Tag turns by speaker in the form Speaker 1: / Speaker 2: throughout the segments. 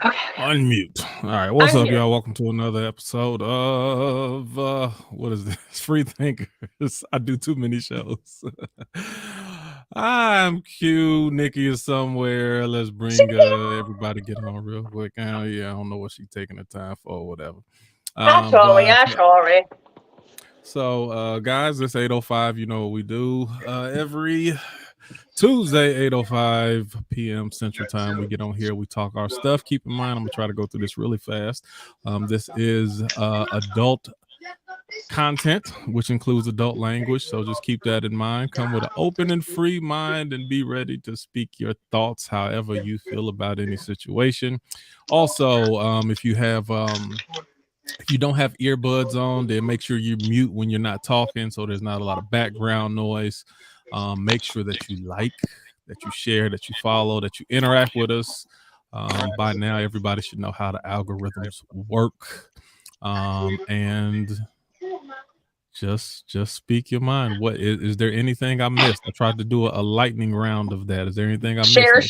Speaker 1: Okay.
Speaker 2: Unmute. All right. What's
Speaker 1: I'm
Speaker 2: up,
Speaker 1: here.
Speaker 2: y'all? Welcome to another episode of what is this? Free Thinkers. I do too many shows. I'm Q. Nikki is somewhere. Let's bring everybody get on real quick. Yeah, I don't know what she's taking the time for or whatever.
Speaker 1: Actually.
Speaker 2: So guys, it's 8:05. You know what we do. Every Tuesday, 8:05 p.m. Central Time, we get on here, we talk our stuff. Keep in mind, I'm gonna try to go through this really fast. This is adult content, which includes adult language, so just keep that in mind. Come with an open and free mind and be ready to speak your thoughts however you feel about any situation. Also, if you don't have earbuds on, then make sure you mute when you're not talking so there's not a lot of background noise. Make sure that you like, that you share, that you follow, that you interact with us. By now, everybody should know how the algorithms work. And just speak your mind. What is there anything I missed? I tried to do a lightning round of that. Is there anything I missed?
Speaker 1: Share.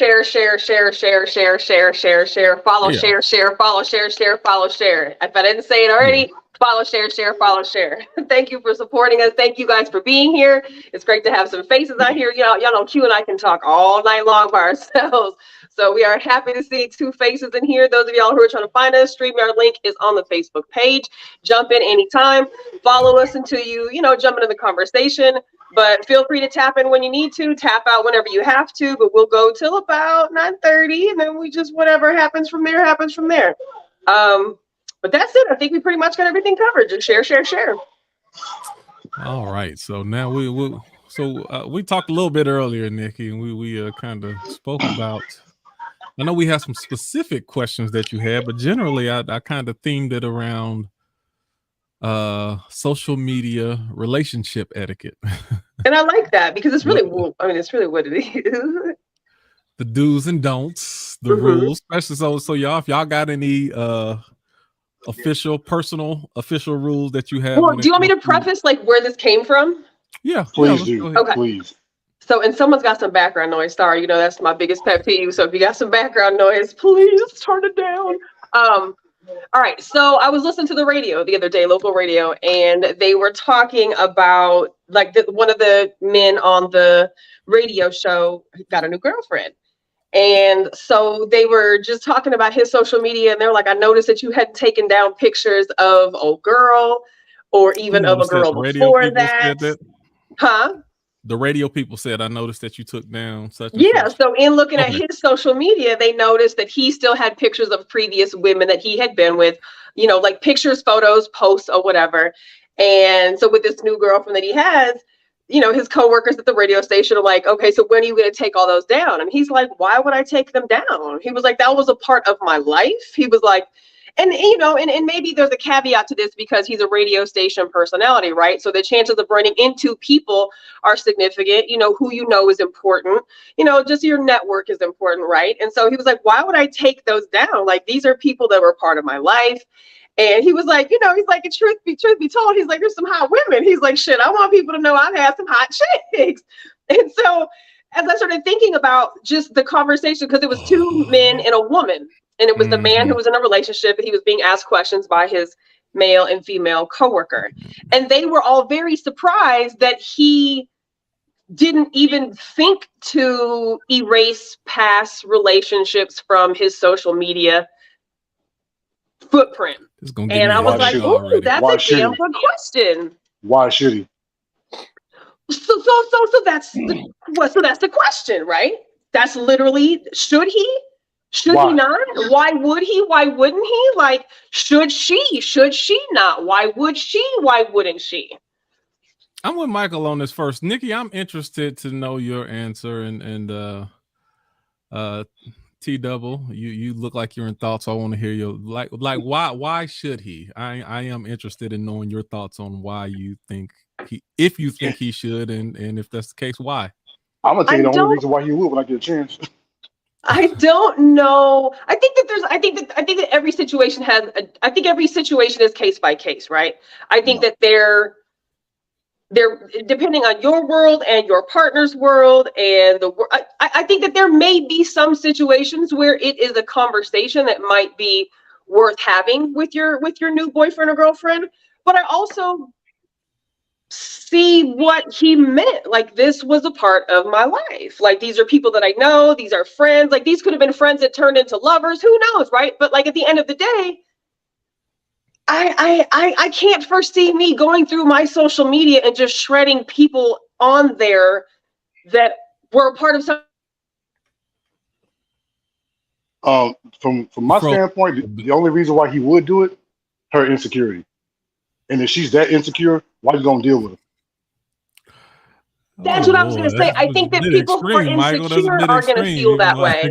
Speaker 1: Follow,
Speaker 2: Yeah.
Speaker 1: share, follow, share. If I didn't say it already, follow, share. Thank you for supporting us. Thank you guys for being here. It's great to have some faces out here. Y'all know Q and I can talk all night long by ourselves. So we are happy to see two faces in here. Those of y'all who are trying to find us, StreamYard link is on the Facebook page. Jump in anytime. Follow us until you jump into the conversation. But feel free to tap in when you need to, tap out whenever you have to. But we'll go till about 9:30, and then we just whatever happens from there happens from there. But that's it. I think we pretty much got everything covered. Just share.
Speaker 2: All right. So now we talked a little bit earlier, Nikki, and we kind of spoke about. I know we have some specific questions that you had, but generally I kind of themed it around social media relationship etiquette.
Speaker 1: And I like that because it's really what it is.
Speaker 2: The do's and don'ts, the rules, especially so y'all, if y'all got any official rules that you have.
Speaker 1: Well, do you want me to preface like where this came from?
Speaker 2: Yeah,
Speaker 3: please do.
Speaker 1: Okay.
Speaker 3: Please.
Speaker 1: So, and someone's got some background noise. Sorry, that's my biggest pet peeve. So if you got some background noise, please turn it down. All right. So I was listening to the radio the other day, local radio, and they were talking about like one of the men on the radio show got a new girlfriend. And so they were just talking about his social media, and they're like, I noticed that you hadn't taken down pictures of old girl or even of a girl before that. Huh?
Speaker 2: The radio people said, I noticed that you took down such and such.
Speaker 1: So in looking at his social media, they noticed that he still had pictures of previous women that he had been with, like pictures, photos, posts, or whatever. And so with this new girlfriend that he has, his coworkers at the radio station are like, okay, so when are you going to take all those down? And he's like, why would I take them down? He was like, that was a part of my life. He was like, and maybe there's a caveat to this because he's a radio station personality, right? So the chances of running into people are significant. Who is important. Just your network is important, right? And so he was like, why would I take those down? Like, these are people that were part of my life. And he was like, he's like, truth be told, he's like, there's some hot women. He's like, shit, I want people to know I've had some hot chicks. And so as I started thinking about just the conversation, because it was two men and a woman, and it was the man who was in a relationship, and he was being asked questions by his male and female coworker. And they were all very surprised that he didn't even think to erase past relationships from his social media footprint. And I was like, oh, that's a damn good question.
Speaker 3: Why should he?
Speaker 1: So that's the question, right? That's literally, should he? Should he not? Why would he? Why wouldn't he? Like, should she? Should she not? Why would she? Why wouldn't she?
Speaker 2: I'm with Michael on this first. Nikki, I'm interested to know your answer. And T-Double, you look like you're in thoughts. So I want to hear your like why should he? I am interested in knowing your thoughts on why you think if you think he should, and if that's the case, why?
Speaker 3: I'm gonna tell you the only reason why he would when I get a chance.
Speaker 1: I don't know. I think that every situation every situation is case by case, right? I think that there, depending on your world and your partner's world and I think that there may be some situations where it is a conversation that might be worth having with your new boyfriend or girlfriend. But I also see what he meant. Like, this was a part of my life. Like, these are people that I know. These are friends. Like, these could have been friends that turned into lovers. Who knows, right? But like, at the end of the day, I can't foresee me going through my social media and just shredding people on there that were a part of some.
Speaker 3: From my standpoint, the only reason why he would do it, her insecurity. And if she's that insecure, why you gonna deal with her?
Speaker 1: That's what I was gonna say. I think that people who are insecure are gonna feel that way.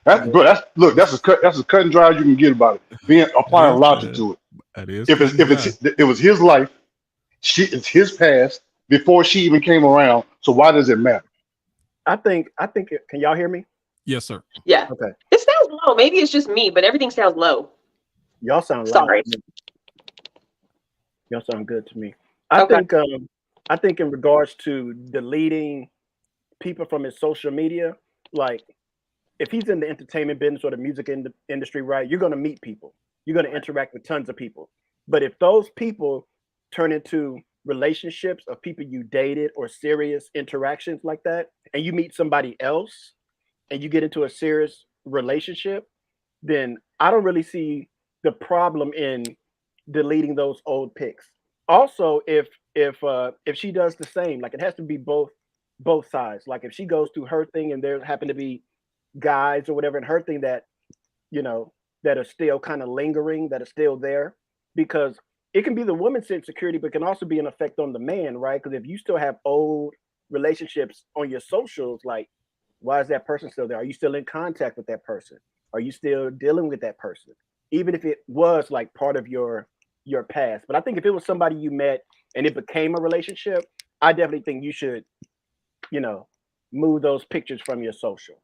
Speaker 3: That's as cut and dry as you can get about it. Applying logic to it.
Speaker 2: That is.
Speaker 3: If it was his life, it's his past before she even came around. So why does it matter?
Speaker 4: I think. Can y'all hear me?
Speaker 2: Yes, sir.
Speaker 1: Yeah.
Speaker 4: Okay.
Speaker 1: It sounds low. Maybe it's just me, but everything sounds low.
Speaker 4: Y'all sound
Speaker 1: sorry.
Speaker 4: Y'all sound good to me. I think in regards to deleting people from his social media, like if he's in the entertainment business or the music industry, right, you're going to meet people. You're going to interact with tons of people. But if those people turn into relationships of people you dated or serious interactions like that, and you meet somebody else and you get into a serious relationship, then I don't really see the problem in deleting those old pics. Also, if she does the same, like it has to be both sides. Like if she goes through her thing and there happen to be guys or whatever in her thing that, you know, that are still kind of lingering, that are still there, because it can be the woman's insecurity, but can also be an effect on the man, right? Because if you still have old relationships on your socials, like, why is that person still there? Are you still in contact with that person? Are you still dealing with that person? Even if it was like part of your past. But I think if it was somebody you met and it became a relationship, I definitely think you should, you know, move those pictures from your social.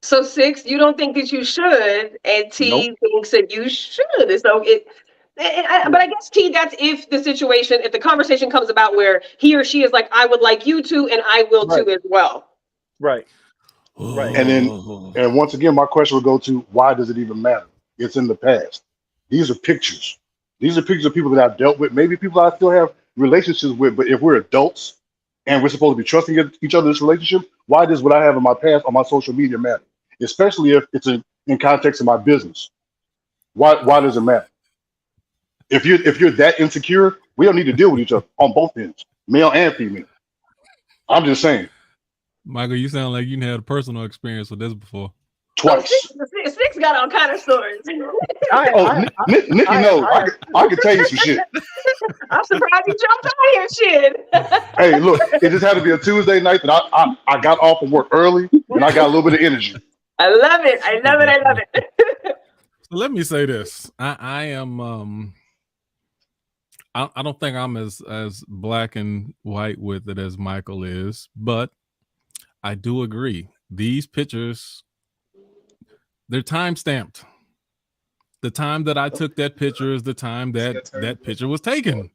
Speaker 1: So 6, you don't think that you should, and T thinks that you should. So but I guess T, that's if the conversation comes about where he or she is like, I would like you to, and I will too as well.
Speaker 4: Right. Right.
Speaker 3: And once again, my question would go to, why does it even matter? It's in the past. These are pictures. These are pictures of people that I've dealt with, maybe people I still have relationships with, but if we're adults and we're supposed to be trusting each other in this relationship, why does what I have in my past on my social media matter? Especially if it's in context of my business. Why does it matter? If you're that insecure, we don't need to deal with each other on both ends, male and female. I'm just saying.
Speaker 2: Michael, you sound like you had a personal experience with this before.
Speaker 3: Twice.
Speaker 1: Six got all kind of stories.
Speaker 3: Nikki knows. I can tell you some shit.
Speaker 1: I'm surprised you jumped on here, shit.
Speaker 3: Hey, look, it just had to be a Tuesday night that I got off of work early and I got a little bit of energy.
Speaker 1: I love it. I love it.
Speaker 2: So let me say this. I am I don't think I'm as black and white with it as Michael is, but I do agree. These pictures, they're time stamped. The time that I took that picture is the time that picture was taken.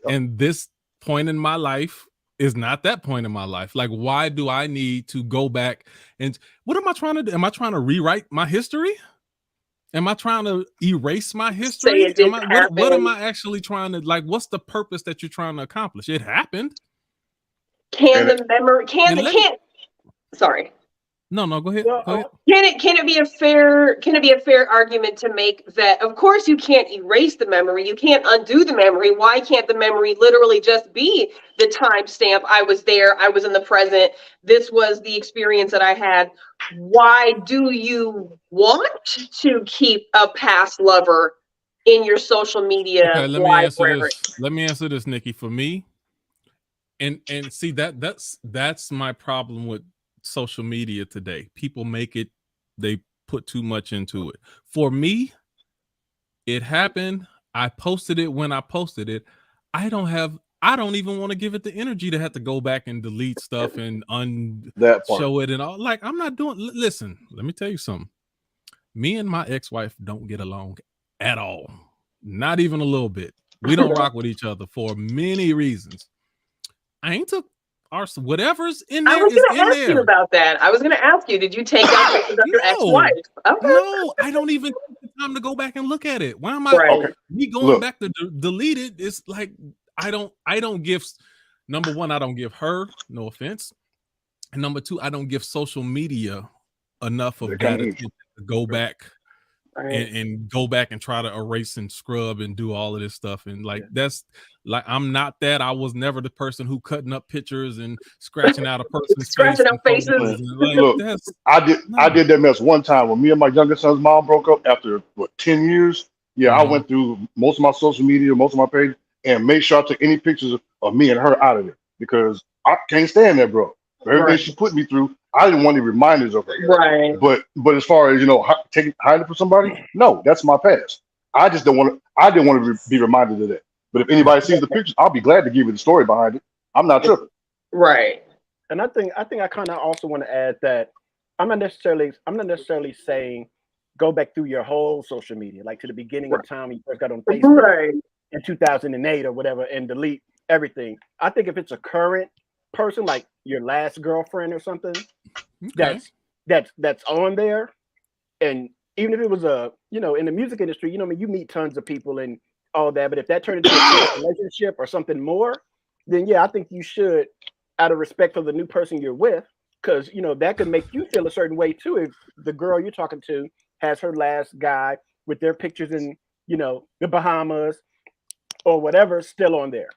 Speaker 2: And this point in my life is not that point in my life. Like, why do I need to go back and what am I trying to do? Am I trying to rewrite my history? Am I trying to erase my history? What am I actually trying to, like, what's the purpose that you're trying to accomplish? It happened.
Speaker 1: Sorry.
Speaker 2: No, go ahead.
Speaker 4: Well,
Speaker 2: go ahead.
Speaker 1: Can it be a fair argument to make that, of course, you can't erase the memory, you can't undo the memory. Why can't the memory literally just be the timestamp? I was there, I was in the present, this was the experience that I had. Why do you want to keep a past lover in your social media?
Speaker 2: Okay, let me answer this, Nikki. For me, and see that's my problem with social media today. People they put too much into it. For me, it happened. I posted it when I posted it. I don't even want to give it the energy to have to go back and delete stuff and show it and all. Like, I'm not doing. Listen, let me tell you something. Me and my ex-wife don't get along at all. Not even a little bit. We don't rock with each other for many reasons. I ain't took our whatever's in there.
Speaker 1: I was
Speaker 2: going to
Speaker 1: ask you about that. I was going to ask you, did you take out pictures of your ex-wife? Okay.
Speaker 2: No, I don't even take the time to go back and look at it. Why am I me going back to delete it? It's like I don't give. Number one, I don't give her, no offense. And number two, I don't give social media enough of that attention to go back and go back and try to erase and scrub and do all of this stuff. And like, that's like, I'm not that. I was never the person who cutting up pictures and scratching out a person's
Speaker 1: scratching up faces.
Speaker 2: Like,
Speaker 3: look, I did that mess one time when me and my younger son's mom broke up after 10 years. Yeah, I went through most of my social media, most of my page, and made sure I took any pictures of me and her out of it because I can't stand that, bro. Everything she put me through, I didn't want any reminders of her.
Speaker 1: Right.
Speaker 3: But as far as hiding from somebody, no, that's my past. I just don't want to. I didn't want to be reminded of that. But if anybody sees the pictures, I'll be glad to give you the story behind it. I'm not tripping.
Speaker 1: Right.
Speaker 4: And I think I kind of also want to add that I'm not necessarily saying go back through your whole social media, like to the beginning of time when you first got on Facebook in 2008 or whatever, and delete everything. I think if it's a current person, like your last girlfriend or something, that's on there, and even if it was in the music industry, you meet tons of people and all that, but if that turned into a relationship or something more, then I think you should, out of respect for the new person you're with, because that could make you feel a certain way too if the girl you're talking to has her last guy with their pictures in the Bahamas or whatever still on there.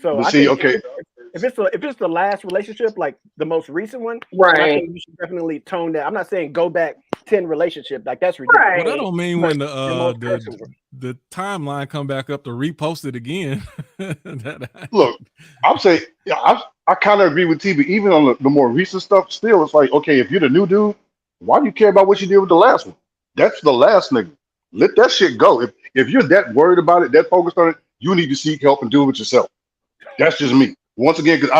Speaker 4: So if it's the last relationship, like the most recent one, I think you should definitely tone that. I'm not saying go back 10 relationships, like that's ridiculous.
Speaker 2: Well, that don't mean when the timeline come back up to repost it again.
Speaker 3: Look, I'm saying I kind of agree with T, but even on the more recent stuff, still it's like, okay, if you're the new dude, why do you care about what you did with the last one? That's the last nigga. Let that shit go. If you're that worried about it, that focused on it, you need to seek help and do it yourself. That's just me. Once again, because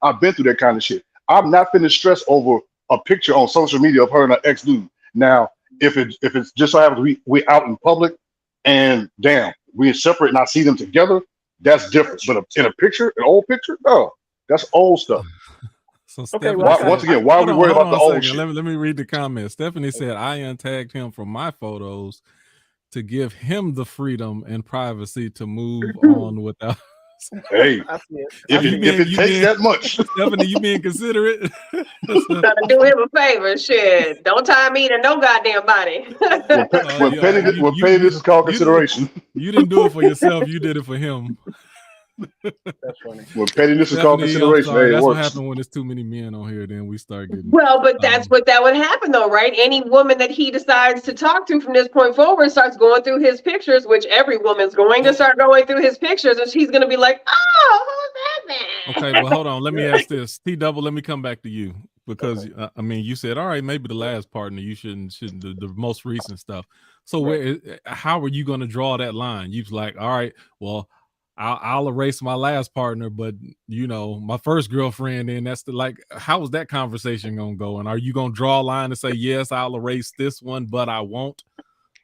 Speaker 3: I've been through that kind of shit. I'm not finna stress over a picture on social media of her and her ex dude. Now, if it's just so happens we out in public and damn, we're separate and I see them together, that's different. But in a picture, an old picture, no, that's old stuff.
Speaker 2: So
Speaker 3: once again, why are we worried about the old shit?
Speaker 2: Let me read the comments. Stephanie said, I untagged him from my photos to give him the freedom and privacy to move on without.
Speaker 3: Hey, if it takes that much,
Speaker 2: Stephanie, you being considerate.
Speaker 1: Gotta do him a favor, shit. Don't tie me to no goddamn body.
Speaker 3: When pettiness is called consideration.
Speaker 2: You didn't do it for yourself. You did it for him.
Speaker 4: That's funny.
Speaker 3: When pettiness is called consideration,
Speaker 2: that's
Speaker 3: it
Speaker 2: what
Speaker 3: works.
Speaker 2: happens when there's too many men on here. Then we start getting.
Speaker 1: Well, but that's what that would happen, though, right? Any woman that he decides to talk to from this point forward starts going through his pictures, which every woman's going to start going through his pictures, and she's going to be like, "Oh, who's that man?"
Speaker 2: Okay, well, hold on. Let me ask this, T Double. Let me come back to you because I mean, you said, all right, maybe the last partner you shouldn't the most recent stuff. So how are you going to draw that line? You're like, all right, well. I'll erase my last partner, but my first girlfriend, and that's how is that conversation gonna go? And are you gonna draw a line and say, yes, I'll erase this one, but I won't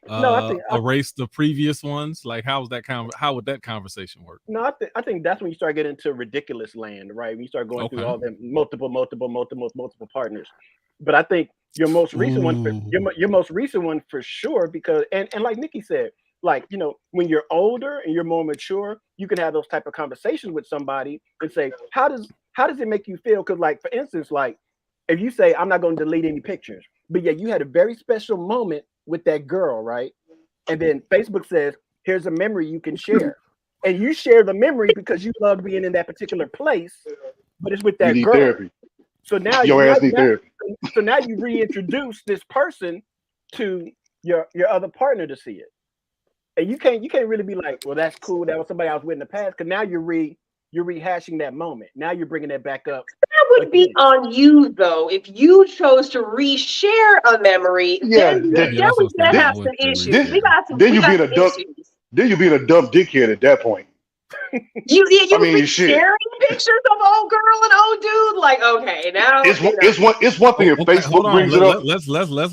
Speaker 2: erase the previous ones? Like, how would that conversation work?
Speaker 4: No, I think that's when you start getting into ridiculous land, right? When you start going through all them multiple partners. But I think your most recent your most recent one for sure, because and like Nikki said, like, when you're older and you're more mature, you can have those type of conversations with somebody and say, how does it make you feel? Because, like, for instance, like if you say, I'm not going to delete any pictures, but you had a very special moment with that girl, right? And then Facebook says, here's a memory you can share. And you share the memory because you love being in that particular place, but it's with that girl.
Speaker 3: Therapy.
Speaker 4: So now so now you reintroduce this person to your other partner to see it. And you can't really be like, well, that's cool. That was somebody I was with in the past. Because now you're rehashing that moment. Now you're bringing that back up.
Speaker 1: That would be on you, though. If you chose to reshare a memory, then we have some issues.
Speaker 3: Then you being a dumb dickhead at that point.
Speaker 1: You
Speaker 3: I mean,
Speaker 1: be
Speaker 3: shit.
Speaker 1: sharing pictures of old girl and old dude. Like, okay, now
Speaker 3: It's one thing if
Speaker 2: Okay, hold
Speaker 3: Facebook
Speaker 2: on.
Speaker 3: brings it up.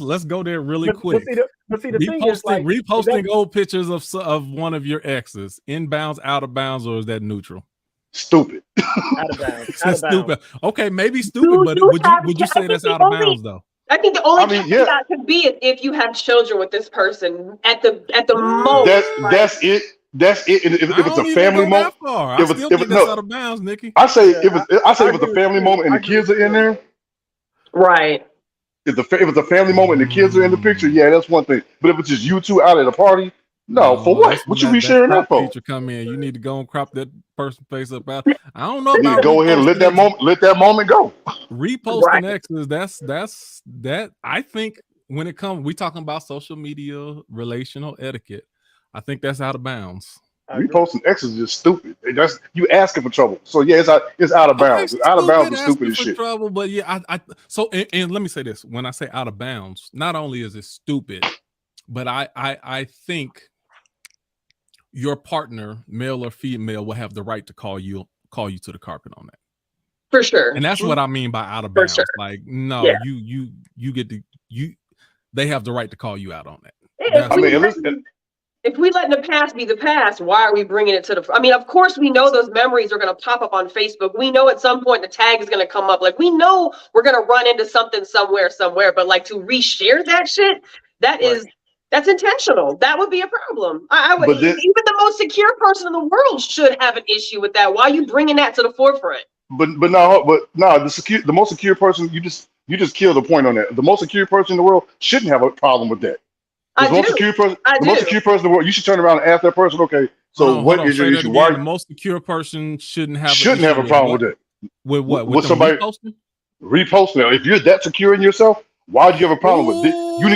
Speaker 2: Let's go there really quick.
Speaker 4: But see, the thing is, like,
Speaker 2: reposting old pictures of one of your exes, inbounds, out of bounds, or is that neutral?
Speaker 3: Stupid.
Speaker 4: Out of bounds.
Speaker 2: That's stupid. Okay, maybe stupid, but would you say that's out of bounds though?
Speaker 1: I think the only that could be is if you have children with this person at the most.
Speaker 3: That's it. That's it. If it's a family moment,
Speaker 2: I still think that's out of bounds, Nikki.
Speaker 3: I say if it's a family moment and the kids are in there,
Speaker 1: right?
Speaker 3: If it's a family moment and the kids are in the picture, yeah, that's one thing. But if it's just you two out at a party, no, for what? What you be sharing that for?
Speaker 2: Come in. You need to go and crop that person's face up out. I don't know.
Speaker 3: You need to go ahead and let that moment go.
Speaker 2: Reposting exes. That I think when it comes, we talking about social media relational etiquette. I think that's out of bounds.
Speaker 3: Reposting exes is just stupid. That's you asking for trouble. So yeah, it's out of bounds. Out of bounds is stupid as shit.
Speaker 2: Trouble, but yeah, so let me say this: when I say out of bounds, not only is it stupid, but I think your partner, male or female, will have the right to call you to the carpet on that.
Speaker 1: For sure.
Speaker 2: And that's what I mean by out of bounds.
Speaker 1: Sure.
Speaker 2: Like, no, you get they have the right to call you out on that.
Speaker 1: If we let the past be the past, why are we bringing it to the? I mean, of course, we know those memories are going to pop up on Facebook. We know at some point the tag is going to come up. Like, we know we're going to run into something somewhere. But like to reshare that shit, that's intentional. That would be a problem. I would. Even the most secure person in the world should have an issue with that. Why are you bringing that to the forefront?
Speaker 3: But no, the most secure person, you just killed the point on that. The most secure person in the world shouldn't have a problem with that. The most secure person in the world, you should turn around and ask that person, okay, so what is your issue? Why
Speaker 2: the most secure person shouldn't have
Speaker 3: a problem with that?
Speaker 2: With what?
Speaker 3: With somebody reposting? If you're that secure in yourself, why do you have a problem with it? You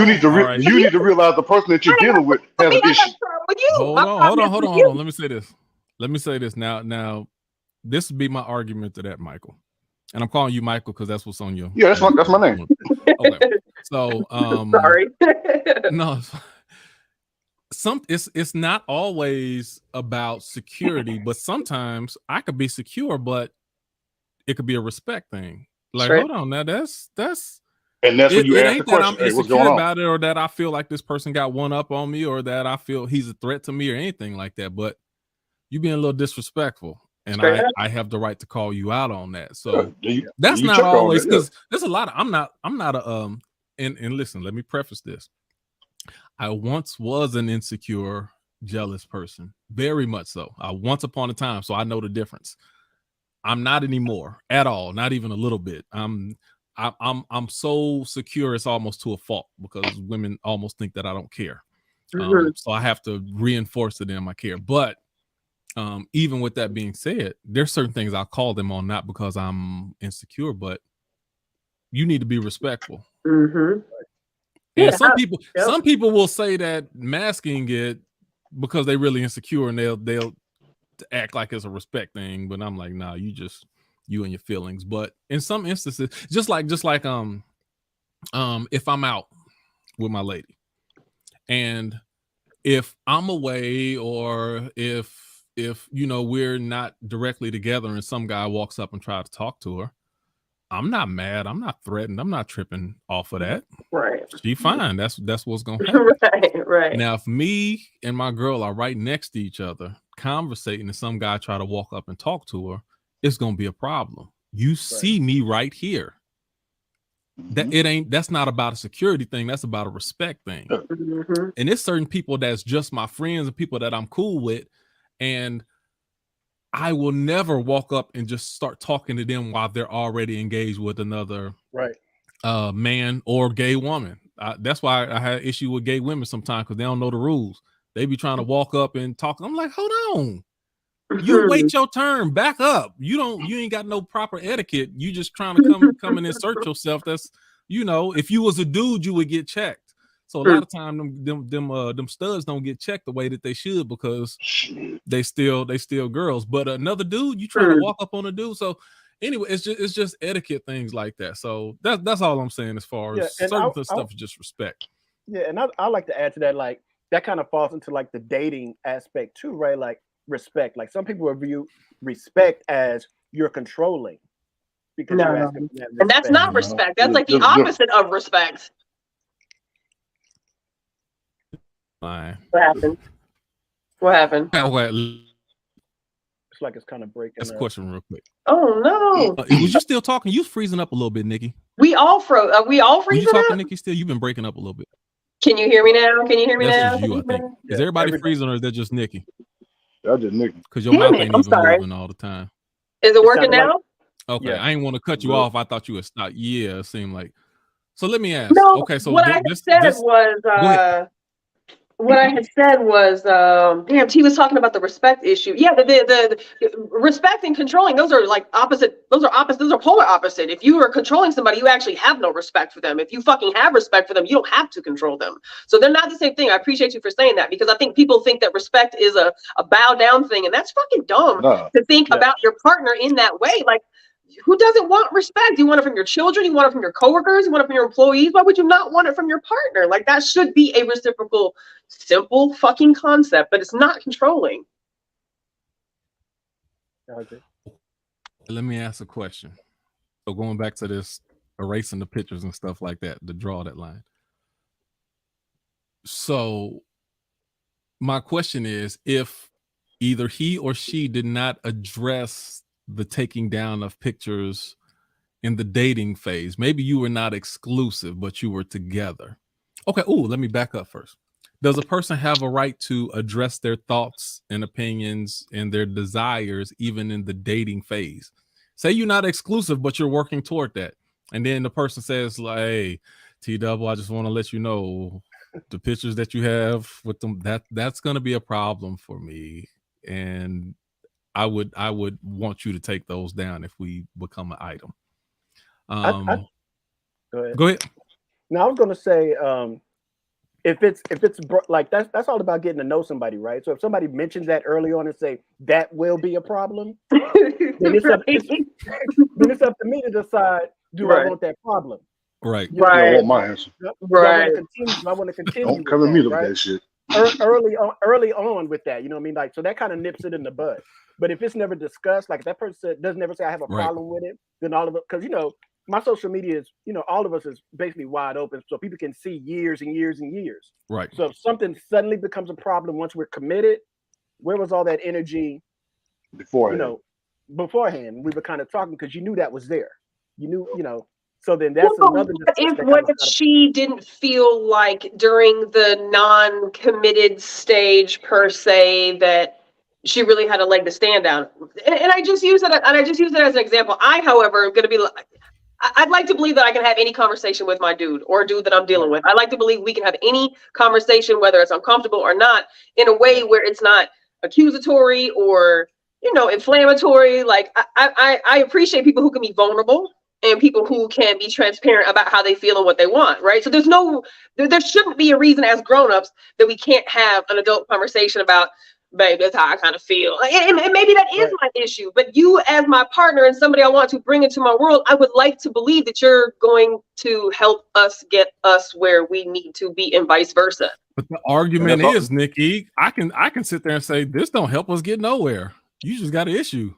Speaker 3: need to realize the person that you're dealing with has an issue.
Speaker 2: Hold on. Let me say this. Now, this would be my argument to that, Michael. And I'm calling you Michael because that's what's on you.
Speaker 3: Yeah, that's my name.
Speaker 2: Okay. So
Speaker 1: sorry.
Speaker 2: No. It's not always about security, but sometimes I could be secure, but it could be a respect thing. Like, hold on, now that's
Speaker 3: and that's when you ask the question,
Speaker 2: I'm insecure about it, or that I feel like this person got one up on me, or that I feel he's a threat to me, or anything like that. But you being a little disrespectful, and I have the right to call you out on that. So that's not always, because there's a lot of I'm not a and listen, let me preface this. I once was an insecure, jealous person, very much so. Once upon a time, so I know the difference. I'm not anymore at all, not even a little bit. I'm so secure it's almost to a fault, because women almost think that I don't care. So I have to reinforce to them I care. But even with that being said, there's certain things I'll call them on, not because I'm insecure, but you need to be respectful.
Speaker 1: Mm-hmm.
Speaker 2: And some people will say that masking it because they're really insecure, and they'll act like it's a respect thing. But I'm like, nah, you and your feelings. But in some instances, just like if I'm out with my lady, and if I'm away, or if we're not directly together, and some guy walks up and tries to talk to her, I'm not mad. I'm not threatened. I'm not tripping off of that.
Speaker 1: Right.
Speaker 2: She fine. That's what's gonna happen.
Speaker 1: Right.
Speaker 2: Now, if me and my girl are right next to each other, conversating, and some guy try to walk up and talk to her, it's gonna be a problem. You see me right here. That's not about a security thing. That's about a respect thing.
Speaker 1: Mm-hmm.
Speaker 2: And there's certain people that's just my friends and people that I'm cool with, and I will never walk up and just start talking to them while they're already engaged with another man or gay woman. That's why I had issue with gay women sometimes, because they don't know the rules. They be trying to walk up and talk. I'm like, hold on. You wait your turn. Back up. You ain't got no proper etiquette. You just trying to come and insert yourself. That's, if you was a dude, you would get checked. So a lot of time them studs don't get checked the way that they should, because they still girls. But another dude, you trying to walk up on a dude. So anyway, it's just etiquette things like that. So that's all I'm saying as far as certain stuff is just respect.
Speaker 4: Yeah, and I like to add to that, like, that kind of falls into like the dating aspect too, right? Like, respect. Like some people view respect as you're controlling because you're asking for that respect.
Speaker 1: And that's not respect. That's like the opposite of respect.
Speaker 2: Fine.
Speaker 1: What happened? What happened?
Speaker 4: It's like it's kind of breaking.
Speaker 2: That's a question real quick.
Speaker 1: Oh no!
Speaker 2: Was you still talking? You was freezing up a little bit, Nikki.
Speaker 1: We all froze. Are we all
Speaker 2: Were you
Speaker 1: freezing
Speaker 2: talking,
Speaker 1: up?
Speaker 2: Nikki? Still, you've been breaking up a little bit.
Speaker 1: Can you hear me now? Can you hear me
Speaker 2: That's
Speaker 1: now?
Speaker 2: just you, I think. Is everybody freezing or is that just Nikki?
Speaker 3: That's just Nikki.
Speaker 2: Because your
Speaker 1: Damn
Speaker 2: mouth
Speaker 1: it,
Speaker 2: ain't
Speaker 1: I'm
Speaker 2: even
Speaker 1: sorry.
Speaker 2: moving all the time.
Speaker 1: Is it working
Speaker 4: sounded
Speaker 1: now?
Speaker 2: Okay,
Speaker 4: Yeah.
Speaker 2: I ain't want to cut you off. I thought you would stop. Yeah, it seemed like. So let me ask.
Speaker 1: No.
Speaker 2: Okay, so
Speaker 1: What I had said was.
Speaker 2: Go ahead.
Speaker 1: What I had said was, damn, T was talking about the respect issue. Yeah, the respect and controlling, those are like opposite. Those are polar opposite. If you are controlling somebody, you actually have no respect for them. If you fucking have respect for them, you don't have to control them. So they're not the same thing. I appreciate you for saying that because I think people think that respect is a bow down thing, and that's fucking dumb to think about your partner in that way. Like, who doesn't want respect? You want it from your children? You want it from your coworkers? You want it from your employees? Why would you not want it from your partner? Like, that should be a reciprocal, simple fucking concept, but it's not controlling.
Speaker 2: Let me ask a question. So going back to this erasing the pictures and stuff like that, to draw that line. So my question is, if either he or she did not address the taking down of pictures in the dating phase, maybe you were not exclusive, but you were together. Okay. Oh, let me back up first. Does a person have a right to address their thoughts and opinions and their desires even in the dating phase? Say you're not exclusive, but you're working toward that. And then the person says, like, hey, T-Double, I just want to let you know the pictures that you have with them, that's going to be a problem for me. And I would want you to take those down if we become an item. Go ahead.
Speaker 4: Now I was going to say, if it's like that's all about getting to know somebody, right? So if somebody mentions that early on and say that will be a problem, then it's up to me to decide, do I want that problem?
Speaker 2: Right.
Speaker 3: You don't want my answer.
Speaker 4: Right. I want to continue.
Speaker 3: Don't come at me with that shit.
Speaker 4: Early on with that, you know what I mean? Like, so that kind of nips it in the bud. But if it's never discussed, like if that person doesn't never say I have a problem with it, then all of it, because my social media is, all of us is basically wide open, so people can see years and years and years.
Speaker 2: Right.
Speaker 4: So if something suddenly becomes a problem once we're committed, where was all that energy beforehand? Beforehand, we were kind of talking because you knew that was there. You knew, so then that's another.
Speaker 1: What if she didn't feel like during the non-committed stage per se that she really had a leg to stand on? And I just use it. And I just use it as an example. I, however, am going to be. I'd like to believe that I can have any conversation with my dude or dude that I'm dealing with. I like to believe we can have any conversation, whether it's uncomfortable or not, in a way where it's not accusatory or, inflammatory. Like I appreciate people who can be vulnerable and people who can be transparent about how they feel and what they want. Right. So there shouldn't be a reason as grownups that we can't have an adult conversation about, babe, that's how I kind of feel. And maybe that is my issue, but you as my partner and somebody I want to bring into my world, I would like to believe that you're going to help us get us where we need to be and vice versa.
Speaker 2: But the argument is, Nikki, I can sit there and say, this don't help us get nowhere. You just got an issue.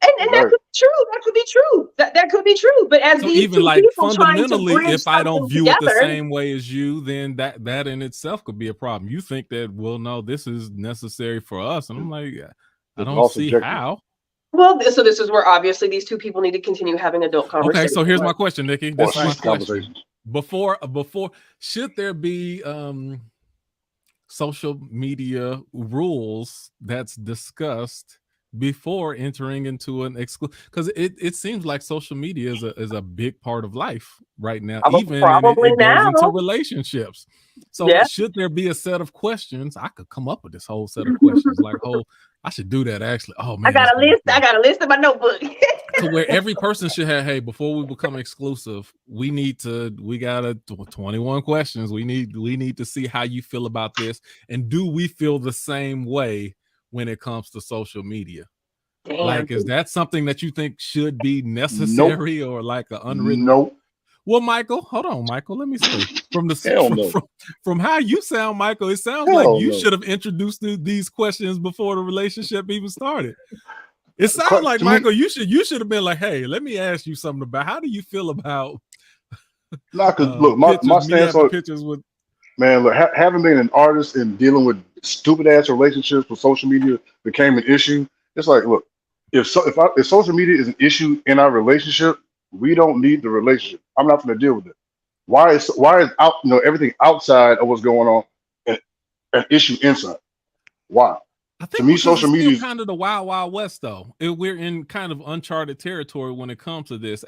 Speaker 1: And that could be true. That could be true. That could be true. But as these
Speaker 2: even
Speaker 1: two
Speaker 2: like
Speaker 1: people
Speaker 2: fundamentally, if I don't view
Speaker 1: together,
Speaker 2: it the same way as you, then that in itself could be a problem. You think that, well, no, this is necessary for us, and I'm like, I don't see how.
Speaker 1: Well, so this is where obviously these two people need to continue having adult conversations.
Speaker 2: Okay, so here's my question, Nikki. This is my
Speaker 3: question.
Speaker 2: Before, should there be social media rules that's discussed before entering into an because it seems like social media is a big part of life right now, even
Speaker 1: probably
Speaker 2: it goes into relationships. So should there be a set of questions? I could come up with this whole set of questions, like, I should do that actually. Oh man, I
Speaker 1: got a list in my notebook.
Speaker 2: So where every person should have, hey, before we become exclusive, we got 21 questions. We need to see how you feel about this, and do we feel the same way when it comes to social media? Damn. Like, is that something that you think should be necessary or like an unwritten?
Speaker 3: Nope.
Speaker 2: Well, Michael, hold on, Michael. Let me see.
Speaker 3: Hell no.
Speaker 2: From how you sound, Michael, it sounds
Speaker 3: Hell
Speaker 2: like you
Speaker 3: no.
Speaker 2: should have introduced these questions before the relationship even started. It sounds like,
Speaker 3: To
Speaker 2: Michael,
Speaker 3: me,
Speaker 2: you should have been like, hey, let me ask you something about how do you feel about
Speaker 3: nah, because look, my
Speaker 2: pictures, me
Speaker 3: stance
Speaker 2: having
Speaker 3: on
Speaker 2: pictures with
Speaker 3: man, look, having been an artist and dealing with stupid ass relationships with social media became an issue. It's like, look, if social media is an issue in our relationship, we don't need the relationship. I'm not going to deal with it. Why is out everything outside of what's going on an issue inside? Why?
Speaker 2: I
Speaker 3: To
Speaker 2: think
Speaker 3: me,
Speaker 2: because
Speaker 3: social
Speaker 2: it's
Speaker 3: media
Speaker 2: still kind of the wild, wild west, though. We're in kind of uncharted territory when it comes to this.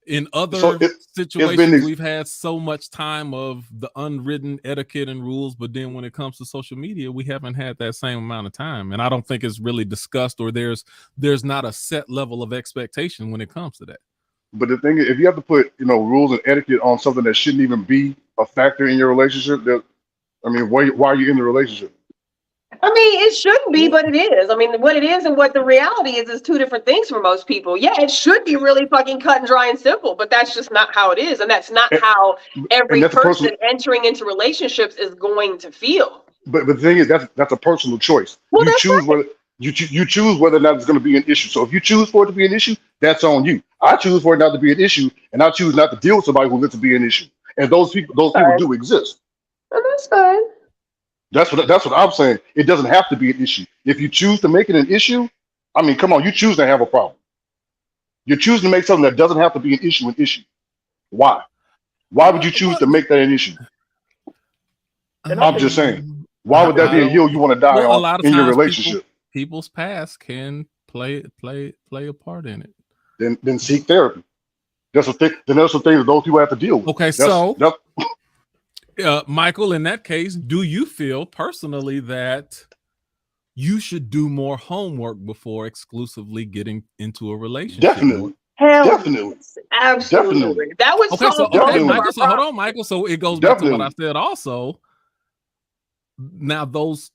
Speaker 2: In other
Speaker 3: it's
Speaker 2: situations,
Speaker 3: been
Speaker 2: we've had so much time of the unwritten etiquette and rules, but then when it comes to social media, we haven't had that same amount of time. And I don't think it's really discussed, or there's not a set level of expectation when it comes to that.
Speaker 3: but the thing is, if you have to put rules and etiquette on something that shouldn't even be a factor in your relationship, why are you in the relationship?
Speaker 1: I mean, it shouldn't be, but it is. I mean, what it is and what the reality is two different things for most people. Yeah, it should be really fucking cut and dry and simple, but that's just not how it is. And that's not how
Speaker 3: And
Speaker 1: every
Speaker 3: that's a
Speaker 1: person
Speaker 3: personal.
Speaker 1: entering into relationships is going to feel.
Speaker 3: But the thing is, that's a personal choice.
Speaker 1: Well,
Speaker 3: You
Speaker 1: that's
Speaker 3: choose
Speaker 1: right.
Speaker 3: whether you choose whether or not it's going to be an issue. So if you choose for it to be an issue, that's on you. I choose for it not to be an issue, and I choose not to deal with somebody who lets it be an issue. And those people
Speaker 1: Fine.
Speaker 3: do exist.
Speaker 1: And that's fine.
Speaker 3: That's what I'm saying. It doesn't have to be an issue. If you choose to make it an issue, I mean, come on, you choose to have a problem. You're choosing to make something that doesn't have to be an issue an issue. Why? Why would you choose to make that an issue?
Speaker 4: And I
Speaker 3: I'm
Speaker 4: think
Speaker 3: just saying. Why would that be a hill you want to die
Speaker 2: Well, a
Speaker 3: on
Speaker 2: lot of
Speaker 3: in your
Speaker 2: times
Speaker 3: relationship?
Speaker 2: people's past can play a part in it.
Speaker 3: Then seek therapy. That's a thing. Then there's some things that those people have to deal with.
Speaker 2: Okay,
Speaker 3: That's
Speaker 2: Michael, in that case, do you feel personally that you should do more homework before exclusively getting into a relationship?
Speaker 3: definitely,
Speaker 1: Hell,
Speaker 3: definitely,
Speaker 1: absolutely.
Speaker 3: definitely.
Speaker 1: That would
Speaker 2: Okay, so
Speaker 1: solve
Speaker 3: Definitely.
Speaker 1: most of
Speaker 2: Michael,
Speaker 1: our
Speaker 2: so hold
Speaker 1: problems.
Speaker 2: on, Michael. So it goes back to what I
Speaker 3: Definitely.
Speaker 2: said also. Now those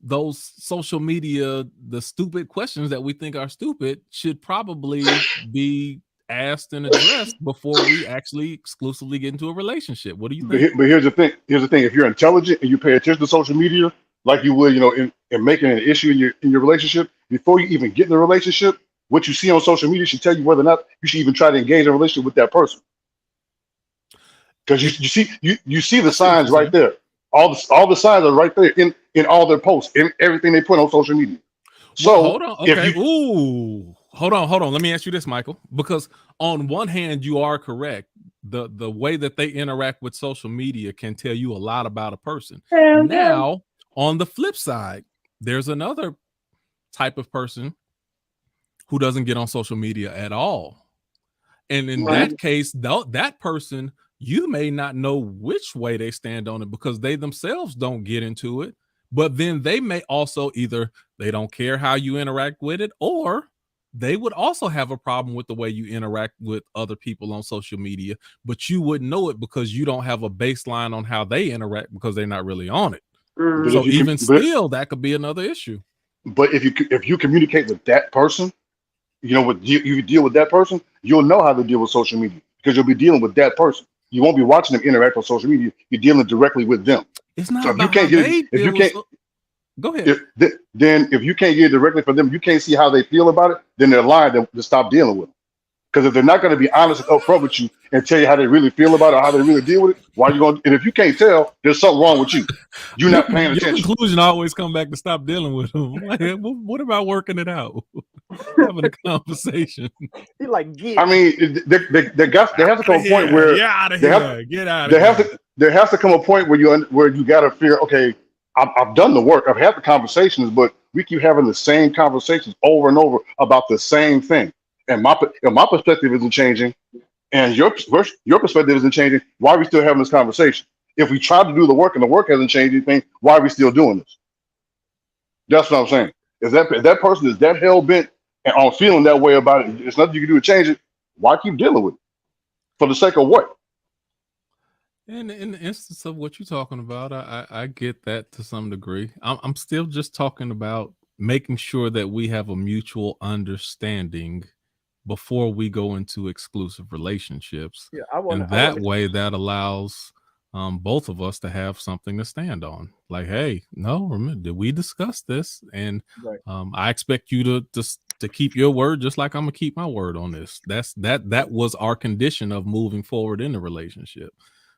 Speaker 2: social media, the stupid questions that we think are stupid should probably be asked and addressed before we actually exclusively get into a relationship. What do you think?
Speaker 3: But here's the thing. Here's the thing. If you're intelligent and you pay attention to social media, like you would, in making an issue in your relationship, before you even get in the relationship, what you see on social media should tell you whether or not you should even try to engage in a relationship with that person. Because you see the signs right there. All the signs are right there in all their posts, in everything they put on social media. So
Speaker 2: Well, hold on. Okay.
Speaker 3: if
Speaker 2: Ooh. Hold on. Let me ask you this, Michael. Because on one hand, you are correct. The way that they interact with social media can tell you a lot about a person.
Speaker 1: Hell yeah.
Speaker 2: Now, on the flip side, there's another type of person who doesn't get on social media at all. And in
Speaker 3: Right.
Speaker 2: that case, that person, you may not know which way they stand on it because they themselves don't get into it. But then they may also either they don't care how you interact with it, or they would also have a problem with the way you interact with other people on social media, but you wouldn't know it because you don't have a baseline on how they interact because they're not really on it.
Speaker 3: But
Speaker 2: So
Speaker 3: if you
Speaker 2: even still, that could be another issue.
Speaker 3: But if you communicate with that person, you deal with that person, you'll know how to deal with social media because you'll be dealing with that person. You won't be watching them interact on social media. You're dealing directly with them.
Speaker 2: It's not
Speaker 3: So if you
Speaker 2: about
Speaker 3: can't
Speaker 2: how
Speaker 3: get
Speaker 2: they
Speaker 3: it, if
Speaker 2: deal
Speaker 3: you
Speaker 2: with
Speaker 3: can't,
Speaker 2: Go ahead.
Speaker 3: then if you can't get it directly from them, you can't see how they feel about it. Then they're lying to stop dealing with them. Because if they're not going to be honest and upfront with you and tell you how they really feel about it or how they really deal with it, why are you going? And if you can't tell, there's something wrong with you. You're not paying
Speaker 2: Your
Speaker 3: attention.
Speaker 2: conclusion always come back to stop dealing with them. Like, what about working it out? Having a conversation.
Speaker 4: He like, yeah.
Speaker 3: I mean, there has to come a point where
Speaker 2: Get out of
Speaker 3: they
Speaker 2: here.
Speaker 3: have-
Speaker 2: Get out of
Speaker 3: there
Speaker 2: here.
Speaker 3: there has to come a point where you got to fear. Okay, I've done the work. I've had the conversations, but we keep having the same conversations over and over about the same thing. And my perspective isn't changing, and your perspective isn't changing. Why are we still having this conversation? If we try to do the work and the work hasn't changed anything, why are we still doing this? That's what I'm saying. If that person is that hell bent and on feeling that way about it, it's nothing you can do to change it. Why keep dealing with it? For the sake of what?
Speaker 2: In the instance of what you're talking about, I get that to some degree. I'm still just talking about making sure that we have a mutual understanding before we go into exclusive relationships.
Speaker 4: Yeah,
Speaker 2: And that way that allows both of us to have something to stand on. Like, hey, no, remember, did we discuss this? And
Speaker 4: right.
Speaker 2: I expect you to keep your word, just like I'm gonna keep my word on this. That was our condition of moving forward in the relationship.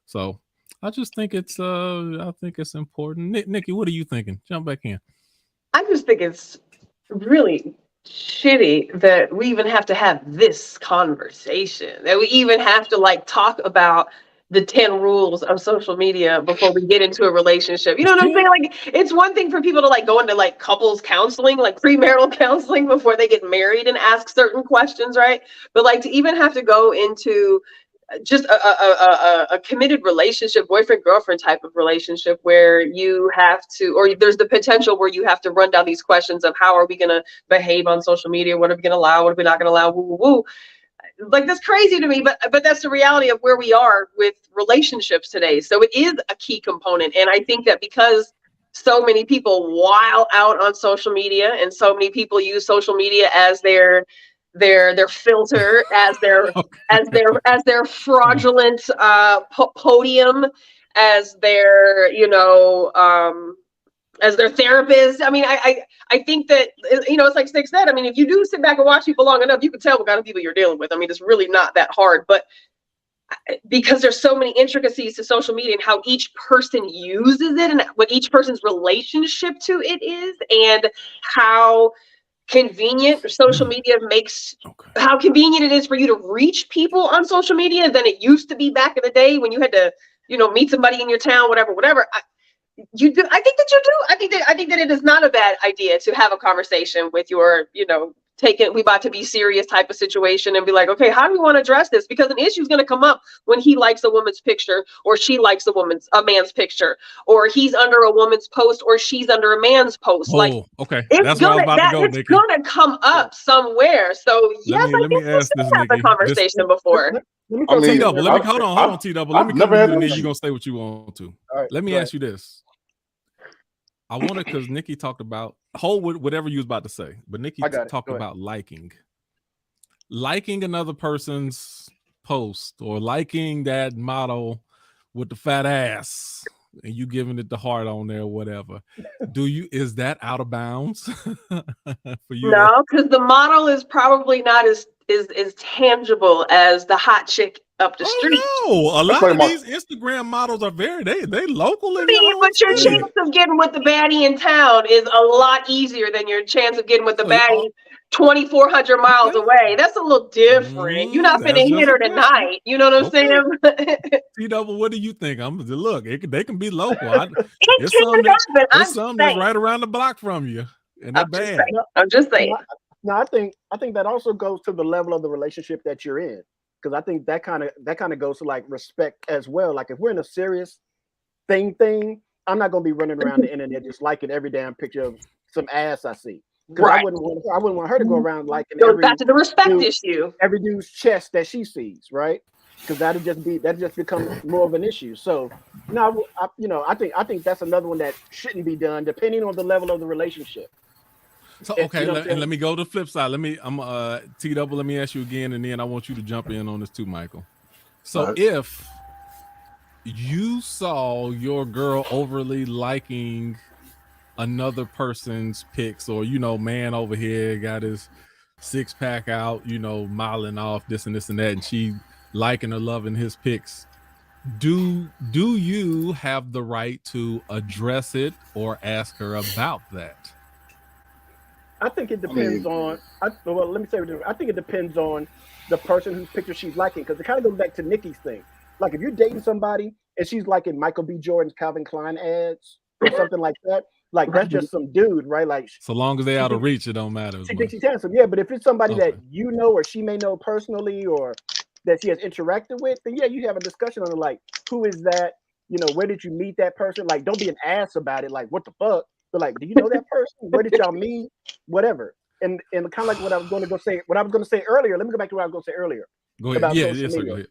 Speaker 2: So I just think it's important. Nikki, what are you thinking? Jump back in.
Speaker 1: I just think it's really shitty that we even have to have this conversation, that we even have to like talk about the 10 rules of social media before we get into a relationship. You know what I'm saying? Like, it's one thing for people to like go into like couples counseling, like premarital counseling before they get married and ask certain questions, right? But like to even have to go into just a committed relationship, boyfriend girlfriend type of relationship, where you have to, or there's the potential where you have to run down these questions of how are we going to behave on social media, what are we going to allow, what are we not going to allow, woo woo woo. Like, that's crazy to me, but that's the reality of where we are with relationships today. So it is a key component, and I think that because so many people while out on social media, and so many people use social media as their filter, as their fraudulent podium, as their as their therapist. I mean, I think that, it's like Stick said. I mean, if you do sit back and watch people long enough, you can tell what kind of people you're dealing with. I mean, it's really not that hard, but because there's so many intricacies to social media and how each person uses it and what each person's relationship to it is, and how convenient social media makes, how convenient it is for you to reach people on social media than it used to be back in the day when you had to, meet somebody in your town, whatever. I think that you do. I think that it is not a bad idea to have a conversation with your, we about to be serious type of situation and be like, okay, how do we want to address this? Because an issue is going to come up when he likes a woman's picture, or she likes a man's picture, or he's under a woman's post, or she's under a man's post.
Speaker 2: Okay, that's where I was about to go, Nikki.
Speaker 1: It's going to come up somewhere. So yes,
Speaker 2: let me ask this,
Speaker 1: have a conversation before.
Speaker 2: T-Double, hold on, T-Double. Let me come in, and then you're gonna say what you want to.
Speaker 4: Right,
Speaker 2: let me ask you this. I want to, because Nikki talked about whatever you was about to say, but Nikki talked about liking another person's post, or liking that model with the fat ass, and you giving it the heart on there, or whatever. Is that out of bounds for you?
Speaker 1: No, because the model is probably not as tangible as the hot chick up the street.
Speaker 2: No, a lot of these Instagram models are they local in
Speaker 1: but your chance of getting with the baddie in town is a lot easier than your chance of getting with the baddie 2,400 miles away. That's a little different. You're not finna hit her tonight. You know what I'm saying?
Speaker 2: T-Double, what do you think? Look, they can be local. It's something that's right around the block from you, and they're bad.
Speaker 1: I'm just saying.
Speaker 4: No, I think that also goes to the level of the relationship that you're in, because I think that kind of goes to like respect as well. Like, if we're in a serious thing, I'm not gonna be running around the internet just liking every damn picture of some ass I see. Because I wouldn't want her to go around liking
Speaker 1: back to the respect issue.
Speaker 4: Every dude's chest that she sees, right? Because that just becomes more of an issue. So no, I think that's another one that shouldn't be done, depending on the level of the relationship.
Speaker 2: So okay, let me go to the flip side. T-Double, let me ask you again, and then I want you to jump in on this too, Michael. So if you saw your girl overly liking another person's pics, or man over here got his 6-pack out, modeling off this and that, and she liking or loving his pics, do you have the right to address it or ask her about that?
Speaker 4: I think it depends on. Let me say what I think it depends on the person whose picture she's liking, because it kind of goes back to Nikki's thing. Like, if you're dating somebody and she's liking Michael B. Jordan's Calvin Klein ads or something like that, like, that's just some dude, right? Like,
Speaker 2: so long as they out of reach, it don't matter.
Speaker 4: She thinks she's handsome, yeah. But if it's somebody that or she may know personally, or that she has interacted with, then yeah, you have a discussion on it, like, who is that? Where did you meet that person? Like, don't be an ass about it. Like, what the fuck? But like, do you know that person? Where did y'all meet? Whatever. And kind of like what I was going to say earlier. Let me go back to what I was going to say earlier.
Speaker 2: Go ahead.
Speaker 4: About
Speaker 2: social
Speaker 4: media.
Speaker 2: Go ahead.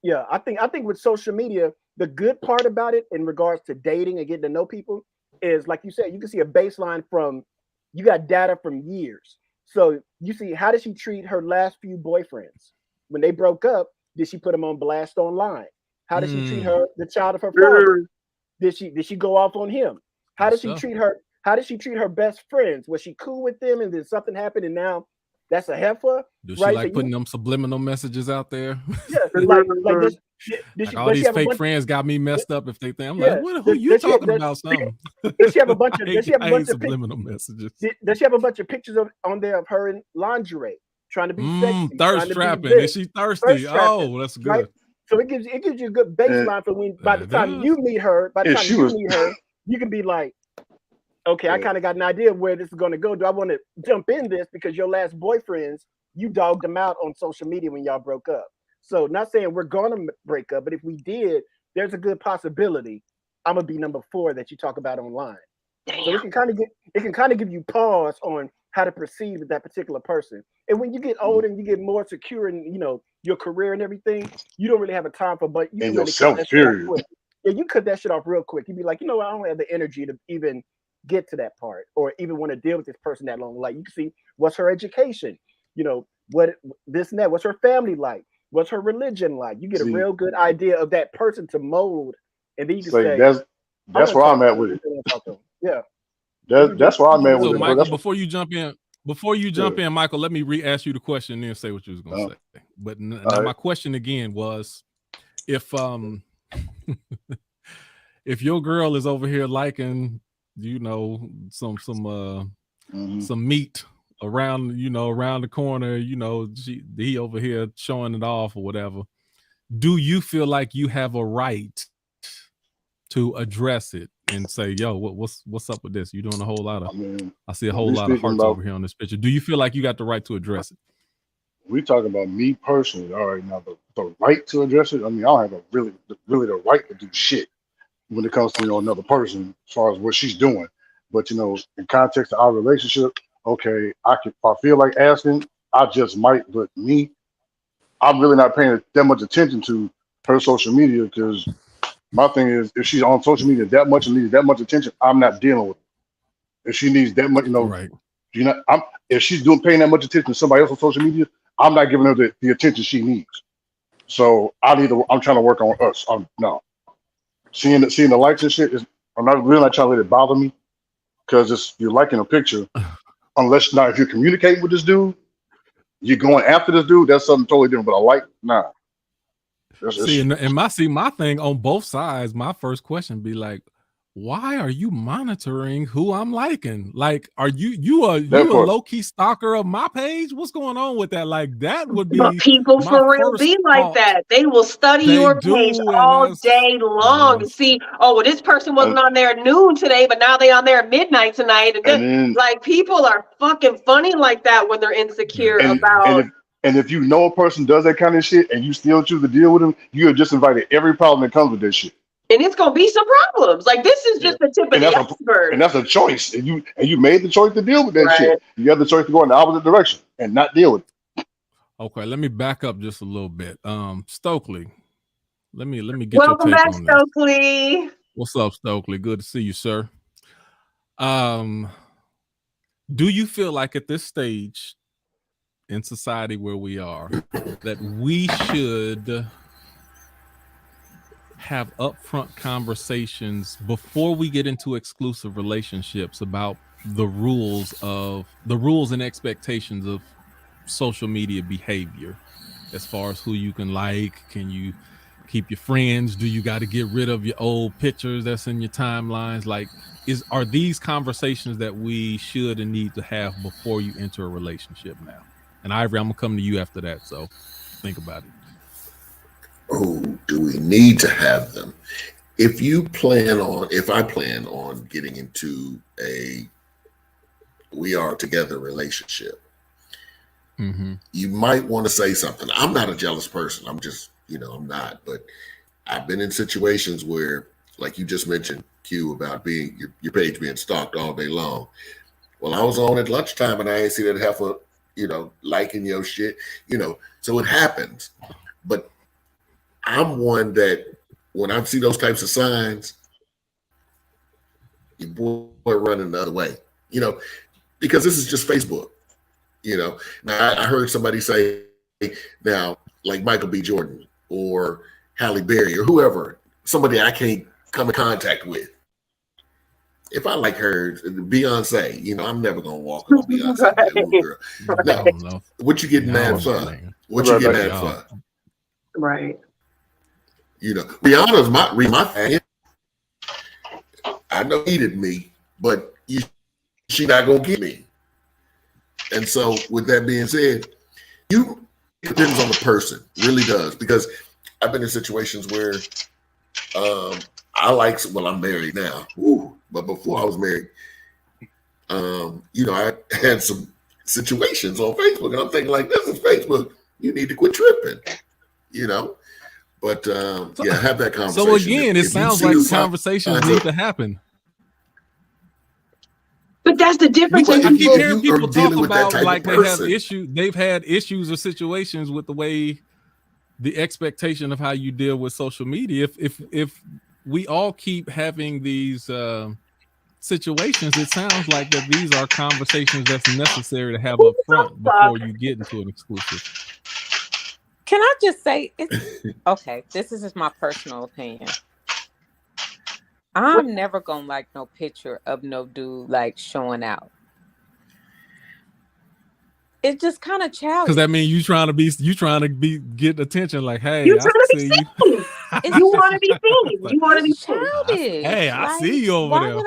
Speaker 4: Yeah, I think with social media, the good part about it in regards to dating and getting to know people is, like you said, you can see a baseline you got data from years. So you see, how did she treat her last few boyfriends? When they broke up, did she put them on blast online? How did she treat the child of her father? Did she go off on him? How did she treat her? How did she treat her best friends? Was she cool with them, and then something happened, and now that's a heifer?
Speaker 2: Does she like putting them subliminal messages out there?
Speaker 4: Yeah, like
Speaker 2: all these fake friends got me messed up if they think I'm like, who you talking about? Something?
Speaker 4: Does she have a bunch of? Does she have a bunch of
Speaker 2: subliminal messages?
Speaker 4: Does she have a bunch of pictures on there of her in lingerie, trying to be sexy,
Speaker 2: thirst trapping? Is she thirsty? Oh, that's good.
Speaker 4: Right? So it gives you a good baseline for when by the time you meet her, you can be like, okay, I kind of got an idea of where this is going to go. Do I want to jump in this because your last boyfriends, you dogged them out on social media when y'all broke up? So not saying we're going to break up, but if we did, there's a good possibility I'm gonna be number 4 that you talk about online. Damn. So it can kind of give you pause on how to proceed with that particular person. And when you get older and you get more secure in your career and everything, you don't really have a time for but you
Speaker 3: and
Speaker 4: can
Speaker 3: yourself, period.
Speaker 4: Yeah, you cut that shit off real quick. You'd be like, I don't have the energy to even get to that part or even want to deal with this person that long. Like you can see what's her education, what this and that, what's her family like, what's her religion like. You get a real good idea of that person to mold, and then you can say
Speaker 3: that's where I'm at with it.
Speaker 4: Yeah.
Speaker 3: That's where I'm at with it.
Speaker 2: Michael, before you jump in, Michael, let me re-ask you the question and then say what you was gonna say. But now my question again was if if your girl is over here liking, some meat around, around the corner, he over here showing it off or whatever, do you feel like you have a right to address it and say, yo, what's up with this? You're doing a whole lot of, I see a whole lot of hearts over here on this picture. Do you feel like you got the right to address it?
Speaker 3: We talking about me personally. All right, now the right to address it. I don't have really the right to do shit when it comes to another person as far as what she's doing. But in context of our relationship, okay, if I feel like asking, I just might. But me, I'm really not paying that much attention to her social media because my thing is, if she's on social media that much and needs that much attention, I'm not dealing with it. If she needs that much,
Speaker 2: right.
Speaker 3: If she's paying that much attention to somebody else on social media, I'm not giving her the attention she needs. So I'm trying to work on us. No. Seeing the likes and shit I'm not really not trying to let it bother me because you're liking a picture. Unless if you're communicating with this dude, you're going after this dude, that's something totally different. But nah.
Speaker 2: My thing on both sides, my first question be like, why are you monitoring who I'm liking? Like, are you a low-key stalker of my page? What's going on with that? Like, that would be.
Speaker 1: But people for real be like that. They will study your page all day long to see, this person wasn't on there at noon today, but now they on there at midnight tonight. And then, people are fucking funny like that when they're insecure about.
Speaker 3: And if a person does that kind of shit and you still choose to deal with them, you have just invited every problem that comes with that shit.
Speaker 1: And it's gonna be some problems. Like this is just the tip of the iceberg.
Speaker 3: And that's a choice. And you made the choice to deal with that shit. You have the choice to go in the opposite direction and not deal with it.
Speaker 2: Okay, let me back up just a little bit. Stokely, let me get
Speaker 1: Welcome
Speaker 2: your take
Speaker 1: back,
Speaker 2: on
Speaker 1: Stokely.
Speaker 2: This. What's up, Stokely? Good to see you, sir. Do you feel like at this stage in society where we are that we should have upfront conversations before we get into exclusive relationships about the rules and expectations of social media behavior, as far as who you can like? Can you keep your friends? Do you got to get rid of your old pictures that's in your timelines? Like, are these conversations that we should and need to have before you enter a relationship now? And Ivory, I'm gonna come to you after that, so think about it.
Speaker 5: Oh, do we need to have them? If I plan on getting into a we are together relationship, you might want to say something. I'm not a jealous person. I'm just, I'm not. But I've been in situations where, like you just mentioned, Q, about being your page being stalked all day long. Well, I was on at lunchtime and I ain't see that heifer, liking your shit, so it happens. But I'm one that when I see those types of signs, your boy running the other way, because this is just Facebook. You know, now I heard somebody say now, like Michael B. Jordan or Halle Berry or whoever, somebody I can't come in contact with. If I like her, Beyonce, you know, I'm never gonna walk on Beyonce.
Speaker 1: Right.
Speaker 5: Ooh, girl.
Speaker 2: I don't know.
Speaker 5: What you getting mad for? What you getting mad for?
Speaker 1: Right.
Speaker 5: You know, Rihanna's my fan. I know he needed me, but she not gonna get me. And so, with that being said, it depends on the person, really does, because I've been in situations where I'm married now, but before I was married, you know, I had some situations on Facebook, and I'm thinking like, this is Facebook. You need to quit tripping, you know. But yeah, have that conversation.
Speaker 2: So again, it sounds like conversations need to happen.
Speaker 1: But that's the difference.
Speaker 2: I keep hearing people talk about like they've had issues or situations with the way the expectation of how you deal with social media. If we all keep having these situations, it sounds like that these are conversations that's necessary to have up front before you get into an exclusive.
Speaker 6: Can I just say, okay, this is just my personal opinion. I'm never gonna like no picture of no dude like showing out. It's just kind of childish.
Speaker 2: Because that means you trying to be get attention. Like, hey,
Speaker 1: you trying to be
Speaker 2: see
Speaker 1: seen.
Speaker 2: you.
Speaker 1: You want to be seen. You want to be
Speaker 6: childish.
Speaker 2: Hey, I see you over there.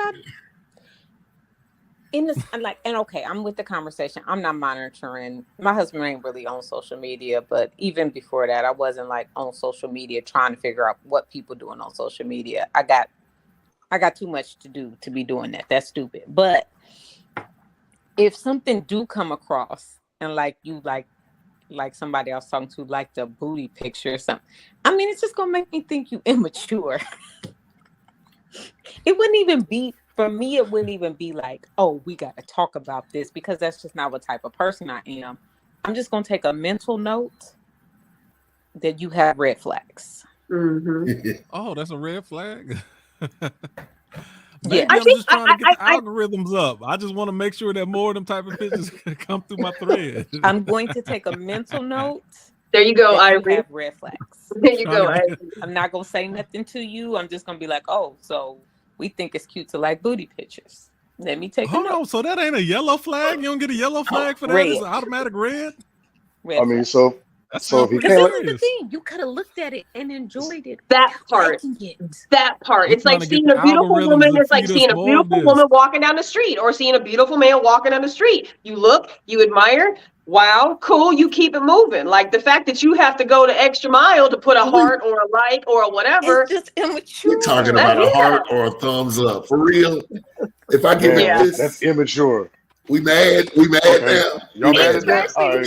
Speaker 6: Okay, I'm with the conversation. I'm not monitoring. My husband ain't really on social media, but even before that, I wasn't like on social media trying to figure out what people doing on social media. I got too much to do to be doing that. That's stupid. But if something do come across and like you like somebody I was talking to like the booty picture or something, I mean, it's just gonna make me think you immature. It wouldn't even be. For me, it wouldn't even be like, oh, we got to talk about this, because that's just not what type of person I am. I'm just going to take a mental note that you have red flags.
Speaker 1: Mm-hmm.
Speaker 2: Oh, that's a red flag?
Speaker 6: Yeah,
Speaker 2: I'm just trying to get the algorithms up. I just want to make sure that more of them type of pictures come through my thread.
Speaker 6: I'm going to take a mental note.
Speaker 1: There you go, Ivory.
Speaker 6: Have red flags.
Speaker 1: There you go, Ivory.
Speaker 6: I'm not going to say nothing to you. I'm just going to be like, oh, so we think it's cute to like booty pictures. Let me take a note.
Speaker 2: Oh, so that ain't a yellow flag? You don't get a yellow flag for that?
Speaker 6: Red.
Speaker 2: It's an automatic red?
Speaker 3: I mean, so if he
Speaker 6: This
Speaker 3: can't,
Speaker 6: is the thing. You could have looked at it and enjoyed it.
Speaker 1: That part. That part. It's like seeing a beautiful woman. It's like seeing a beautiful woman walking down the street, or seeing a beautiful man walking down the street. You look, you admire. Wow, cool. You keep it moving. Like the fact that you have to go the extra mile to put a heart or a like or a whatever.
Speaker 6: It's just immature.
Speaker 5: You're talking about a heart or a thumbs up. For real? If I get this,
Speaker 3: that's immature.
Speaker 5: We mad now.
Speaker 3: Y'all mad at that? All right.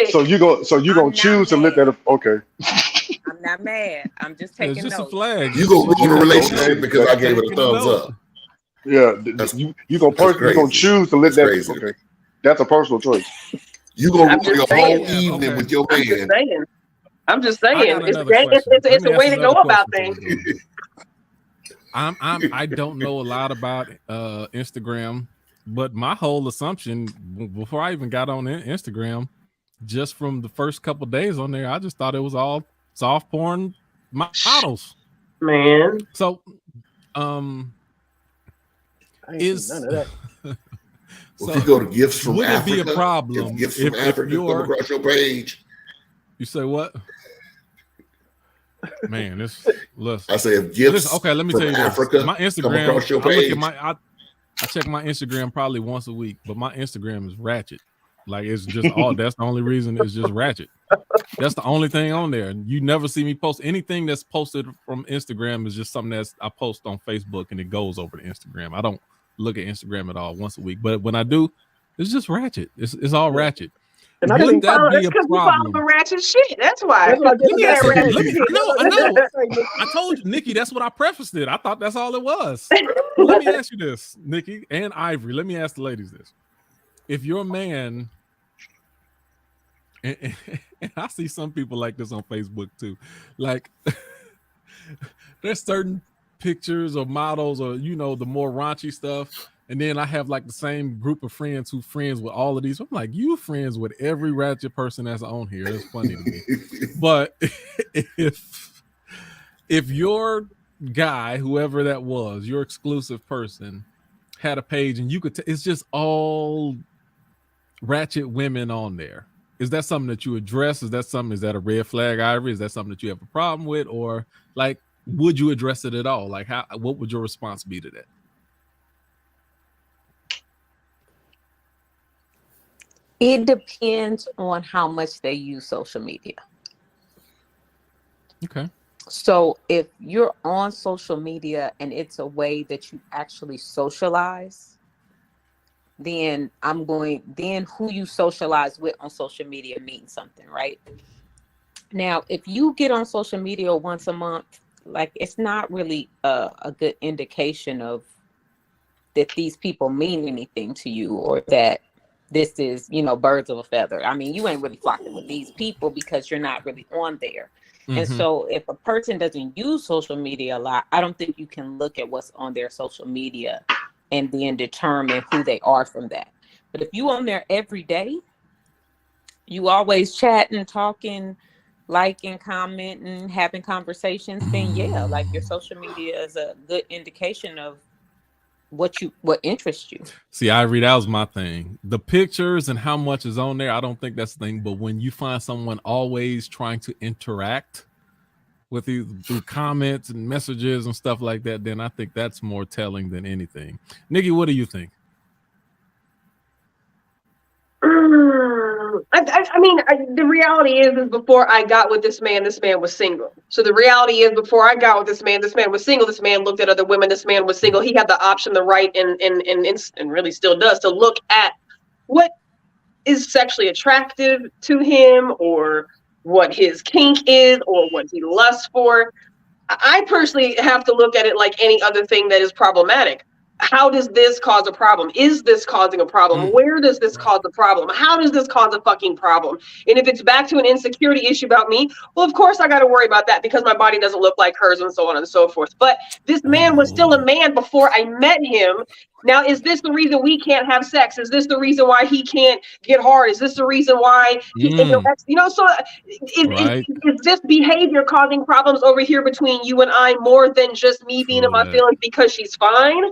Speaker 3: So you gonna choose to let that? Okay.
Speaker 6: I'm not mad. I'm just taking
Speaker 2: It's just
Speaker 6: notes.
Speaker 2: a flag.
Speaker 5: You gonna ruin a relationship because I gave it a thumbs up.
Speaker 3: Yeah, you gonna choose to let that?
Speaker 5: Crazy.
Speaker 3: Okay, that's a personal choice.
Speaker 5: You gonna ruin your whole evening with your man.
Speaker 1: I'm just saying. It's a way to go about things.
Speaker 2: I don't know a lot about Instagram, but my whole assumption before I even got on Instagram, just from the first couple days on there, I just thought it was all soft porn models.
Speaker 1: Man.
Speaker 2: So
Speaker 4: is none of that.
Speaker 5: So if you go to gifts from
Speaker 2: would
Speaker 5: Africa,
Speaker 2: it be a problem
Speaker 5: gifts from Africa come across your page?
Speaker 2: You say what? Man, listen.
Speaker 5: I say if gifts
Speaker 2: okay, let me tell you
Speaker 5: Africa
Speaker 2: this. My Instagram,
Speaker 5: come across your page.
Speaker 2: I check my Instagram probably once a week, but my Instagram is ratchet. Like it's just all that's the only reason it's just ratchet. That's the only thing on there. You never see me post anything that's posted from Instagram is just something I post on Facebook and it goes over to Instagram. I don't look at Instagram at all once a week, but when I do, it's just ratchet. It's all ratchet.
Speaker 1: And would that be a problem? The ratchet shit. That's why.
Speaker 2: No. I told you, Nikki, that's what I prefaced it. I thought that's all it was. Let me ask you this, Nikki and Ivory. Let me ask the ladies this. If your man, and I see some people like this on Facebook too, like there's certain pictures or models or the more raunchy stuff And then I have like the same group of friends who friends with all of these. I'm like, you friends with every ratchet person that's on here. It's funny to me. But if your guy, whoever that was, your exclusive person, had a page and you could, it's just all ratchet women on there. Is that something that you address? Is that a red flag, Ivory? Is that something that you have a problem with? Or like, would you address it at all? Like, what would your response be to that?
Speaker 6: It depends on how much they use social media.
Speaker 2: Okay.
Speaker 6: So if you're on social media and it's a way that you actually socialize, then who you socialize with on social media means something, right? Now, if you get on social media once a month, like, it's not really a good indication of that these people mean anything to you, or that this is, birds of a feather. I mean, you ain't really flocking with these people because you're not really on there. Mm-hmm. And so if a person doesn't use social media a lot, I don't think you can look at what's on their social media and then determine who they are from that. But if you on there every day, you always chatting, talking, liking, commenting, having conversations, then yeah, like, your social media is a good indication of what interests you.
Speaker 2: See, Ivory, that was my thing. The pictures and how much is on there, I don't think that's the thing. But when you find someone always trying to interact with you through comments and messages and stuff like that, then I think that's more telling than anything. Nikki, what do you think?
Speaker 1: The reality is before I got with this man was single. So the reality is, before I got with this man was single. This man looked at other women. This man was single. He had the option, the right, and really still does, to look at what is sexually attractive to him, or what his kink is, or what he lusts for. I personally have to look at it like any other thing that is problematic. How does this cause a problem? Is this causing a problem? Where does this cause a problem? How does this cause a fucking problem? And if it's back to an insecurity issue about me, well, of course I got to worry about that because my body doesn't look like hers, and so on and so forth. But this man was still a man before I met him. Now, is this the reason we can't have sex? Is this the reason why he can't get hard? Is this the reason why he so is this behavior causing problems over here between you and I more than just me being in my feelings because she's fine?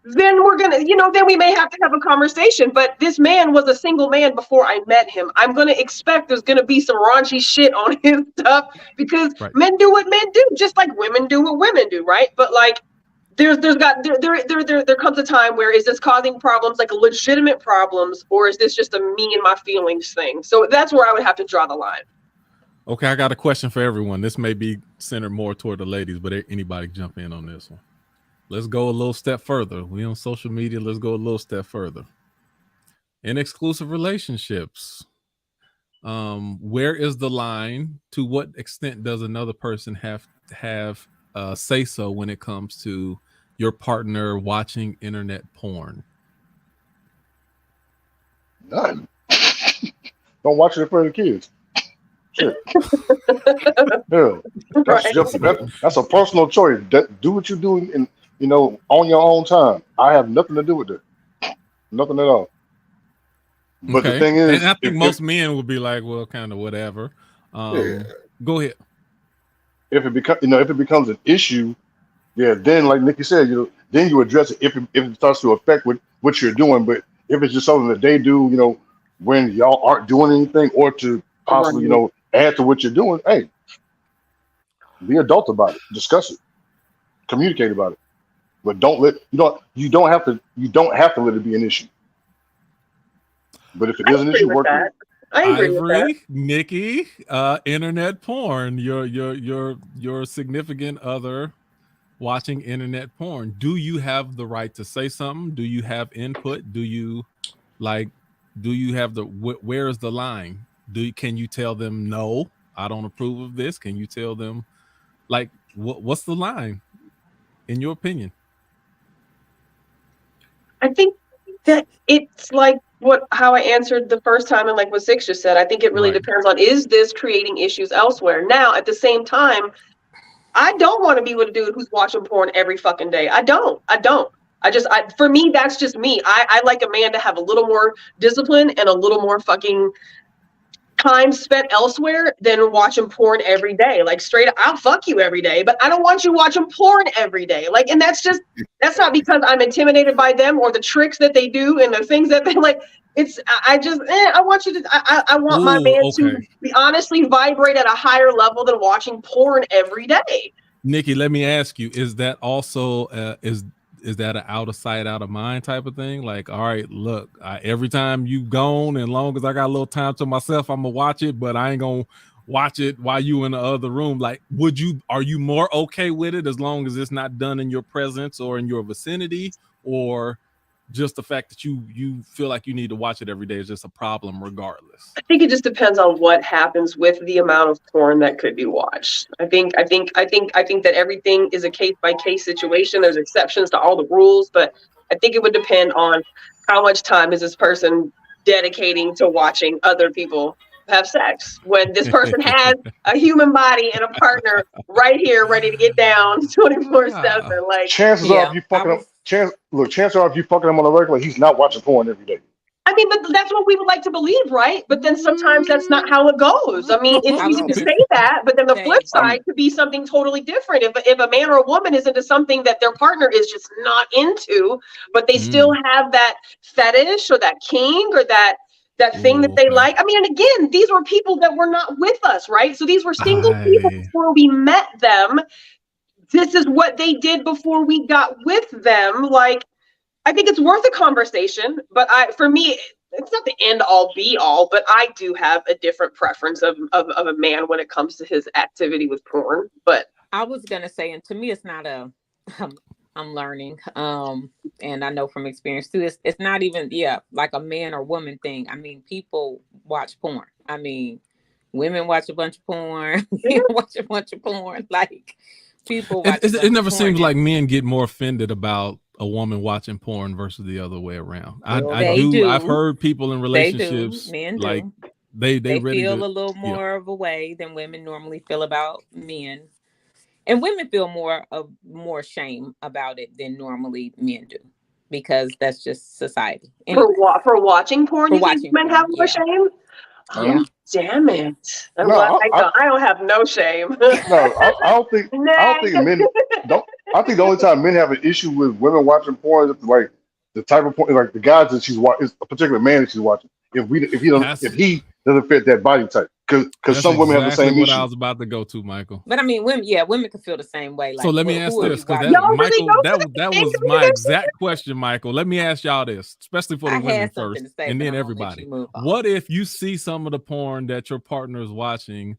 Speaker 1: Then we're gonna, then we may have to have a conversation. But this man was a single man before I met him. I'm gonna expect there's gonna be some raunchy shit on his stuff because men do what men do, just like women do what women do, right? But like, there comes a time where, is this causing problems, like legitimate problems, or is this just a me and my feelings thing? So that's where I would have to draw the line.
Speaker 2: Okay, I got a question for everyone. This may be centered more toward the ladies, but anybody jump in on this one. Let's go a little step further. We on social media. Let's go a little step further. In exclusive relationships, where is the line? To what extent does another person have say so when it comes to your partner watching internet porn?
Speaker 3: None. Don't watch it in front of the kids. Shit. That's a personal choice. Do what you're doing on your own time. I have nothing to do with it. Nothing at all. But the thing is,
Speaker 2: and I think most men would be like, well, kind of whatever. Go ahead. If
Speaker 3: it becomes an issue, then like Nikki said, then you address it if it starts to affect what you're doing. But if it's just something that they do, when y'all aren't doing anything, or to possibly, add to what you're doing, hey, be adult about it, discuss it, communicate about it. But you don't have to let it be an issue. But if it is an issue, work with it.
Speaker 1: I agree with that.
Speaker 2: Nikki, internet porn. Your significant other watching internet porn. Do you have the right to say something? Do you have input? Do you have where is the line? Can you tell them, no, I don't approve of this? Can you tell them, like, what's the line in your opinion?
Speaker 1: I think that it's like how I answered the first time, and like what Six just said. I think it really depends on, is this creating issues elsewhere? Now, at the same time, I don't want to be with a dude who's watching porn every fucking day. I don't. For me, that's just me. I like a man to have a little more discipline and a little more fucking time spent elsewhere than watching porn every day. Like straight up, I'll fuck you every day, but I don't want you watching porn every day. Like, and that's not because I'm intimidated by them or the tricks that they do and the things that they like. I want you to, I want my man to be honestly vibrate at a higher level than watching porn every day.
Speaker 2: Nikki, let me ask you, is that also, is that an out of sight, out of mind type of thing? Like, all right, look, every time you gone, and long as I got a little time to myself, I'm gonna watch it, but I ain't gonna watch it while you in the other room. Like, are you more okay with it as long as it's not done in your presence or in your vicinity, or just the fact that you feel like you need to watch it every day is just a problem regardless?
Speaker 1: I think it just depends on what happens with the amount of porn that could be watched. I think that everything is a case by case situation. There's exceptions to all the rules, but I think it would depend on how much time is this person dedicating to watching other people have sex. When this person has a human body and a partner right here ready to get down 24/7, like
Speaker 3: chances are if you fucking up. Chances are if you fucking him on a regular, he's not watching porn every day.
Speaker 1: I mean, but that's what we would like to believe, right? But then sometimes that's not how it goes. I mean, it's easy to say that, but then the flip side could be something totally different. If a man or a woman is into something that their partner is just not into, but they still have that fetish or that kink or that thing that they like. I mean, and again, these were people that were not with us, right? So these were single people before we met them. This is what they did before we got with them. Like, I think it's worth a conversation, but for me, it's not the end all be all, but I do have a different preference of a man when it comes to his activity with porn. But
Speaker 6: I was going to say, and to me, it's not I'm learning. And I know from experience too, it's not even, like a man or woman thing. I mean, people watch porn. I mean, women watch a bunch of porn, men watch a bunch of porn. Like, people watch
Speaker 2: it never seems like men get more offended about a woman watching porn versus the other way around. I've heard people in relationships
Speaker 6: men do.
Speaker 2: Like they
Speaker 6: feel a little more of a way than women normally feel about men, and women feel more shame about it than normally men do, because that's just society.
Speaker 1: Anyway, for watching porn, you think men have more shame?
Speaker 6: Yeah.
Speaker 1: Damn it! I don't have no shame.
Speaker 3: No, I don't think men don't. I think the only time men have an issue with women watching porn is like the type of porn, like the guys that she's watching, is a particular man that she's watching. If he doesn't fit that body type, because some women have the same issue.
Speaker 2: I was about to go to, Michael.
Speaker 6: But I mean, women can feel the same way. Like,
Speaker 2: so let me ask this, because that was my exact question, Michael. Let me ask y'all this, especially for the women first, and then everybody. What if you see some of the porn that your partner is watching,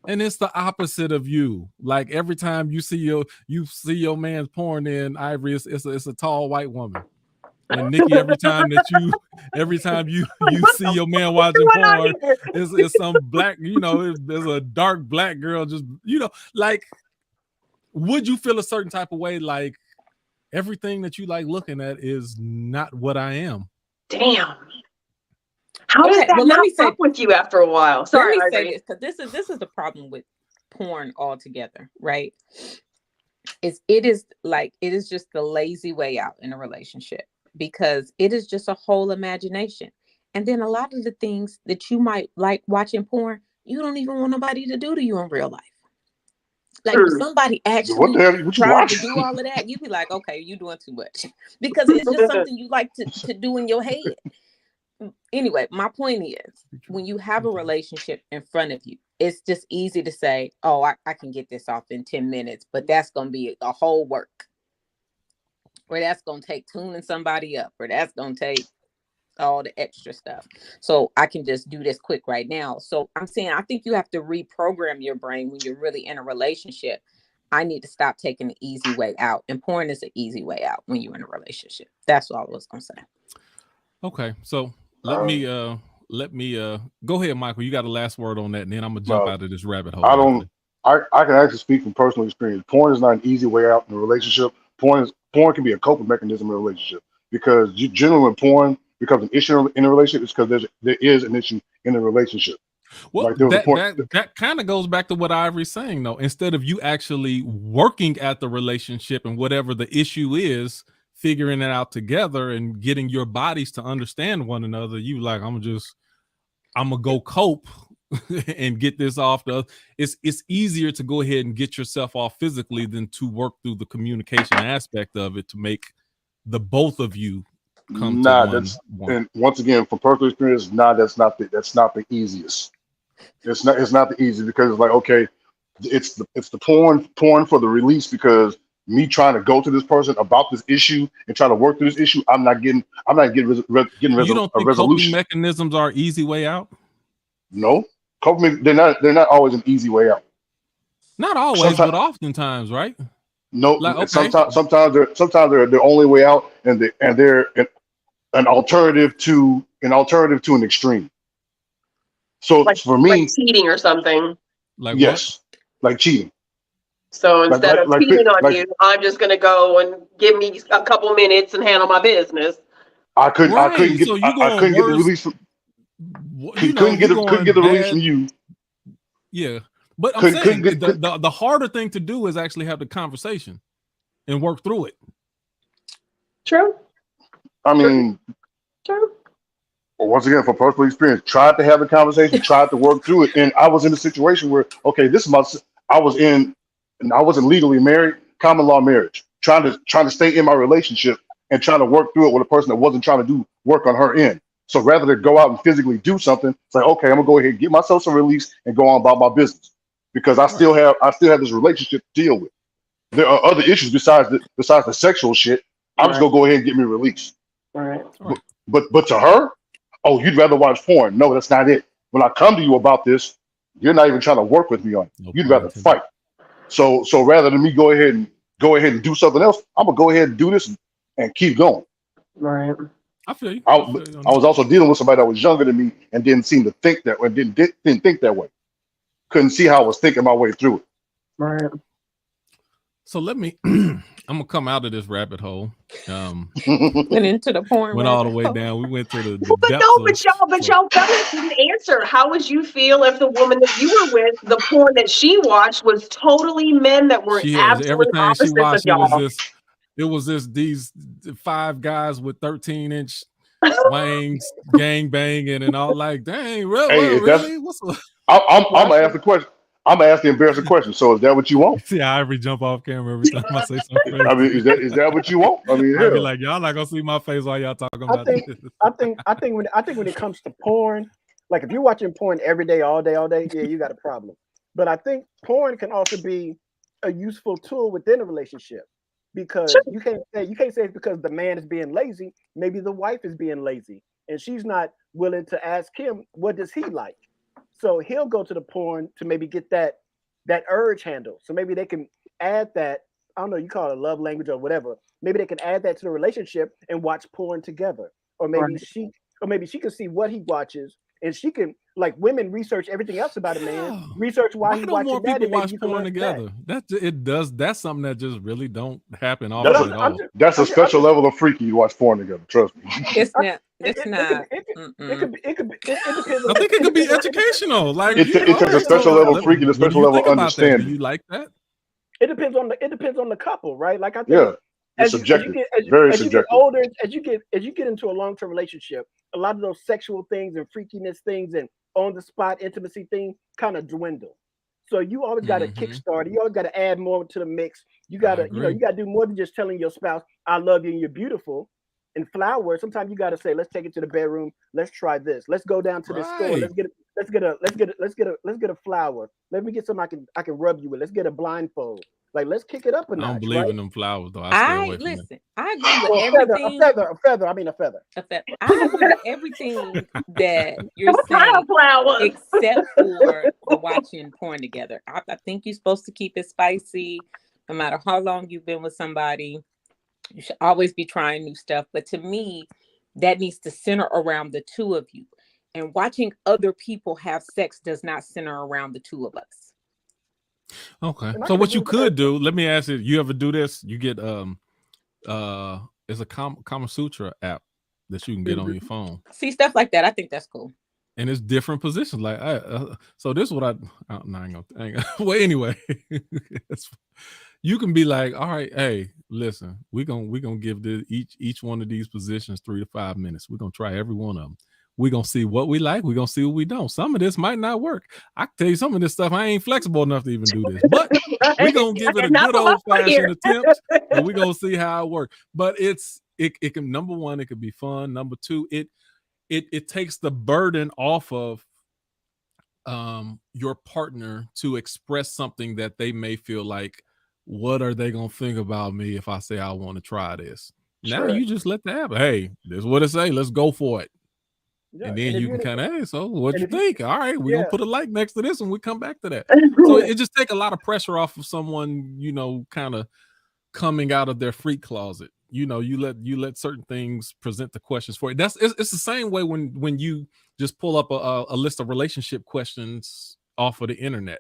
Speaker 2: and it's the opposite of you? Like, every time you see your man's porn, then Ivory, it's a tall white woman. And Nikki, every time you see your man watching porn, it's some black, there's a dark black girl, just, like, would you feel a certain type of way? Like, everything that you like looking at is not what I am.
Speaker 1: Damn. How does that not fuck with you after a while? Sorry,
Speaker 6: let me say this, because this is the problem with porn altogether, right? It is just the lazy way out in a relationship, because it is just a whole imagination. And then a lot of the things that you might like watching porn, you don't even want nobody to do to you in real life. Like, if somebody actually tried to do all of that, you'd be like, okay, you're doing too much, because it's just something you like to do in your head. Anyway, my point is, when you have a relationship in front of you, it's just easy to say, oh, I can get this off in 10 minutes, but that's going to be a whole work. Or that's going to take tuning somebody up, or that's going to take all the extra stuff. So I can just do this quick right now. So I'm saying, I think you have to reprogram your brain when you're really in a relationship. I need to stop taking the easy way out. And porn is an easy way out when you're in a relationship. That's all I was going to say.
Speaker 2: Okay. So let me go ahead, Michael. You got the last word on that, and then I'm gonna jump out of this rabbit hole.
Speaker 3: I can actually speak from personal experience. Porn is not an easy way out in a relationship. Porn can be a coping mechanism in a relationship, because generally when porn becomes an issue in a relationship, it's because there is an issue in a relationship.
Speaker 2: Well, like that kind of goes back to what Ivory's saying, though. Instead of you actually working at the relationship and whatever the issue is, figuring it out together and getting your bodies to understand one another, you like, I'm gonna go cope and get this off. It's easier to go ahead and get yourself off physically than to work through the communication aspect of it to make the both of you come to one.
Speaker 3: And once again, from personal experience, that's not the easiest. It's not the easiest, because it's like, okay, it's the porn for the release, because me trying to go to this person about this issue and try to work through this issue, I'm not getting
Speaker 2: You don't think
Speaker 3: resolution.
Speaker 2: coping mechanisms are an easy way out?
Speaker 3: No, coping, they're not always an easy way out.
Speaker 2: Not always, but oftentimes, right?
Speaker 3: No,
Speaker 2: like, okay.
Speaker 3: sometimes they're the only way out, and they're an alternative to an extreme. So
Speaker 1: like,
Speaker 3: for me,
Speaker 1: like cheating or something.
Speaker 2: Like
Speaker 3: yes,
Speaker 2: what?
Speaker 3: like cheating.
Speaker 1: So instead of cheating on
Speaker 3: like,
Speaker 1: you, I'm just gonna go and give me a couple minutes and handle my business.
Speaker 3: I couldn't get the release from. Couldn't get the release from you.
Speaker 2: Yeah, but I'm saying the harder thing to do is actually have the conversation and work through it.
Speaker 1: True.
Speaker 3: I mean,
Speaker 1: true.
Speaker 3: Once again, from personal experience, tried to have the conversation, tried to work through it, and I was in a situation where, okay, I wasn't legally married, common law marriage, trying to stay in my relationship and trying to work through it with a person that wasn't trying to do work on her end. So rather than go out and physically do something, it's like, okay, I'm gonna go ahead and get myself some release and go on about my business, because I still have this relationship to deal with. There are other issues besides the sexual shit. I'm just gonna go ahead and get me released.
Speaker 1: All right.
Speaker 3: But to her, oh, you'd rather watch porn? No, that's not it. When I come to you about this, you're not even trying to work with me on it. You'd rather fight. So rather than me go ahead and do something else, I'm gonna go ahead and do this and keep going.
Speaker 1: Right.
Speaker 2: I feel you.
Speaker 3: I was also dealing with somebody that was younger than me and didn't seem to think that way. Didn't think that way. Couldn't see how I was thinking my way through it.
Speaker 1: Right.
Speaker 2: So let me. I'm gonna come out of this rabbit hole.
Speaker 6: Went into the porn.
Speaker 2: Went all the way down. We went to the
Speaker 1: but y'all didn't answer. How would you feel if the woman that you were with, the porn that she watched, was totally men that were absolute opposites of y'all?
Speaker 2: It was these 5 guys with 13-inch wangs, gang banging, and all, like, dang, really? What's up?
Speaker 3: I'm gonna ask the question. I'm gonna ask the embarrassing question. So is that what you want?
Speaker 2: See, I every jump off camera every time I say something.
Speaker 3: I mean, is that what you want? I mean,
Speaker 2: I'd be like, y'all not gonna see my face while y'all talking about this.
Speaker 4: I think when it comes to porn, like if you're watching porn every day, all day, yeah, you got a problem. But I think porn can also be a useful tool within a relationship, because you can't say it's because the man is being lazy. Maybe the wife is being lazy and she's not willing to ask him, what does he like? So he'll go to the porn to maybe get that urge handle. So maybe they can add that, I don't know, you call it a love language or whatever. Maybe they can add that to the relationship and watch porn together. Or maybe she can see what he watches, and she can, like, women research everything else about a man, research why he's watching that, and
Speaker 2: watch porn together. That's something that just really don't happen often at all.
Speaker 3: That's a special level of freaky. You watch porn together. Trust me.
Speaker 6: It's not. It's not.
Speaker 4: It could depend.
Speaker 2: I think it could be educational. Like,
Speaker 3: it takes a special level of freaky, a special level of understanding.
Speaker 2: Do you like that?
Speaker 4: It depends on the couple, right? Like, I think
Speaker 3: it's subjective. Very subjective.
Speaker 4: You get older, as you get into a long-term relationship, a lot of those sexual things and freakiness things and on-the-spot intimacy things kind of dwindle. So you always got to kickstart. You always got to add more to the mix. You got to, you got to do more than just telling your spouse, "I love you and you're beautiful." And flowers. Sometimes you got to say, "Let's take it to the bedroom. Let's try this. Let's go down to the store. Let's get a flower. Let me get some I can rub you with. Let's get a blindfold. Like, let's kick it up a notch."
Speaker 2: I don't believe in them flowers, though.
Speaker 6: I agree with everything.
Speaker 4: A feather. I mean, a feather.
Speaker 6: I agree with everything that you're saying, except for watching porn together. I think you're supposed to keep it spicy, no matter how long you've been with somebody. You should always be trying new stuff. But to me, that needs to center around the two of you. And watching other people have sex does not center around the two of us.
Speaker 2: Okay. So what you could do, let me ask you, you ever do this? You get it's a Kama Sutra app that you can get on your phone.
Speaker 6: See, stuff like that. I think that's cool.
Speaker 2: And it's different positions. Like, so this is what I ain't gonna well, anyway. you can be like, all right, hey, listen, we're gonna give each one of these positions 3 to 5 minutes. We're gonna try every one of them. We're gonna see what we like. We're gonna see what we don't. Some of this might not work. I can tell you some of this stuff, I ain't flexible enough to even do this. But we're gonna give it a good old-fashioned attempt, and we're gonna see how it works. But it can, number one, it could be fun. Number two, it takes the burden off of your partner to express something that they may feel like, what are they gonna think about me if I say I want to try this? Now you just let that happen. Hey, this is what it say. Let's go for it. Yeah, and then you can kind of, hey, so what you think? All right, we're gonna put a like next to this and we come back to that. So it just take a lot of pressure off of someone, kind of coming out of their freak closet. You let certain things present the questions for you. It's the same way when you just pull up a list of relationship questions off of the internet.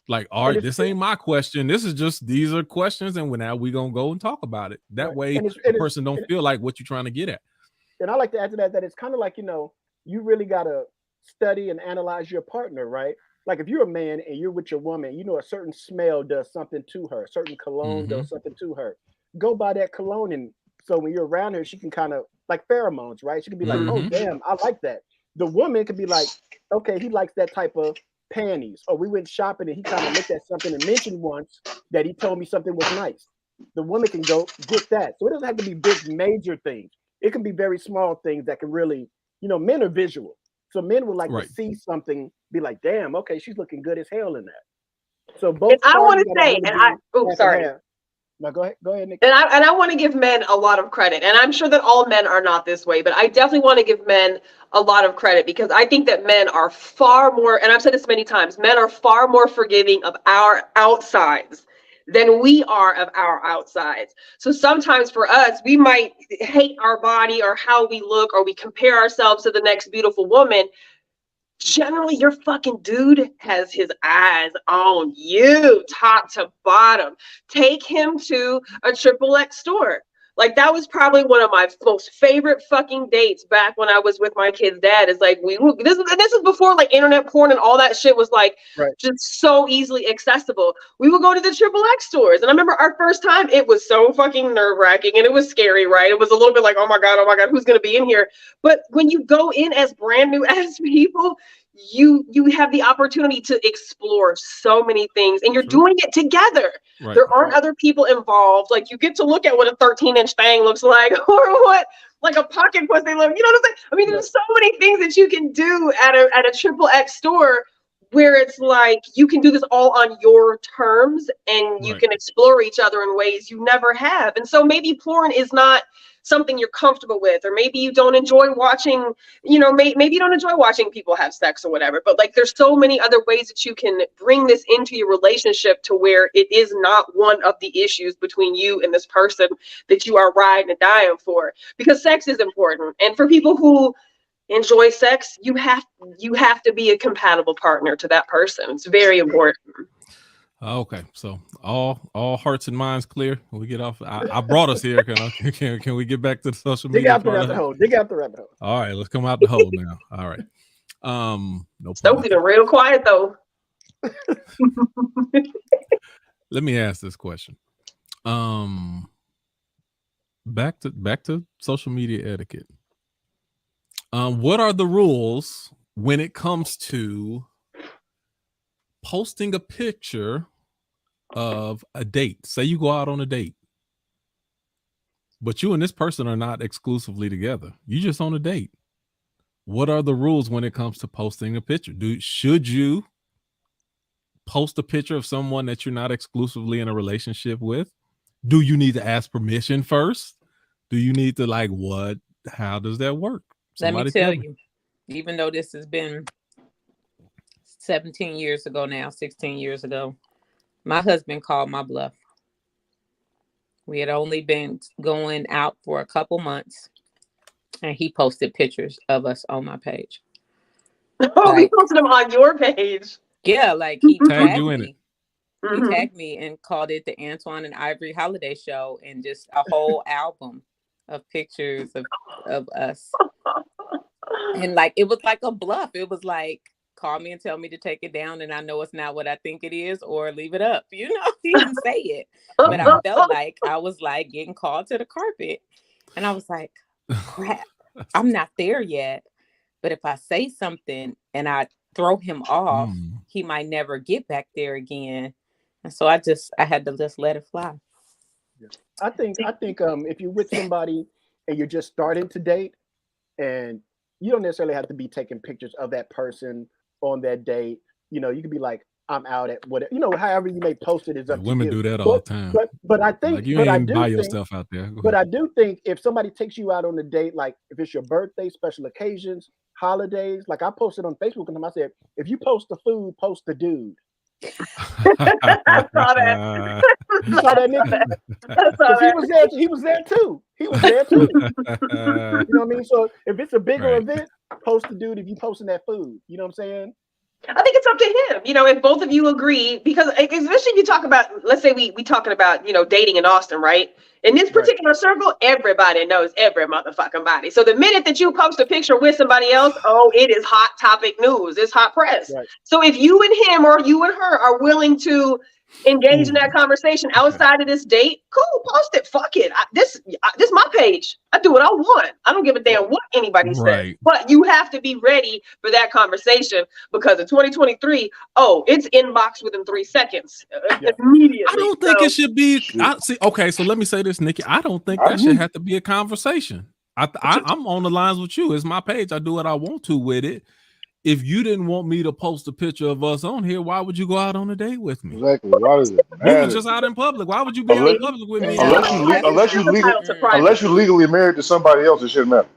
Speaker 2: Like, all right, this ain't my question. These are questions, and now we're gonna go and talk about it. That way the person don't feel like what you're trying to get at.
Speaker 4: And I like to add to that it's kind of like, you really gotta study and analyze your partner, right? Like if you're a man and you're with your woman, a certain smell does something to her, a certain cologne does something to her. Go buy that cologne, and so when you're around her, she can kind of like pheromones, right? She can be like, oh damn, I like that. The woman could be like, okay, he likes that type of panties. Or we went shopping and he kind of looked at something and mentioned once that he told me something was nice. The woman can go get that. So it doesn't have to be big major things. It can be very small things that can really, men are visual. So men would like to see something, be like, damn, okay, she's looking good as hell in that. So both.
Speaker 1: And I want to say, sorry.
Speaker 4: No, go ahead, Nick.
Speaker 1: And I want to give men a lot of credit. And I'm sure that all men are not this way, but I definitely want to give men a lot of credit because I think that men are far more, and I've said this many times, men are far more forgiving of our outsides than we are of our outsides. So sometimes for us, we might hate our body or how we look, or we compare ourselves to the next beautiful woman. Generally, your fucking dude has his eyes on you, top to bottom. Take him to a XXX store. Like that was probably one of my most favorite fucking dates back when I was with my kid's dad. Is like this is before like internet porn and all that shit was like just so easily accessible. We would go to the XXX stores, and I remember our first time. It was so fucking nerve-wracking and it was scary, right? It was a little bit like, oh my god, who's gonna be in here? But when you go in as brand new ass people, you have the opportunity to explore so many things, and you're doing it together. There aren't other people involved. Like you get to look at what a 13-inch thing looks like, or what like a pocket pussy look. You know what I'm saying? I mean, there's so many things that you can do at a XXX store where it's like you can do this all on your terms, and you can explore each other in ways you never have. And so maybe porn is not something you're comfortable with, or maybe you don't enjoy watching, maybe you don't enjoy watching people have sex or whatever, but like there's so many other ways that you can bring this into your relationship to where it is not one of the issues between you and this person that you are riding and dying for, because sex is important. And for people who enjoy sex, you have to be a compatible partner to that person. It's very important.
Speaker 2: Okay, so all hearts and minds clear. We get off. I brought us here. Can we get back to the social media?
Speaker 4: Dig out the rabbit hole.
Speaker 2: All right, let's come out the hole now. All right. No
Speaker 1: Stove's been real quiet though.
Speaker 2: Let me ask this question. Back to social media etiquette. What are the rules when it comes to posting a picture of a date? Say you go out on a date, but you and this person are not exclusively together. You just on a date. What are the rules when it comes to posting a picture? Should you post a picture of someone that you're not exclusively in a relationship with? Do you need to ask permission first? Do you need to what? How does that work?
Speaker 6: Let me tell you, even though this has been 17 years ago now, 16 years ago, my husband called my bluff. We had only been going out for a couple months, and he posted pictures of us on my page.
Speaker 1: Oh, he posted them on your page.
Speaker 6: Yeah, like he
Speaker 2: tagged you in it.
Speaker 6: He tagged me and called it the Antoine and Ivory Holiday Show, and just a whole album of pictures of us. And it was like a bluff. It was like, call me and tell me to take it down, and I know it's not what I think it is, or leave it up. You know, he didn't say it, but I felt like I was like getting called to the carpet, and I was like, crap, I'm not there yet. But if I say something and I throw him off, he might never get back there again. And so I had to just let it fly.
Speaker 4: I think if you're with somebody and you're just starting to date, and you don't necessarily have to be taking pictures of that person on that date. You know, you could be like, I'm out at whatever, you know, however you may post it is up to you.
Speaker 2: Women do that all the time.
Speaker 4: But I think,
Speaker 2: like you
Speaker 4: but I
Speaker 2: ain't
Speaker 4: do
Speaker 2: buy
Speaker 4: think,
Speaker 2: yourself out there.
Speaker 4: But I do think if somebody takes you out on a date, like if it's your birthday, special occasions, holidays, like I posted on Facebook and I said, if you post the food, post the dude.
Speaker 1: I saw that.
Speaker 4: You saw that, Nikki? He was there too. You know what I mean? So if it's a bigger event, post the dude if you posting that food. You know what I'm saying?
Speaker 1: I think it's up to him. You know, if both of you agree, because especially if you talk about, let's say we talking about, you know, dating in Austin, right? In this particular circle, everybody knows every motherfucking body. So the minute that you post a picture with somebody else, oh, it is hot topic news. It's hot press. Right. So if you and him or you and her are willing to engage in that conversation outside of this date, cool, post it. Fuck it. This my page. I do what I want. I don't give a damn what anybody says. But you have to be ready for that conversation, because in 2023, it's inbox within 3 seconds. Immediately.
Speaker 2: I don't think it should be. Okay, so let me say this, Nikki. I don't think that should have to be a conversation. I'm on the lines with you. It's my page. I do what I want to with it. If you didn't want me to post a picture of us on here, why would you go out on a date with me?
Speaker 3: Exactly. Why does it matter?
Speaker 2: We were just out in public. Why would you be out in public with me?
Speaker 3: Unless you're legally married to somebody else, it shouldn't matter.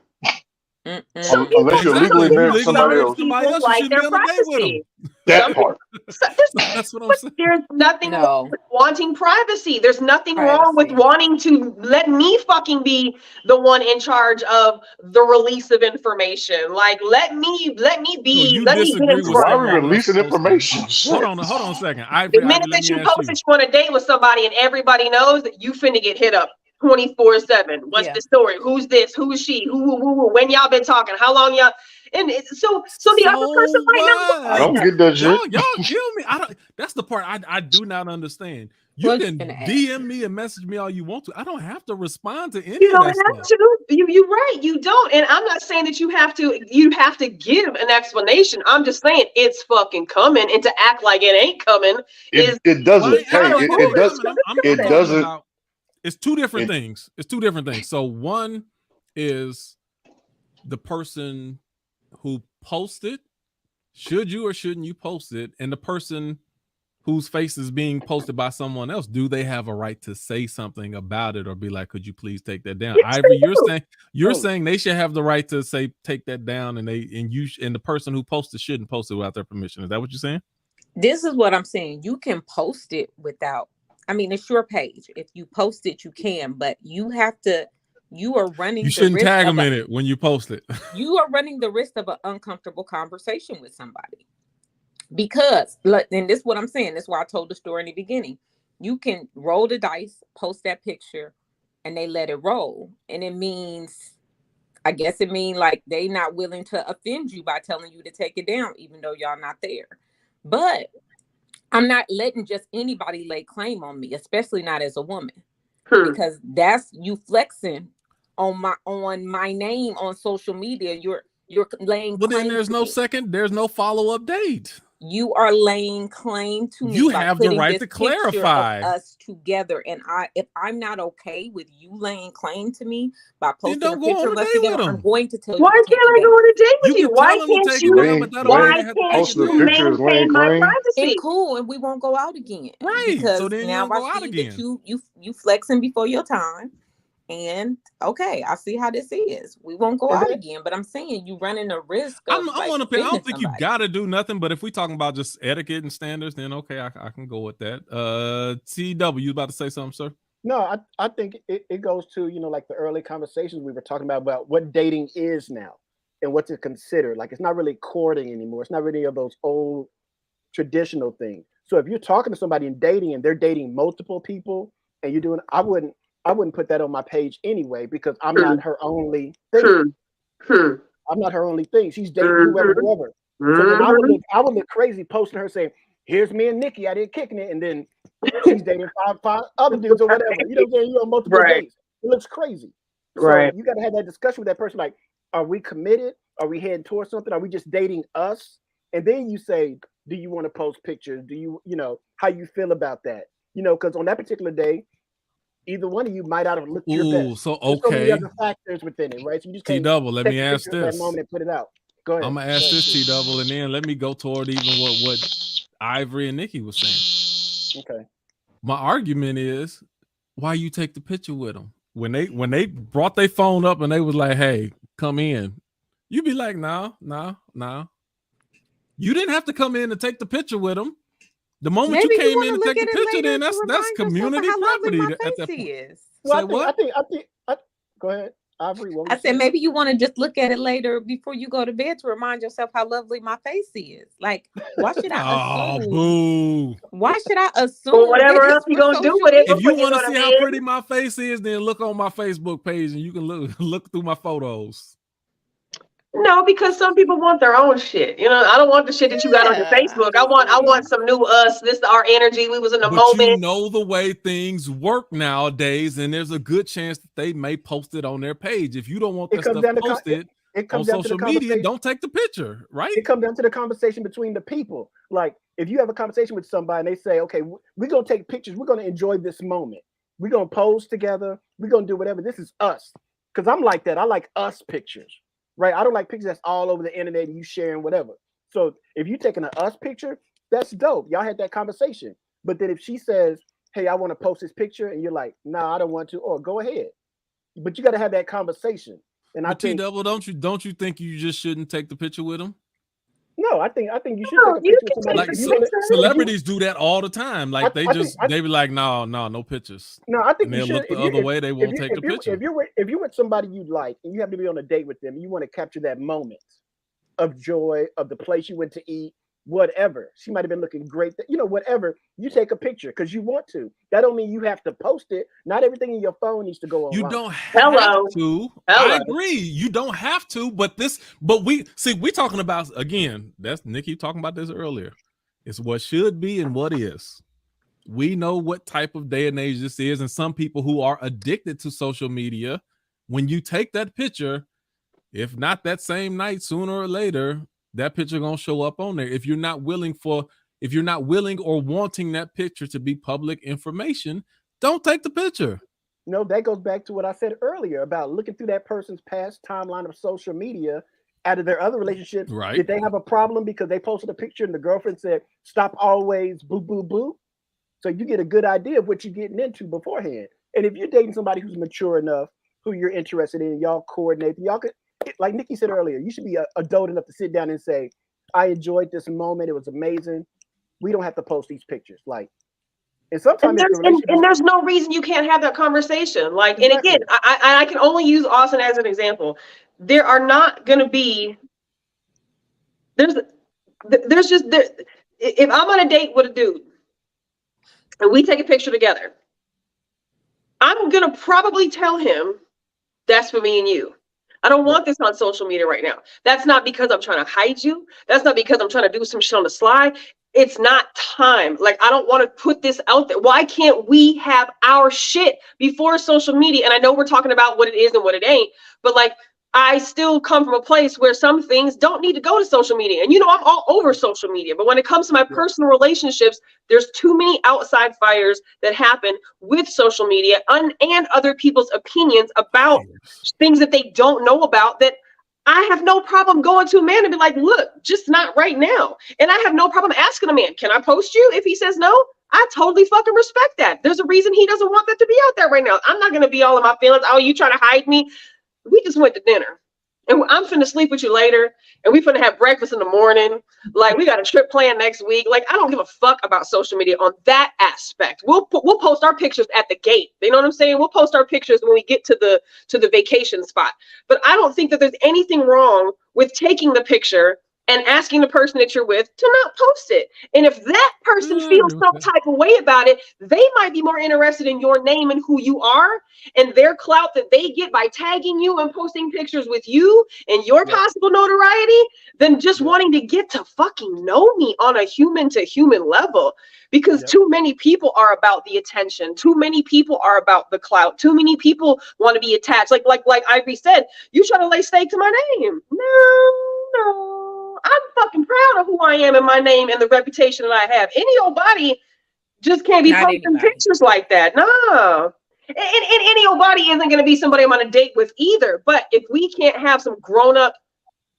Speaker 3: Unless you're legally married to somebody else, you
Speaker 1: like their privacy.
Speaker 3: That part.
Speaker 2: That's what I'm saying.
Speaker 1: There's nothing wrong with wanting privacy. There's nothing wrong with wanting to let me fucking be the one in charge of the release of information. Like, let me be.
Speaker 2: So
Speaker 1: let me get in
Speaker 3: why are we releasing information?
Speaker 2: Hold on a second.
Speaker 1: The minute that you post that you on a date with somebody and everybody knows that you finna get hit up 24/7. What's the story? Who's this? Who's she? Who? When y'all been talking? How long y'all? And so the other person might not.
Speaker 3: I don't get that shit.
Speaker 2: Y'all kill me. I don't. That's the part I do not understand. You can DM me and message me all you want to. I don't have to respond to any.
Speaker 1: You don't have to. You're right. You don't. And I'm not saying that you have to. You have to give an explanation. I'm just saying it's fucking coming, and to act like it ain't coming
Speaker 3: it doesn't. It doesn't.
Speaker 2: It's two different things. So one is the person who posted, should you or shouldn't you post it? And the person whose face is being posted by someone else, do they have a right to say something about it or be like, could you please take that down?
Speaker 1: Yes,
Speaker 2: Ivory, you're saying they should have the right to say take that down, and the person who posted shouldn't post it without their permission. Is that what you're saying?
Speaker 6: This is what I'm saying. You can post it without. I mean, it's your page. If you post it, you can, but you have to. You are running.
Speaker 2: You shouldn't tag them in it when you post it.
Speaker 6: You are running the risk of an uncomfortable conversation with somebody, because, and this is what I'm saying. That's why I told the story in the beginning. You can roll the dice, post that picture, and they let it roll, and it means, I guess it means like they not willing to offend you by telling you to take it down, even though y'all not there. But I'm not letting just anybody lay claim on me, especially not as a woman, because that's you flexing on my name on social media. You're laying.
Speaker 2: Well, then there's no follow-up date.
Speaker 6: You are laying claim to me.
Speaker 2: You have the right to clarify
Speaker 6: us together, and if I'm not okay with you laying claim to me by posting a picture of us together, I'm going to tell you.
Speaker 1: Why can't I go on a date with you? Why can't you? Why can't you maintain my privacy?
Speaker 6: Cool, and we won't go out again.
Speaker 2: Right.
Speaker 6: Because
Speaker 2: so then
Speaker 6: now I see that you flexing before your time. And okay, I see how this is. We won't go out again, but I'm saying you running a risk. I
Speaker 2: don't think you gotta do nothing. But if we talking about just etiquette and standards, then okay, I can go with that. CW, you about to say something, sir?
Speaker 4: No, I think it goes to, like the early conversations we were talking about what dating is now and what to consider. Like, it's not really courting anymore. It's not really of those old traditional things. So if you're talking to somebody and dating and they're dating multiple people and you're doing, I wouldn't put that on my page anyway, because I'm not her only thing. I'm not her only thing. She's dating whoever. So then I would look crazy posting her saying, "Here's me and Nikki out here kicking it," and then she's dating five other dudes or whatever. You know what I'm saying? You're on multiple dates. It looks crazy. So you got to have that discussion with that person. Like, are we committed? Are we heading towards something? Are we just dating us? And then you say, do you want to post pictures? Do you, how you feel about that? Because on that particular day, either one of you might not have looked your best.
Speaker 2: So
Speaker 4: There's so many
Speaker 2: okay.
Speaker 4: other factors within it, right? So you just can't
Speaker 2: T-Double, let
Speaker 4: take
Speaker 2: me
Speaker 4: a
Speaker 2: ask
Speaker 4: picture of
Speaker 2: this.
Speaker 4: that moment and put it out. Go ahead.
Speaker 2: I'm gonna ask this, T-Double, and then let me go toward even what Ivory and Nikki was saying.
Speaker 4: Okay.
Speaker 2: My argument is, why you take the picture with them when they brought their phone up and they was like, "Hey, come in," you be like, "No. You didn't have to come in and take the picture with them. The moment
Speaker 6: Maybe
Speaker 2: you came
Speaker 6: wanna
Speaker 2: in and
Speaker 6: look
Speaker 2: take the
Speaker 6: at it
Speaker 2: picture,
Speaker 6: later
Speaker 2: then
Speaker 6: to
Speaker 2: that's
Speaker 6: remind yourself
Speaker 2: community
Speaker 6: of how lovely
Speaker 2: property
Speaker 6: my
Speaker 2: at that
Speaker 6: face
Speaker 2: point.
Speaker 6: is.
Speaker 4: Well,
Speaker 2: Say what?
Speaker 4: I think. Go ahead, Ivory. What was
Speaker 6: I said maybe you want to just look at it later before you go to bed to remind yourself how lovely my face is. Like, why should I
Speaker 2: Oh,
Speaker 6: assume?
Speaker 2: boo.
Speaker 6: Why should I assume?
Speaker 1: Well, whatever
Speaker 6: that
Speaker 1: else
Speaker 6: it's
Speaker 1: you
Speaker 6: for
Speaker 1: gonna do
Speaker 6: social
Speaker 1: with it
Speaker 6: media?
Speaker 2: If you
Speaker 1: before you
Speaker 2: want
Speaker 1: go
Speaker 2: to
Speaker 1: to
Speaker 2: see how
Speaker 1: bed.
Speaker 2: pretty my face is, then look on my Facebook page and you can look through my photos.
Speaker 1: No, because some people want their own shit. I don't want the shit that you got on your Facebook. I want some new us. This is our energy. We was in the
Speaker 2: But
Speaker 1: moment.
Speaker 2: you know the way things work nowadays, and there's a good chance that they may post it on their page. If you don't want that stuff posted on social media, don't take the picture, right?
Speaker 4: It comes down to the conversation between the people. Like, if you have a conversation with somebody and they say, okay, we're going to take pictures. We're going to enjoy this moment. We're going to pose together. We're going to do whatever. This is us. Because I'm like that. I like us pictures, right? I don't like pictures that's all over the internet and you sharing whatever. So if you're taking an us picture, that's dope. Y'all had that conversation. But then if she says, hey, I want to post this picture, and you're like, no, I don't want to, or go ahead. But you got to have that conversation. And I think
Speaker 2: T-Double, don't you think you just shouldn't take the picture with them?
Speaker 4: No, I think you should take a picture with somebody.
Speaker 2: Like celebrities do that all the time. Like they be like, no pictures.
Speaker 4: No, I think
Speaker 2: and they'll look the other way. They won't take the picture.
Speaker 4: If you're with somebody you like and you have to be on a date with them, you want to capture that moment of joy, of the place you went to eat, whatever. She might have been looking great. Whatever. You take a picture because you want to. That don't mean you have to post it. Not everything in your phone needs to go online.
Speaker 2: You don't have to. I agree. You don't have to. But we talking about, again, that's Nikki talking about this earlier. It's what should be and what is. We know what type of day and age this is, and some people who are addicted to social media, when you take that picture, if not that same night, sooner or later, that picture gonna show up on there. If you're not willing or wanting that picture to be public information, don't take the picture.
Speaker 4: No, that goes back to what I said earlier about looking through that person's past timeline of social media. Out of their other relationships,
Speaker 2: right?
Speaker 4: Did they have a problem because they posted a picture and the girlfriend said, "Stop always boo boo boo"? So you get a good idea of what you're getting into beforehand. And if you're dating somebody who's mature enough, who you're interested in, y'all coordinate. Y'all could, like Nikki said earlier, you should be adult enough to sit down and say, "I enjoyed this moment. It was amazing." We don't have to post these pictures. Like, and sometimes
Speaker 1: there's no reason you can't have that conversation. Like, exactly. And again, I can only use Austin as an example. There are not going to be. There's just there. If I'm on a date with a dude, and we take a picture together, I'm going to probably tell him that's for me and you. I don't want this on social media right now. That's not because I'm trying to hide you. That's not because I'm trying to do some shit on the slide. It's not time. Like, I don't want to put this out there. Why can't we have our shit before social media? And I know we're talking about what it is and what it ain't, but like, I still come from a place where some things don't need to go to social media. And I'm all over social media, but when it comes to my personal relationships, there's too many outside fires that happen with social media and other people's opinions about things that they don't know about, that I have no problem going to a man and be like, look, just not right now. And I have no problem asking a man, can I post you? If he says no, I totally fucking respect that. There's a reason he doesn't want that to be out there right now. I'm not going to be all in my feelings. Oh, you trying to hide me? We just went to dinner. And I'm finna sleep with you later. And we finna have breakfast in the morning. Like, we got a trip planned next week. Like, I don't give a fuck about social media on that aspect. We'll post our pictures at the gate. You know what I'm saying? We'll post our pictures when we get to the vacation spot. But I don't think that there's anything wrong with taking the picture and asking the person that you're with to not post it. And if that person
Speaker 2: I
Speaker 1: feels
Speaker 2: agree with
Speaker 1: some
Speaker 2: that.
Speaker 1: type of way about it, they might be more interested in your name and who you are and their clout that they get by tagging you and posting pictures with you and your possible notoriety than just wanting to get to fucking know me on a human to human level. Because too many people are about the attention. Too many people are about the clout. Too many people want to be attached. Like Ivy said, you try to lay stake to my name. No. I'm fucking proud of who I am and my name and the reputation that I have. Any old body just can't be
Speaker 6: Not
Speaker 1: posting
Speaker 6: anybody.
Speaker 1: pictures like that. No. And any old body isn't going to be somebody I'm on a date with either. But if we can't have some grown-up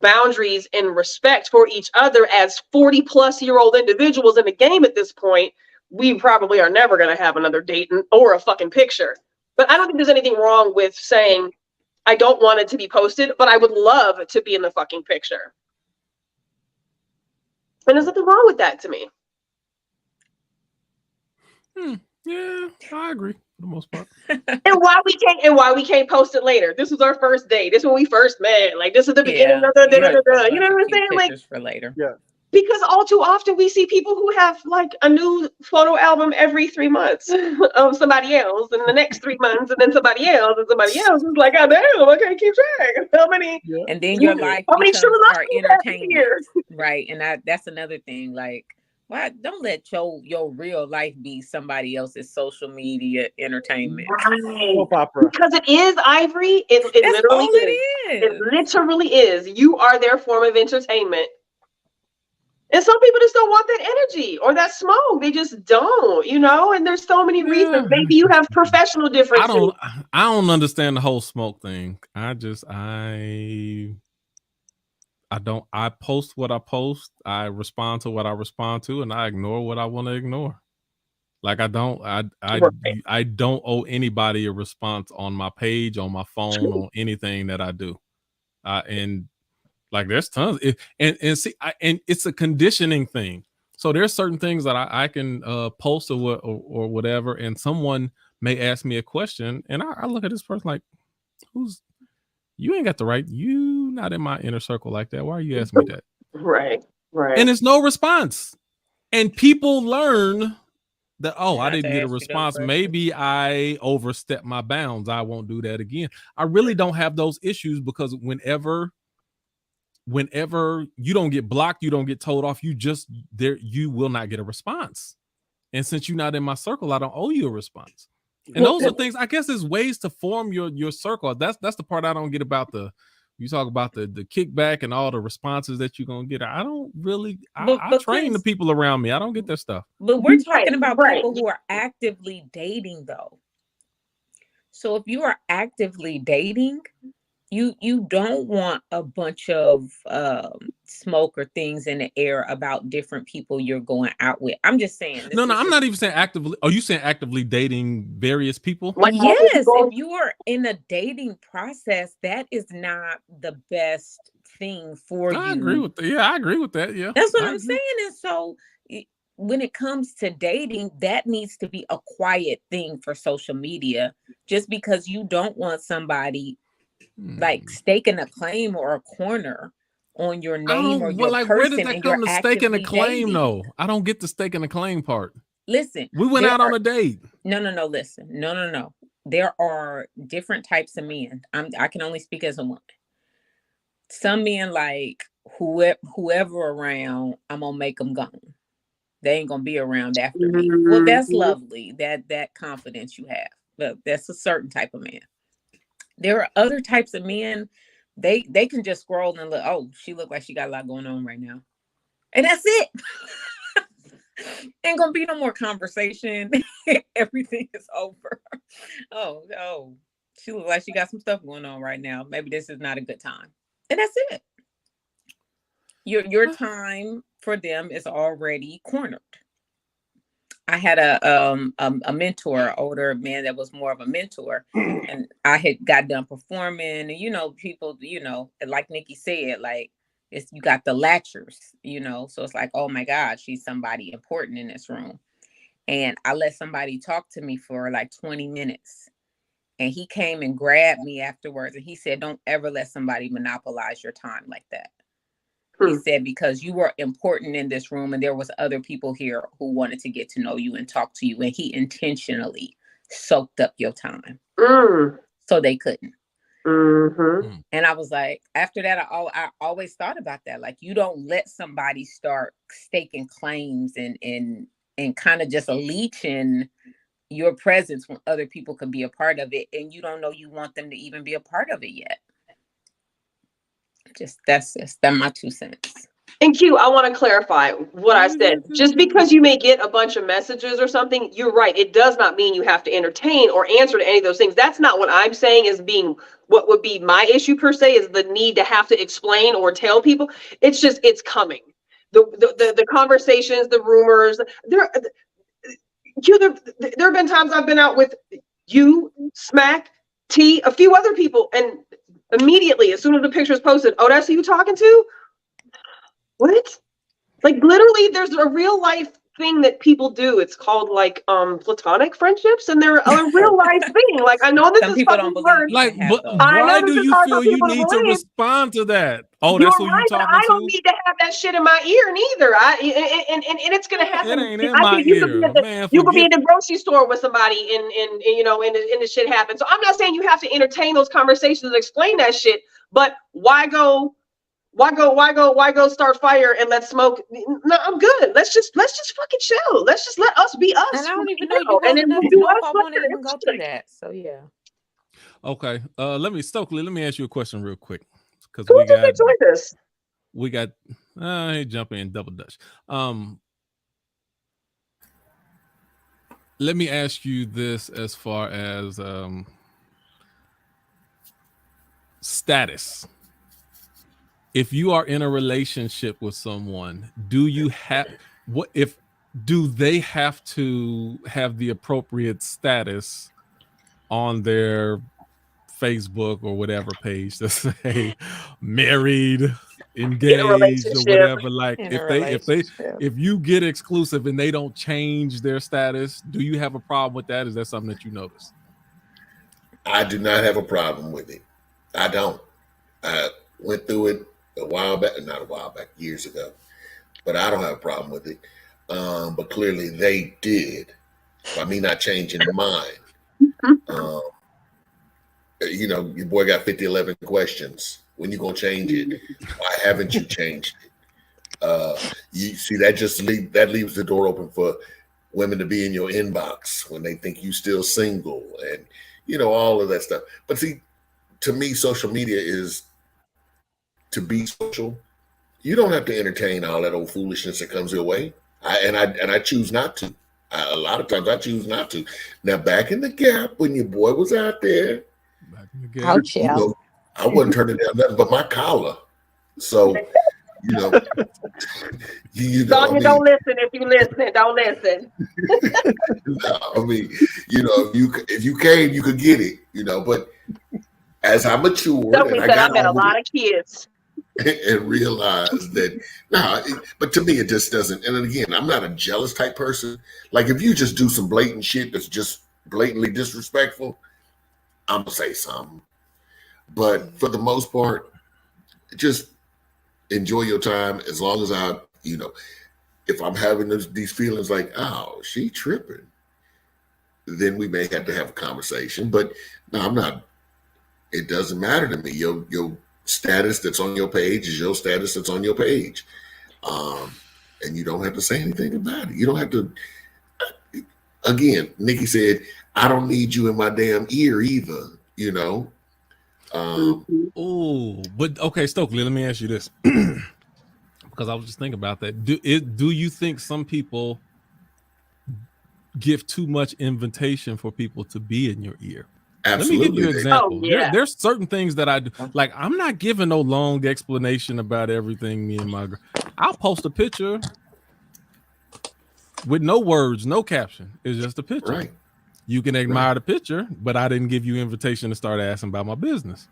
Speaker 1: boundaries and respect for each other as 40-plus-year-old individuals in the game at this point, we probably are never going to have another date or a fucking picture. But I don't think there's anything wrong with saying, I don't want it to be posted, but I would love to be in the fucking picture. And there's nothing wrong with that to me.
Speaker 2: Yeah, I agree for the most part.
Speaker 1: And why we can't post it later? This was our first date. This is when we first met. Like, this is the beginning of the
Speaker 6: You might as well
Speaker 1: you know what I'm
Speaker 6: keep
Speaker 1: saying? Like,
Speaker 6: pictures for later.
Speaker 4: Yeah.
Speaker 1: because all too often we see people who have like a new photo album every 3 months of somebody else, and the next 3 months, and then somebody else, and somebody else. It's like, God damn, I can't keep track. How many?
Speaker 6: And then your life
Speaker 1: How many
Speaker 6: becomes
Speaker 1: true
Speaker 6: our
Speaker 1: love you have
Speaker 6: entertainment,
Speaker 1: here?
Speaker 6: right? And that's another thing. Like, why don't let your real life be somebody else's social media entertainment?
Speaker 1: Right.
Speaker 4: Soap opera.
Speaker 1: Because it is, Ivory. It
Speaker 6: That's
Speaker 1: literally
Speaker 6: all
Speaker 1: is.
Speaker 6: it
Speaker 1: It
Speaker 6: is.
Speaker 1: literally is. You are their form of entertainment. And some people just don't want that energy or that smoke. They just don't, and there's so many reasons. Maybe you have professional differences.
Speaker 2: I don't understand the whole smoke thing. I post what I post, I respond to what I respond to, and I ignore what I want to ignore. Like, I don't owe anybody a response on my page, on my phone, on anything that I do. And like, there's tons, and it's a conditioning thing. So there's certain things that I can post or whatever, and someone may ask me a question, and I look at this person like, you ain't got the right. You not in my inner circle like that. Why are you asking me that?
Speaker 1: Right.
Speaker 2: And it's no response. And people learn that, I
Speaker 6: Not
Speaker 2: didn't
Speaker 6: to
Speaker 2: get a
Speaker 6: ask you those
Speaker 2: response.
Speaker 6: questions.
Speaker 2: Maybe I overstepped my bounds. I won't do that again. I really don't have those issues, because whenever you don't get blocked, you don't get told off, you will not get a response. And since you're not in my circle, I don't owe you a response. And those are things, I guess, is ways to form your circle. That's the part I don't get about you talk about the kickback and all the responses that you're gonna get. I don't really I train the people around me. I don't get that stuff.
Speaker 6: But we're talking about
Speaker 1: Right.
Speaker 6: people who are actively dating, though. So if you are actively dating, you don't want a bunch of smoke or things in the air about different people you're going out with. I'm just saying.
Speaker 2: No, I'm not even saying actively. Are you saying actively dating various people?
Speaker 6: Yes, if you are in a dating process, that is not the best thing for you.
Speaker 2: I agree with that. Yeah, I agree with that. Yeah,
Speaker 6: that's what I'm saying. And so when it comes to dating, that needs to be a quiet thing for social media, just because you don't want somebody like staking a claim or a corner on your name or your person.
Speaker 2: Where does that come to staking a claim,
Speaker 6: dating.
Speaker 2: though? I don't get the staking a claim part.
Speaker 6: Listen,
Speaker 2: we went out on a date.
Speaker 6: No. Listen, no. There are different types of men. I can only speak as a woman. Some men, like whoever around, I'm gonna make them gone. They ain't gonna be around after me. Well, that's lovely. That confidence you have. But that's a certain type of man. There are other types of men, they can just scroll and look, oh, she look like she got a lot going on right now. And that's it. Ain't gonna be no more conversation. Everything is over. Oh, she look like she got some stuff going on right now. Maybe this is not a good time. And that's it. Your time for them is already cornered. I had a mentor, an older man that was more of a mentor, and I had got done performing, and people, like Nikki said, like you got the latchers, so it's like, oh my God, she's somebody important in this room. And I let somebody talk to me for like 20 minutes, and he came and grabbed me afterwards, and he said, don't ever let somebody monopolize your time like that. He said, because you were important in this room and there was other people here who wanted to get to know you and talk to you. And he intentionally soaked up your time so they couldn't.
Speaker 1: Mm-hmm.
Speaker 6: And I was like, after that, I always thought about that. Like, you don't let somebody start staking claims and kind of just leeching your presence when other people could be a part of it. And you don't know you want them to even be a part of it yet. That's my 2 cents.
Speaker 1: And Q, I want to clarify what I said. Just because you may get a bunch of messages or something, you're right. It does not mean you have to entertain or answer to any of those things. That's not what I'm saying is being what would be my issue per se, is the need to have to explain or tell people. It's just, it's coming. The conversations, the rumors. There have been times I've been out with you, Smack, T, a few other people, and immediately, as soon as the picture is posted, oh, that's who you talking to? What? Like, literally, there's a real life thing that people do. It's called like platonic friendships, and they're a real life thing. Like, I know this
Speaker 6: Some
Speaker 1: is
Speaker 6: people
Speaker 1: fucking
Speaker 6: don't
Speaker 1: hard.
Speaker 6: believe.
Speaker 2: Like, but why do you feel you need to respond to that? Oh, that's who you talking to?
Speaker 1: I don't need to have that shit in my ear neither. And it's gonna happen.
Speaker 2: It ain't in my ear, man.
Speaker 1: You could be in the grocery store with somebody, and the shit happens. So I'm not saying you have to entertain those conversations and explain that shit. But why go start fire and let's smoke? No, I'm good. Let's just fucking chill. Let's just let us be us.
Speaker 6: And I don't even know you
Speaker 1: and then
Speaker 6: enough
Speaker 1: we'll
Speaker 6: to
Speaker 1: do
Speaker 6: know
Speaker 1: us.
Speaker 6: if I want to even go through that. So yeah.
Speaker 2: Okay. Let me ask you a question real quick. Because
Speaker 1: Who just enjoyed this?
Speaker 2: We got jump in double dutch. Let me ask you this as far as status. If you are in a relationship with someone, do they have to have the appropriate status on their Facebook or whatever page to say married, engaged, or whatever? Like, if you get exclusive and they don't change their status, do you have a problem with that? Is that something that you notice?
Speaker 5: I do not have a problem with it. I don't. I went through it years ago, but I don't have a problem with it. But clearly they did by me not changing mine. Your boy got 11 questions. When you gonna change it? Why haven't you changed it? You see, that leaves the door open for women to be in your inbox when they think you still single, and all of that stuff. But see, to me, social media is to be social. You don't have to entertain all that old foolishness that comes your way. I choose not to. A lot of times I choose not to. Now, back in the gap when your boy was out there, I wasn't turning down nothing but my collar. So, don't
Speaker 1: listen. If you listen, don't listen.
Speaker 5: No, I mean, if you came, you could get it. But as I matured,
Speaker 1: I met a lot of kids.
Speaker 5: And realize that but to me it just doesn't. And again, I'm not a jealous type person. Like, if you just do some blatant shit that's just blatantly disrespectful, I'm gonna say something. But for the most part, just enjoy your time. As long as if I'm having these feelings like, oh, she tripping, then we may have to have a conversation. But no, I'm not. It doesn't matter to me. Your status that's on your page is your status that's on your page. And you don't have to say anything about it. You don't have to. Again, Nikki said, I don't need you in my damn ear either,
Speaker 2: But okay, Stokely, let me ask you this. Because I was just thinking about that. Do you think some people give too much invitation for people to be in your ear?
Speaker 5: Absolutely.
Speaker 2: Let me give you an example.
Speaker 1: Oh, yeah.
Speaker 2: There's certain things that I do. Like, I'm not giving no long explanation about everything me and my girl. I'll post a picture with no words, no caption. It's just a picture.
Speaker 5: Right.
Speaker 2: You can admire the picture, but I didn't give you invitation to start asking about my business.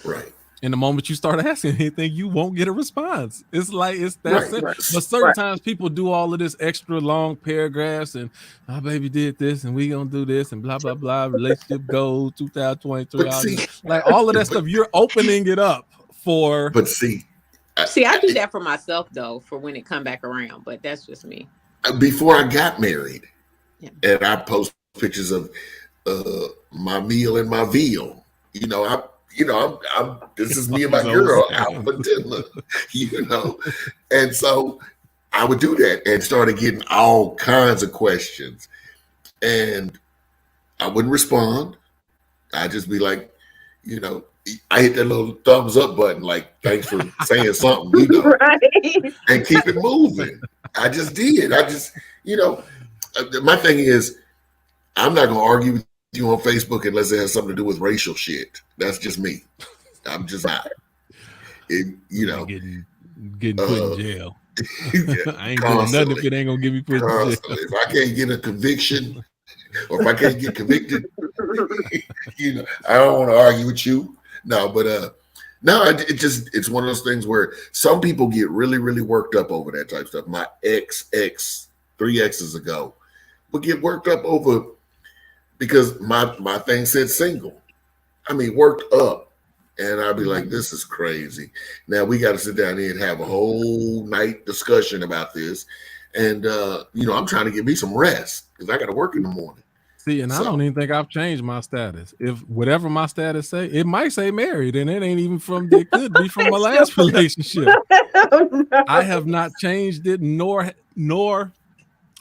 Speaker 5: Right.
Speaker 2: And the moment you start asking anything, you won't get a response. It's that.
Speaker 5: Right.
Speaker 2: But certain times people do all of this extra long paragraphs and my baby did this and we gonna do this and blah blah blah. Relationship goals 2023. All of that stuff. You're opening it up for.
Speaker 5: But see,
Speaker 6: See, I do that for myself though, for when it come back around, but that's just me.
Speaker 5: Before I got married,
Speaker 6: Yeah.
Speaker 5: and I post pictures of my meal and my veal. I'm this is me and my girl out for dinner, and so I would do that and started getting all kinds of questions, and I wouldn't respond. I'd just be like, I hit that little thumbs up button, like, thanks for saying something,
Speaker 1: Right.
Speaker 5: and keep it moving. I just did. My thing is, I'm not going to argue with you on Facebook unless it has something to do with racial shit. That's just me. I'm just not.
Speaker 2: Getting put in jail. I ain't doing nothing if it ain't going to give me put in jail.
Speaker 5: If I can't get a conviction, or if I can't get convicted, I don't want to argue with you. No, but no, it's one of those things where some people get really, really worked up over that type of stuff. My ex, 3 exes ago, would get worked up over because my thing said single. I mean, worked up. And I'd be like, this is crazy. Now we got to sit down here and have a whole night discussion about this. And, I'm trying to get me some rest because I got to work in the morning.
Speaker 2: See, and I don't even think I've changed my status. If whatever my status say, it might say married, and it ain't even it could be from my last relationship.
Speaker 1: Oh, no.
Speaker 2: I have not changed it, nor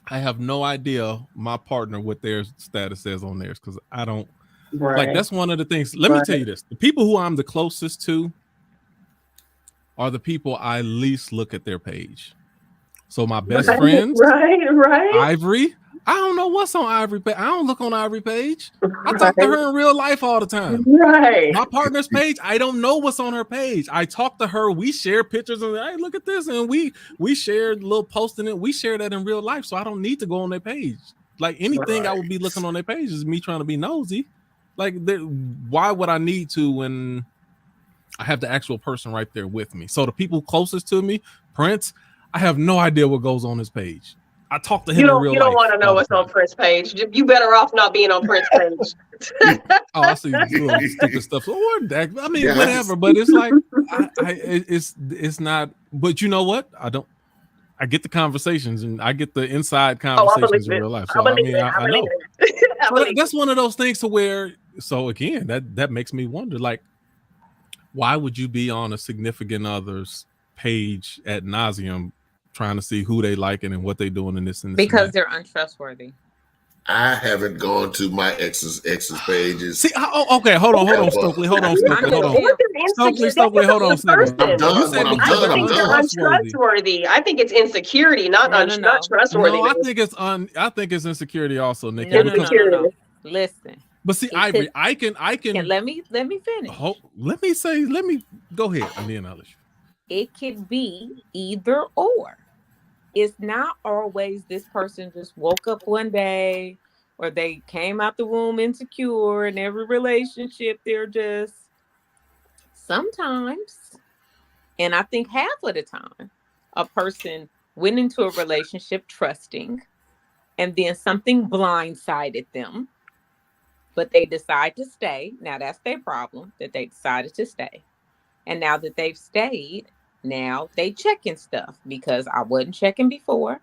Speaker 2: I have no idea my partner what their status says on theirs, because I don't like. That's one of the things. Let me tell you this: the people who I'm the closest to are the people I least look at their page. So my best friends,
Speaker 1: right.
Speaker 2: Ivory. I don't know what's on Ivory page. I don't look on Ivory page. I talk to her in real life all the time.
Speaker 1: Right.
Speaker 2: My partner's page, I don't know what's on her page. I talk to her. We share pictures and hey, look at this, and we share a little posting it. We share that in real life, so I don't need to go on their page. Like anything, I would be looking on their page is me trying to be nosy. Like, why would I need to when I have the actual person right there with me? So the people closest to me, Prince, I have no idea what goes on his page. I talk to him in real life.
Speaker 1: You don't want to know what's on Prince's page. You better off not being on Prince's page.
Speaker 2: Oh, I see little stupid stuff. I mean, whatever. But it's like, it's not. But you know what? I get the conversations and I get the inside conversations in real life. So I know. But that's one of those things to where. So again, that makes me wonder, like, why would you be on a significant other's page ad nauseum? Trying to see who they liking and what they doing in this and this.
Speaker 6: Because they're untrustworthy.
Speaker 5: I haven't gone to my ex's pages.
Speaker 2: See, okay, hold on, Stokely. Hold on. Stokely, hold on a second.
Speaker 5: I'm done.
Speaker 1: Untrustworthy. I think it's insecurity, not untrustworthy.
Speaker 2: No, I think it's insecurity also, Nikki.
Speaker 6: No. Listen.
Speaker 2: But see, Ivory, I can.
Speaker 6: Let me finish.
Speaker 2: Let me go ahead, and then I'll let you.
Speaker 6: It could be either or. It's not always this person just woke up one day or they came out the womb insecure. In every relationship, they're just sometimes, and I think half of the time, a person went into a relationship trusting and then something blindsided them, but they decide to stay. Now that's their problem, that they decided to stay. And now that they've stayed, now they checking stuff because I wasn't checking before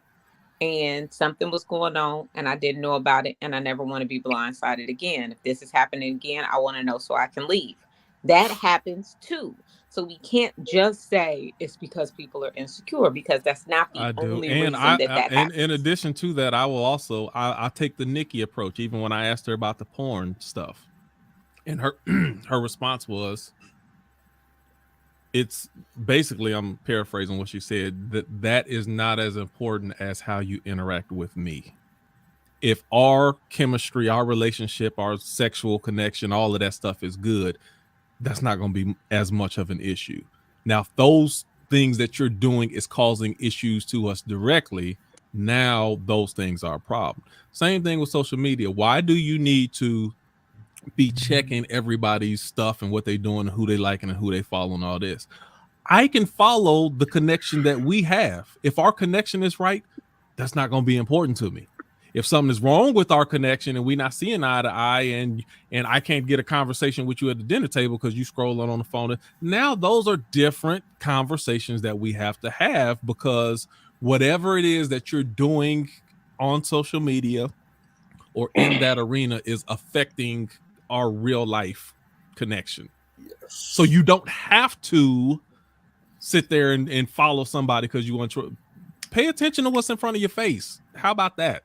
Speaker 6: and something was going on and I didn't know about it, and I never want to be blindsided again. If this is happening again, I want to know so I can leave. That happens too. So we can't just say it's because people are insecure, because that's not the only reason that happens.
Speaker 2: In addition to that, I will also I take the Nikki approach, even when I asked her about the porn stuff. And her response was, it's basically, I'm paraphrasing what she said, that is not as important as how you interact with me. If our chemistry, our relationship, our sexual connection, all of that stuff is good, that's not going to be as much of an issue. Now, if those things that you're doing is causing issues to us directly, now those things are a problem. Same thing with social media. Why do you need to be checking everybody's stuff and what they're doing and who they liking and who they following, all this? I can follow the connection that we have. If our connection is right, that's not going to be important to me. If something is wrong with our connection and we're not seeing eye to eye, and I can't get a conversation with you at the dinner table because you scrolling on the phone, now those are different conversations that we have to have, because whatever it is that you're doing on social media or in that arena is affecting our real life connection.
Speaker 5: Yes.
Speaker 2: So you don't have to sit there and follow somebody because you want to pay attention to what's in front of your face. How about that?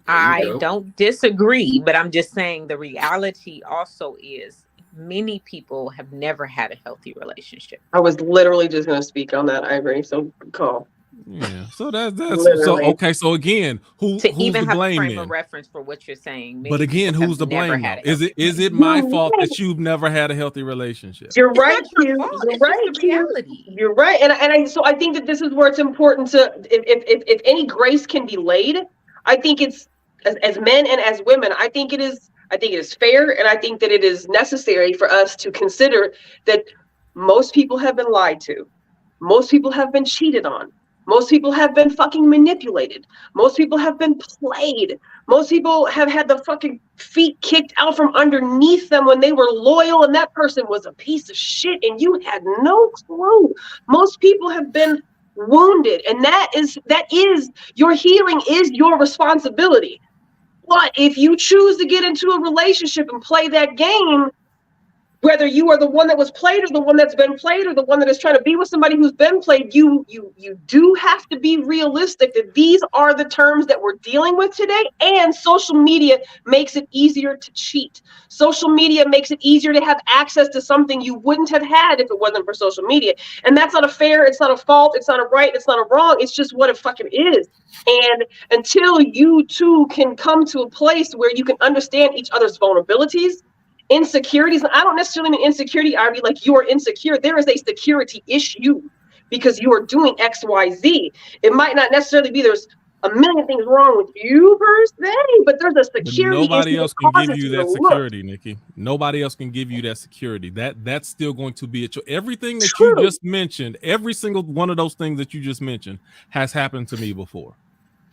Speaker 6: I don't disagree, but I'm just saying the reality also is many people have never had a healthy relationship.
Speaker 1: I was literally just going to speak on that, Ivory. So call.
Speaker 2: Yeah. So that's so
Speaker 1: Literally.
Speaker 2: okay. So again, who's
Speaker 6: even
Speaker 2: the
Speaker 6: have
Speaker 2: blame
Speaker 6: a frame
Speaker 2: then?
Speaker 6: of reference for what you're saying.
Speaker 2: But again,
Speaker 6: people
Speaker 2: who's the
Speaker 6: have never
Speaker 2: blame?
Speaker 6: had
Speaker 2: Though?
Speaker 6: a
Speaker 2: Is it my fault that you've never had a healthy relationship?
Speaker 1: You're
Speaker 6: It's
Speaker 1: right,
Speaker 6: not your
Speaker 1: Q.
Speaker 6: fault.
Speaker 1: You're
Speaker 6: It's just
Speaker 1: right,
Speaker 6: the
Speaker 1: Q.
Speaker 6: reality.
Speaker 1: You're right. So I think that this is where it's important to, if any grace can be laid, I think it's, as men and as women, I think it is fair, and I think that it is necessary for us to consider that most people have been lied to. Most people have been cheated on. Most people have been fucking manipulated. Most people have been played. Most people have had the fucking feet kicked out from underneath them when they were loyal, and that person was a piece of shit and you had no clue. Most people have been wounded, and that is your healing is your responsibility. But if you choose to get into a relationship and play that game, whether you are the one that was played or the one that's been played or the one that is trying to be with somebody who's been played, you do have to be realistic that these are the terms that we're dealing with today. And social media makes it easier to cheat. Social media makes it easier to have access to something you wouldn't have had if it wasn't for social media. And that's not a fair, it's not a fault, it's not a right, it's not a wrong, it's just what it fucking is. And until you two can come to a place where you can understand each other's vulnerabilities, insecurities, and I don't necessarily mean insecurity, Ivy, like you are insecure. There is a security issue because you are doing X, Y, Z. It might not necessarily be there's a million things wrong with you per se, but there's a security
Speaker 2: Nobody
Speaker 1: issue
Speaker 2: else
Speaker 1: that
Speaker 2: can give
Speaker 1: causes
Speaker 2: you
Speaker 1: to
Speaker 2: that
Speaker 1: look.
Speaker 2: security, Nikki. Nobody else can give you that security. That's still going to be it. Everything that
Speaker 1: True.
Speaker 2: you just mentioned, every single one of those things that you just mentioned has happened to me before.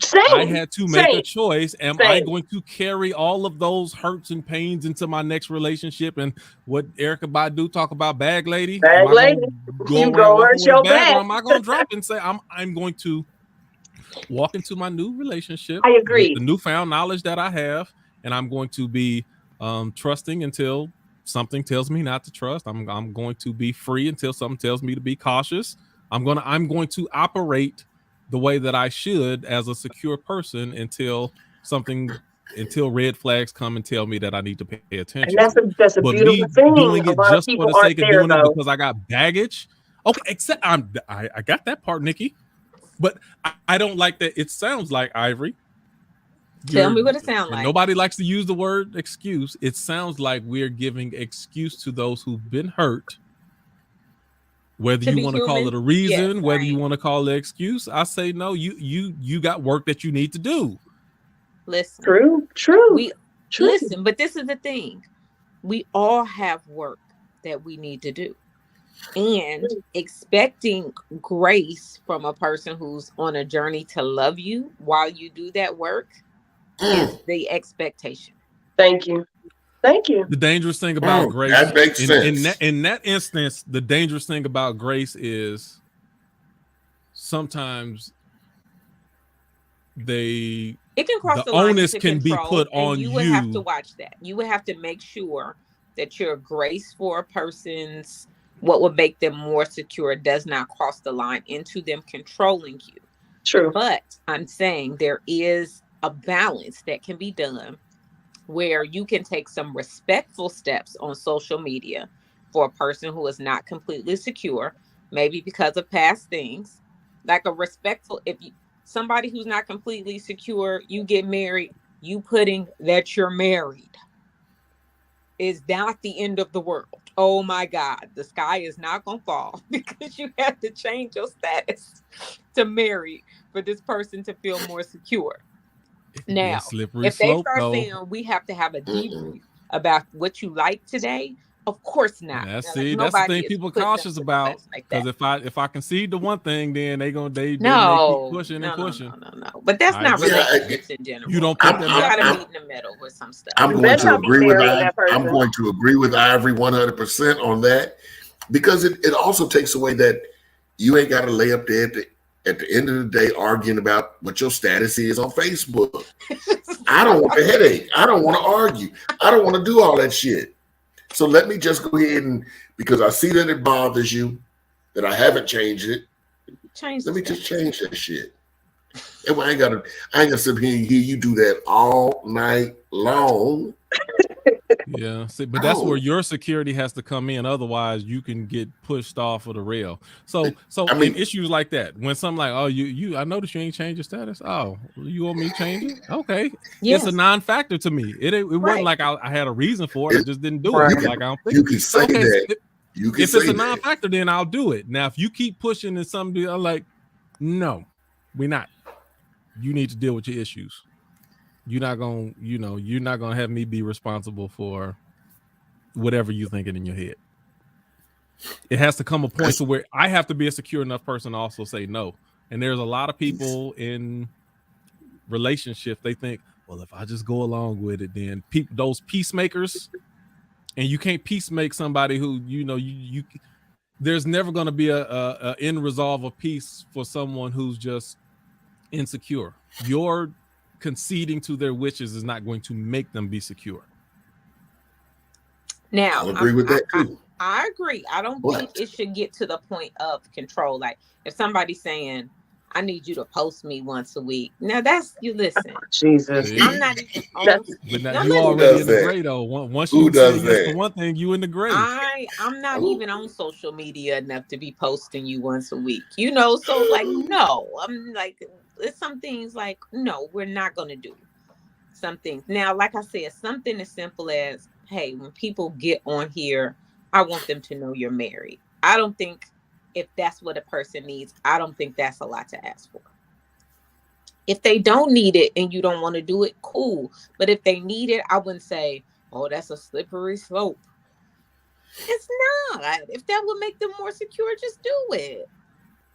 Speaker 1: Same.
Speaker 2: I had to make a choice. Am I
Speaker 1: Same.
Speaker 2: going to carry all of those hurts and pains into my next relationship? And what Erica Badu talk about, bag lady?
Speaker 1: Bag
Speaker 2: Am I
Speaker 1: lady.
Speaker 2: go
Speaker 1: You
Speaker 2: around
Speaker 1: go
Speaker 2: walking
Speaker 1: hurt
Speaker 2: with
Speaker 1: your
Speaker 2: a bag,
Speaker 1: back.
Speaker 2: or am I going to drop and say I'm going to walk into my new relationship?
Speaker 1: I agree.
Speaker 2: With the newfound knowledge that I have, and I'm going to be trusting until something tells me not to trust. I'm going to be free until something tells me to be cautious. I'm going to operate the way that I should as a secure person until red flags come and tell me that I need to pay attention.
Speaker 1: And that's a
Speaker 2: But
Speaker 1: beautiful
Speaker 2: me
Speaker 1: thing.
Speaker 2: doing
Speaker 1: A
Speaker 2: it
Speaker 1: lot of
Speaker 2: just for
Speaker 1: people
Speaker 2: the
Speaker 1: aren't
Speaker 2: sake of
Speaker 1: there,
Speaker 2: doing it
Speaker 1: though.
Speaker 2: because I got baggage. Okay, except I got that part, Nikki. But I don't like that. It sounds like, Ivory.
Speaker 6: Tell me what it sounds like.
Speaker 2: Nobody likes to use the word excuse. It sounds like we're giving excuse to those who've been hurt. Whether you want to call it a reason,
Speaker 6: yes,
Speaker 2: whether
Speaker 6: right.
Speaker 2: you want to call it an excuse, I say no. You got work that you need to do.
Speaker 6: Listen.
Speaker 1: True.
Speaker 6: Listen, but this is the thing. We all have work that we need to do. And expecting grace from a person who's on a journey to love you while you do that work is the expectation.
Speaker 1: Thank you.
Speaker 2: The dangerous thing about grace,
Speaker 5: that makes sense.
Speaker 2: In that instance, the dangerous thing about grace is sometimes
Speaker 6: it can cross the
Speaker 2: onus
Speaker 6: line
Speaker 2: can be put on you.
Speaker 6: You would have to watch that. You would have to make sure that your grace for a person's what would make them more secure does not cross the line into them controlling you.
Speaker 1: True.
Speaker 6: But I'm saying there is a balance that can be done where you can take some respectful steps on social media for a person who is not completely secure, maybe because of past things, like a respectful, somebody who's not completely secure, you get married, you putting that you're married is not the end of the world. Oh my God, the sky is not going to fall because you have to change your status to married for this person to feel more secure. Now, if they start saying we have to have a debrief about what you like today, Of course not.
Speaker 2: That's
Speaker 6: Like,
Speaker 2: the
Speaker 6: nobody
Speaker 2: thing
Speaker 6: is
Speaker 2: people
Speaker 6: putting
Speaker 2: cautious
Speaker 6: them to
Speaker 2: about.
Speaker 6: rest like
Speaker 2: Because
Speaker 6: that.
Speaker 2: if I concede to one thing, then they keep
Speaker 6: No,
Speaker 2: pushing and pushing.
Speaker 6: no. But that's
Speaker 2: I
Speaker 6: not
Speaker 2: agree.
Speaker 6: relationships in general.
Speaker 2: You don't
Speaker 6: Like,
Speaker 2: put
Speaker 6: you
Speaker 2: them.
Speaker 6: gotta meet in the middle with some stuff.
Speaker 5: I'm
Speaker 1: You
Speaker 5: going
Speaker 1: better
Speaker 5: to
Speaker 1: not be
Speaker 5: agree with
Speaker 1: marrying that
Speaker 5: I'm
Speaker 1: person.
Speaker 5: going to agree with Ivory 100% on that, because it also takes away that you ain't got to lay up there at the end of the day arguing about what your status is on Facebook. I don't want the headache. I don't want to argue. I don't want to do all that shit. So let me just go ahead and, because I see that it bothers you, that I haven't changed it. Let me just change that shit. And I ain't gonna sit here and hear you do that all night long.
Speaker 2: Yeah, see, but that's where your security has to come in. Otherwise, you can get pushed off of the rail. So
Speaker 5: I mean,
Speaker 2: in issues like that, when something like, oh, you, I noticed you ain't changed your status. Oh, you want me to change it? Okay,
Speaker 6: Yes.
Speaker 2: it's a non-factor to me. It wasn't like I had a reason for it. I just didn't do it. Like I don't think
Speaker 5: you can say
Speaker 2: okay,
Speaker 5: that. You can
Speaker 2: if
Speaker 5: say
Speaker 2: it's a
Speaker 5: that.
Speaker 2: non-factor, then I'll do it. Now, if you keep pushing and something, I'm like, no, we're not. You need to deal with your issues. You're not gonna have me be responsible for whatever you're thinking in your head. It has to come a point to where I have to be a secure enough person to also say no. And there's a lot of people in relationships, they think, well, if I just go along with it, then those peacemakers, and you can't peacemake somebody who, you there's never going to be a end resolve of peace for someone who's just insecure. Your conceding to their wishes is not going to make them be secure.
Speaker 6: Now,
Speaker 5: I'll agree with that too.
Speaker 6: I agree. I don't think it should get to the point of control. Like if somebody's saying, I need you to post me once a week. Now that's you listen.
Speaker 1: Jesus.
Speaker 6: I'm not even on.
Speaker 2: But you already in the gray though. Once you say yes to one thing, you in the gray.
Speaker 6: I'm not even on social media enough to be posting you once a week. So like no. I'm like there's some things like no, we're not gonna do some things. Now, like I said, something as simple as, hey, when people get on here, I want them to know you're married. I don't think if that's what a person needs, I don't think that's a lot to ask for. If they don't need it and you don't want to do it, cool. But if they need it, I wouldn't say, oh, that's a slippery slope. It's not. If that would make them more secure, just do it.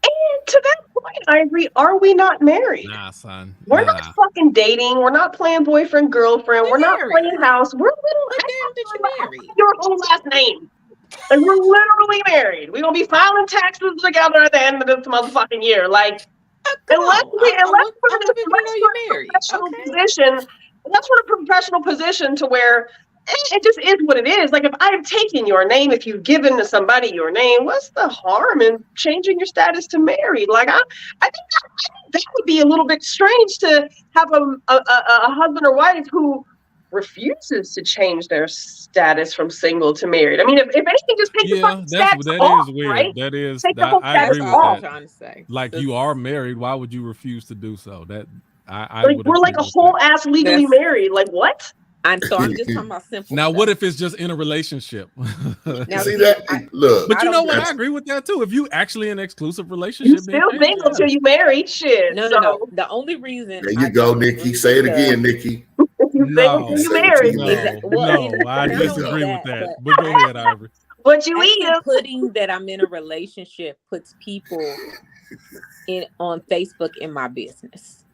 Speaker 1: And to that point, I agree. Are we not married?
Speaker 2: Nah, son.
Speaker 1: We're not fucking dating. We're not playing boyfriend, girlfriend. We're not playing house. We're literally your whole last name. And we're literally married. We're gonna be filing taxes together at the end of this motherfucking year. Like, unless we're in a professional position to where it just is what it is. Like, if I've taken your name, if you've given to somebody your name, what's the harm in changing your status to married? Like, I think that would be a little bit strange to have a husband or wife who refuses to change their status from single to married. I mean, if anything, just take the fucking status off,
Speaker 2: is weird.
Speaker 1: right?
Speaker 2: That is,
Speaker 1: I agree with that.
Speaker 6: Trying to say.
Speaker 2: Like, you are married. Why would you refuse to do so? That
Speaker 1: we're like a whole ass legally married. Like, what?
Speaker 6: And so I'm just talking about simple.
Speaker 2: Now,
Speaker 6: stuff.
Speaker 2: What if it's just in a relationship?
Speaker 6: Now,
Speaker 5: see that? Look,
Speaker 2: but you know what? I agree with that too. If you actually in an exclusive relationship,
Speaker 1: you still single until you married. Shit.
Speaker 6: No. The only reason.
Speaker 5: There you go, Nikki. Say it again, Nikki.
Speaker 2: No,
Speaker 1: you married.
Speaker 2: No, I disagree with that. But go ahead, Ivory.
Speaker 1: What you eat?
Speaker 6: Putting that I'm in a relationship puts people on Facebook in my business.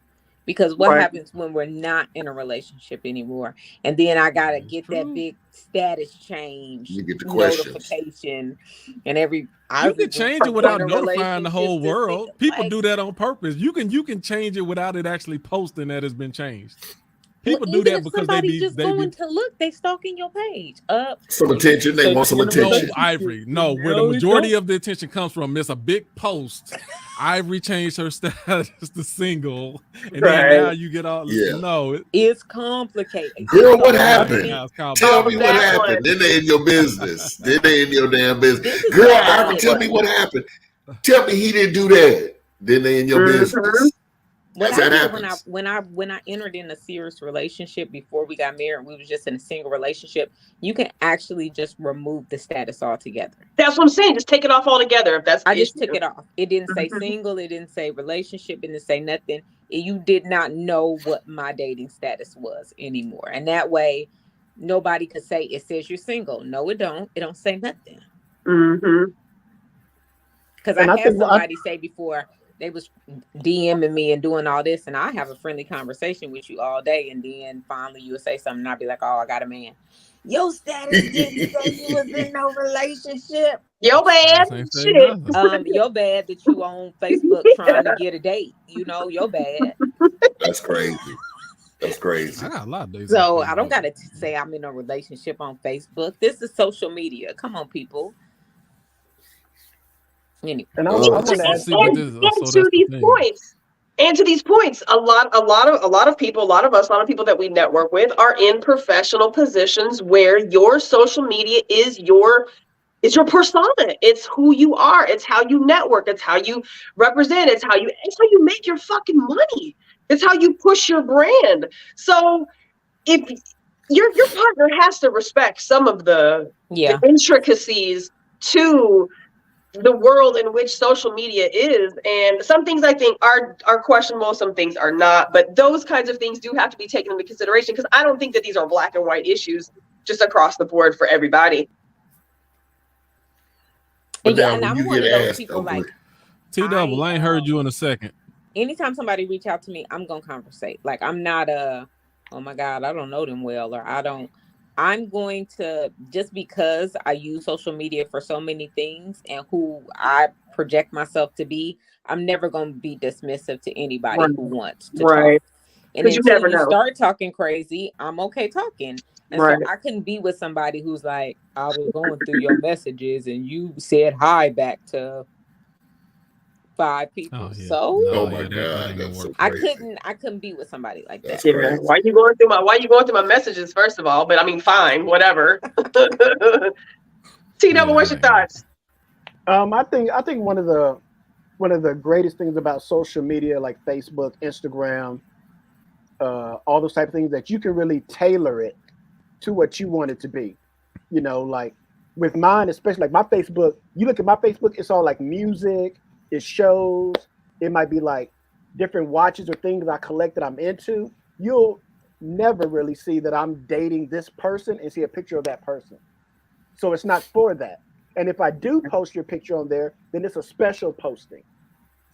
Speaker 6: Because what happens when we're not in a relationship anymore? And then I got to get that big status change
Speaker 5: you get the
Speaker 6: notification and
Speaker 2: you can change it without notifying the whole world. People do that on purpose. You can change it without it actually posting that it's been changed. People do that because they be
Speaker 6: going to look. They stalking your page up.
Speaker 5: Some attention. They want some attention.
Speaker 2: No, Ivory. No, where the majority of the attention comes from. It's a big post. Ivory changed her status to single, and then now you get all.
Speaker 5: Yeah.
Speaker 2: No,
Speaker 6: it's complicated.
Speaker 5: Girl, what happened? Tell me what
Speaker 1: that
Speaker 5: happened. Then they in your business. Then they in your damn business. Girl, Ivory, tell me what happened. Tell me he didn't do that. Then they in your business.
Speaker 6: What I did when I entered in a serious relationship before we got married, we was just in a single relationship. You can actually just remove the status altogether.
Speaker 1: That's what I'm saying. Just take it off altogether. If that's
Speaker 6: I just took it off. It didn't say single. It didn't say relationship. It didn't say nothing. You did not know what my dating status was anymore. And that way, nobody could say it says you're single. No, it don't. It don't say nothing.
Speaker 1: Mm-hmm.
Speaker 6: Because I had somebody say before they was DMing me and doing all this, and I have a friendly conversation with you all day, and then finally you would say something, and I'd be like, "Oh, I got a man." Your status didn't say you was in no relationship.
Speaker 1: Your bad.
Speaker 6: Shit. Your bad that you on Facebook trying to get a date. You know, your bad.
Speaker 5: That's crazy. That's crazy.
Speaker 2: I got a lot of days.
Speaker 6: So I don't gotta say I'm in a relationship on Facebook. This is social media. Come on, people. Anyway.
Speaker 4: And
Speaker 1: to these points, a lot of people that we network with are in professional positions where your social media is your persona. It's who you are. It's how you network. It's how you represent. It's how you make your fucking money. It's how you push your brand. So if your partner has to respect some of the intricacies to the world in which social media is, and some things I think are questionable, some things are not, but those kinds of things do have to be taken into consideration, because I don't think that these are black and white issues just across the board for everybody.
Speaker 6: And and I'm one of those people like
Speaker 2: T-Double, I ain't heard you in a second.
Speaker 6: Anytime somebody reach out to me, I'm gonna conversate. Like, I'm not oh my God, I don't know them well, or I'm going to, just because I use social media for so many things and who I project myself to be, I'm never going to be dismissive to anybody who wants to talk. And until you start talking crazy, I'm okay talking. And so I couldn't be with somebody who's like, I was going through your messages and you said hi back to 5 people.
Speaker 5: Oh my God, that's so crazy.
Speaker 6: I couldn't be with somebody like that.
Speaker 1: Yeah. Why you going through my messages, first of all? But I mean, fine, whatever. T-Double, what's your thoughts?
Speaker 4: I think one of the greatest things about social media, like Facebook, Instagram, all those type of things, that you can really tailor it to what you want it to be. You know, like with mine, especially like my Facebook, you look at my Facebook, it's all like music. It shows, it might be like different watches or things I collect that I'm into. You'll never really see that I'm dating this person and see a picture of that person. So it's not for that. And if I do post your picture on there, then it's a special posting.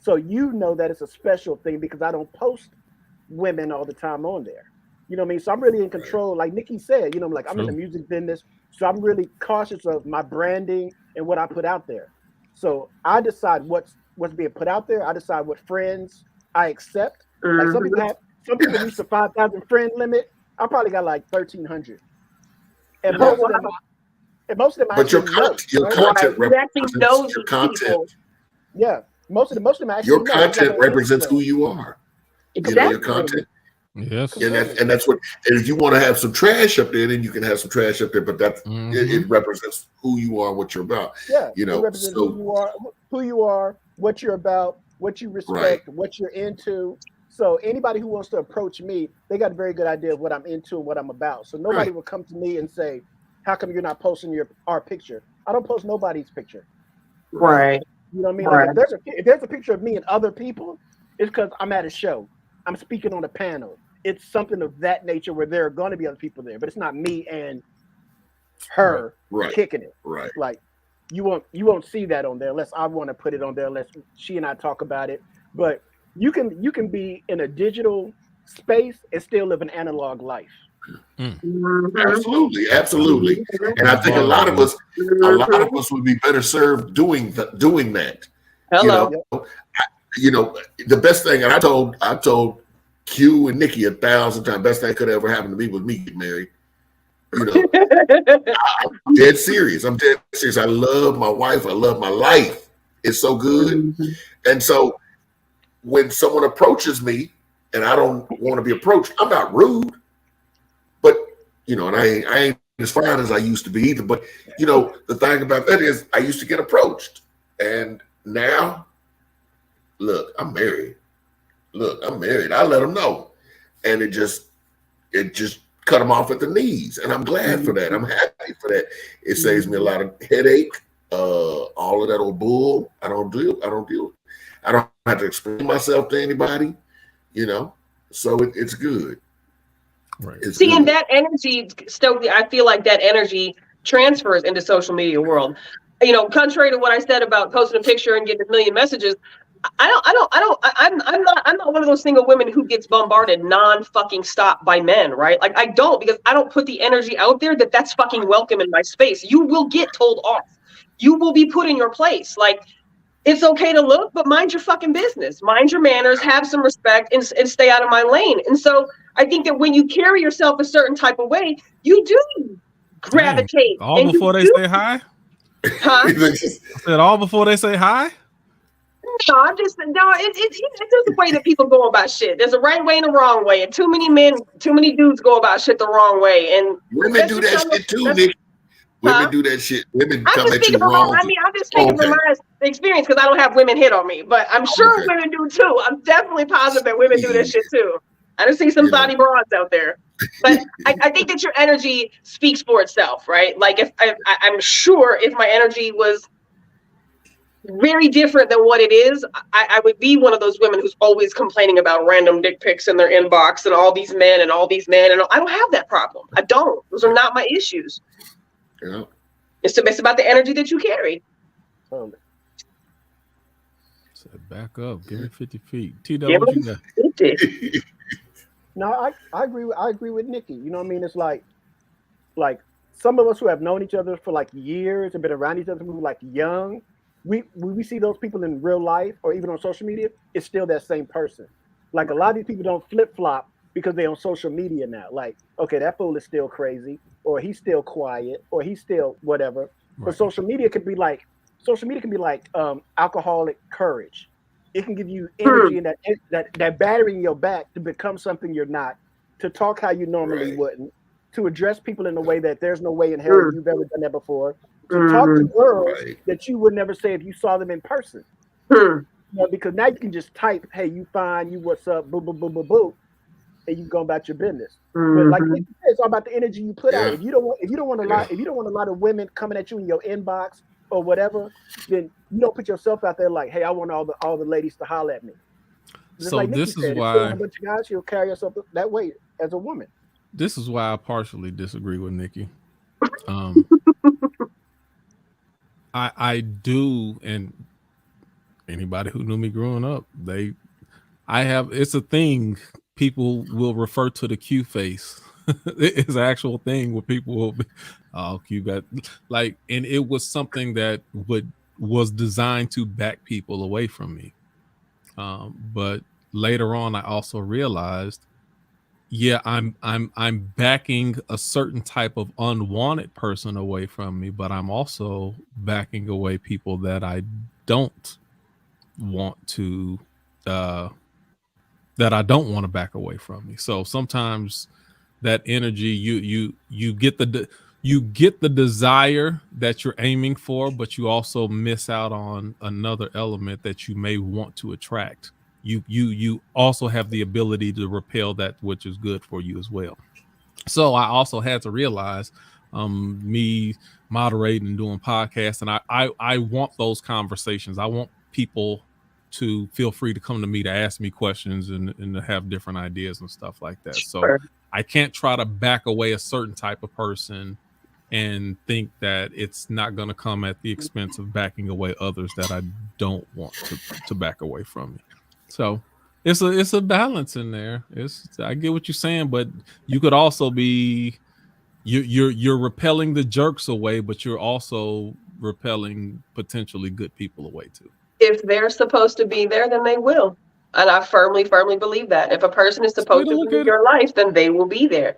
Speaker 4: So you know that it's a special thing, because I don't post women all the time on there. You know what I mean? So I'm really in control. Like Nikki said, you know, like I'm in the music business. So I'm really cautious of my branding and what I put out there. So I decide what's being put out there. I decide what friends I accept. Like some people reach the 5,000 friend limit. I probably got like 1,300. And most of them.
Speaker 5: But your content represents your content.
Speaker 4: Yeah, most of them actually.
Speaker 5: Your content represents who you are.
Speaker 1: Exactly.
Speaker 5: You know, your content.
Speaker 2: Yes.
Speaker 5: And that's what. And if you want to have some trash up there, then you can have some trash up there. But that's it represents who you are, what you're about.
Speaker 4: Yeah.
Speaker 5: You know,
Speaker 4: it represents who you are, what you're about, what you respect, what you're into. So anybody who wants to approach me, they got a very good idea of what I'm into and what I'm about. So nobody will come to me and say, "How come you're not posting our picture?" I don't post nobody's picture.
Speaker 1: Right.
Speaker 4: You know what I mean? Like if there's a picture of me and other people, it's because I'm at a show. I'm speaking on a panel. It's something of that nature where there are going to be other people there, but it's not me and her kicking it.
Speaker 5: Right.
Speaker 4: Like you won't see that on there unless I want to put it on there, unless she and I talk about it. But you can be in a digital space and still live an analog life.
Speaker 5: Absolutely. And I think a lot of us would be better served doing that.
Speaker 1: Hello.
Speaker 5: You know, the best thing, and I told Q and Nikki 1,000 times, best thing could ever happen to me was me getting married. You know, I'm dead serious. I love my wife. I love my life. It's so good. And so when someone approaches me and I don't want to be approached, I'm not rude, but you know, and I ain't as fine as I used to be either. But you know, the thing about that is I used to get approached, and now, look, I'm married. I let them know, and it just cut them off at the knees, and I'm glad for that. I'm happy for that. It saves me a lot of headache. All of that old bull. I don't deal. I don't have to explain myself to anybody. You know, so it's good.
Speaker 2: Right.
Speaker 1: See, and that energy, Stokely, I feel like that energy transfers into social media world. You know, contrary to what I said about posting a picture and getting a million messages, I'm not one of those single women who gets bombarded non-fucking stop by men, right? Like I don't, because I don't put the energy out there that's fucking welcome in my space. You will get told off. You will be put in your place. Like, it's okay to look, but mind your fucking business. Mind your manners, have some respect, and stay out of my lane. And so I think that when you carry yourself a certain type of way, you do gravitate.
Speaker 2: All
Speaker 1: and
Speaker 2: before they say hi?
Speaker 1: Huh?
Speaker 2: I said all before they say hi?
Speaker 1: No, I'm just it's just the way that people go about shit. There's a right way and a wrong way, and too many dudes go about shit the wrong way. And
Speaker 5: women do that shit too, Nick. Women do that shit. Women come at you wrong.
Speaker 1: I mean, I'm just speaking from my experience because I don't have women hit on me, but I'm sure women do too. I'm definitely positive that women do this shit too. I just see some thotty broads out there. But I think that your energy speaks for itself, right? Like if I'm sure if my energy was very different than what it is, I would be one of those women who's always complaining about random dick pics in their inbox and all these men and I don't have that problem. I don't. Those are not my issues.
Speaker 5: Yeah.
Speaker 1: It's about the energy that you carry.
Speaker 2: Said back up. Give me 50 feet. T-Dub, what you got?
Speaker 1: 50.
Speaker 4: No, I agree with Nikki. You know what I mean? It's like some of us who have known each other for like years and been around each other from like young, we see those people in real life or even on social media, it's still that same person. Like a lot of these people don't flip-flop because they're on social media now. Like, okay, that fool is still crazy, or he's still quiet, or he's still whatever. Right. But social media can be like alcoholic courage. It can give you energy and that battery in your back to become something you're not, to talk how you normally wouldn't, to address people in a way that there's no way in hell you've ever done that before, to talk to girls that you would never say if you saw them in person. You know, because now you can just type, "Hey, you fine? You what's up? Boo boo boo boo boo," and you go about your business. But like it's all about the energy you put out. If you don't want a lot of women coming at you in your inbox or whatever, then you don't put yourself out there like, "Hey, I want all the ladies to holler at me." Just
Speaker 2: so
Speaker 4: like
Speaker 2: this is
Speaker 4: said,
Speaker 2: why
Speaker 4: a bunch of guys, you'll carry yourself that way as a woman.
Speaker 2: This is why I partially disagree with Nikki. I do, and anybody who knew me growing up, it's a thing. People will refer to the Q face. It's an actual thing where people will be, oh, Q got like, and it was something that was designed to back people away from me. But later on, I also realized, yeah, I'm backing a certain type of unwanted person away from me, but I'm also backing away people that I don't want to back away from me. So sometimes that energy, you get the desire that you're aiming for, but you also miss out on another element that you may want to attract. You also have the ability to repel that which is good for you as well. So I also had to realize, me moderating and doing podcasts, and I want those conversations. I want people to feel free to come to me to ask me questions and to have different ideas and stuff like that. So I can't try to back away a certain type of person and think that it's not going to come at the expense of backing away others that I don't want to back away from me. So it's a balance in there. I get what you're saying, but you could also be you're repelling the jerks away, but you're also repelling potentially good people away too. If
Speaker 1: they're supposed to be there, then they will. And I firmly believe that. If a person is supposed to be in your life, then they will be there.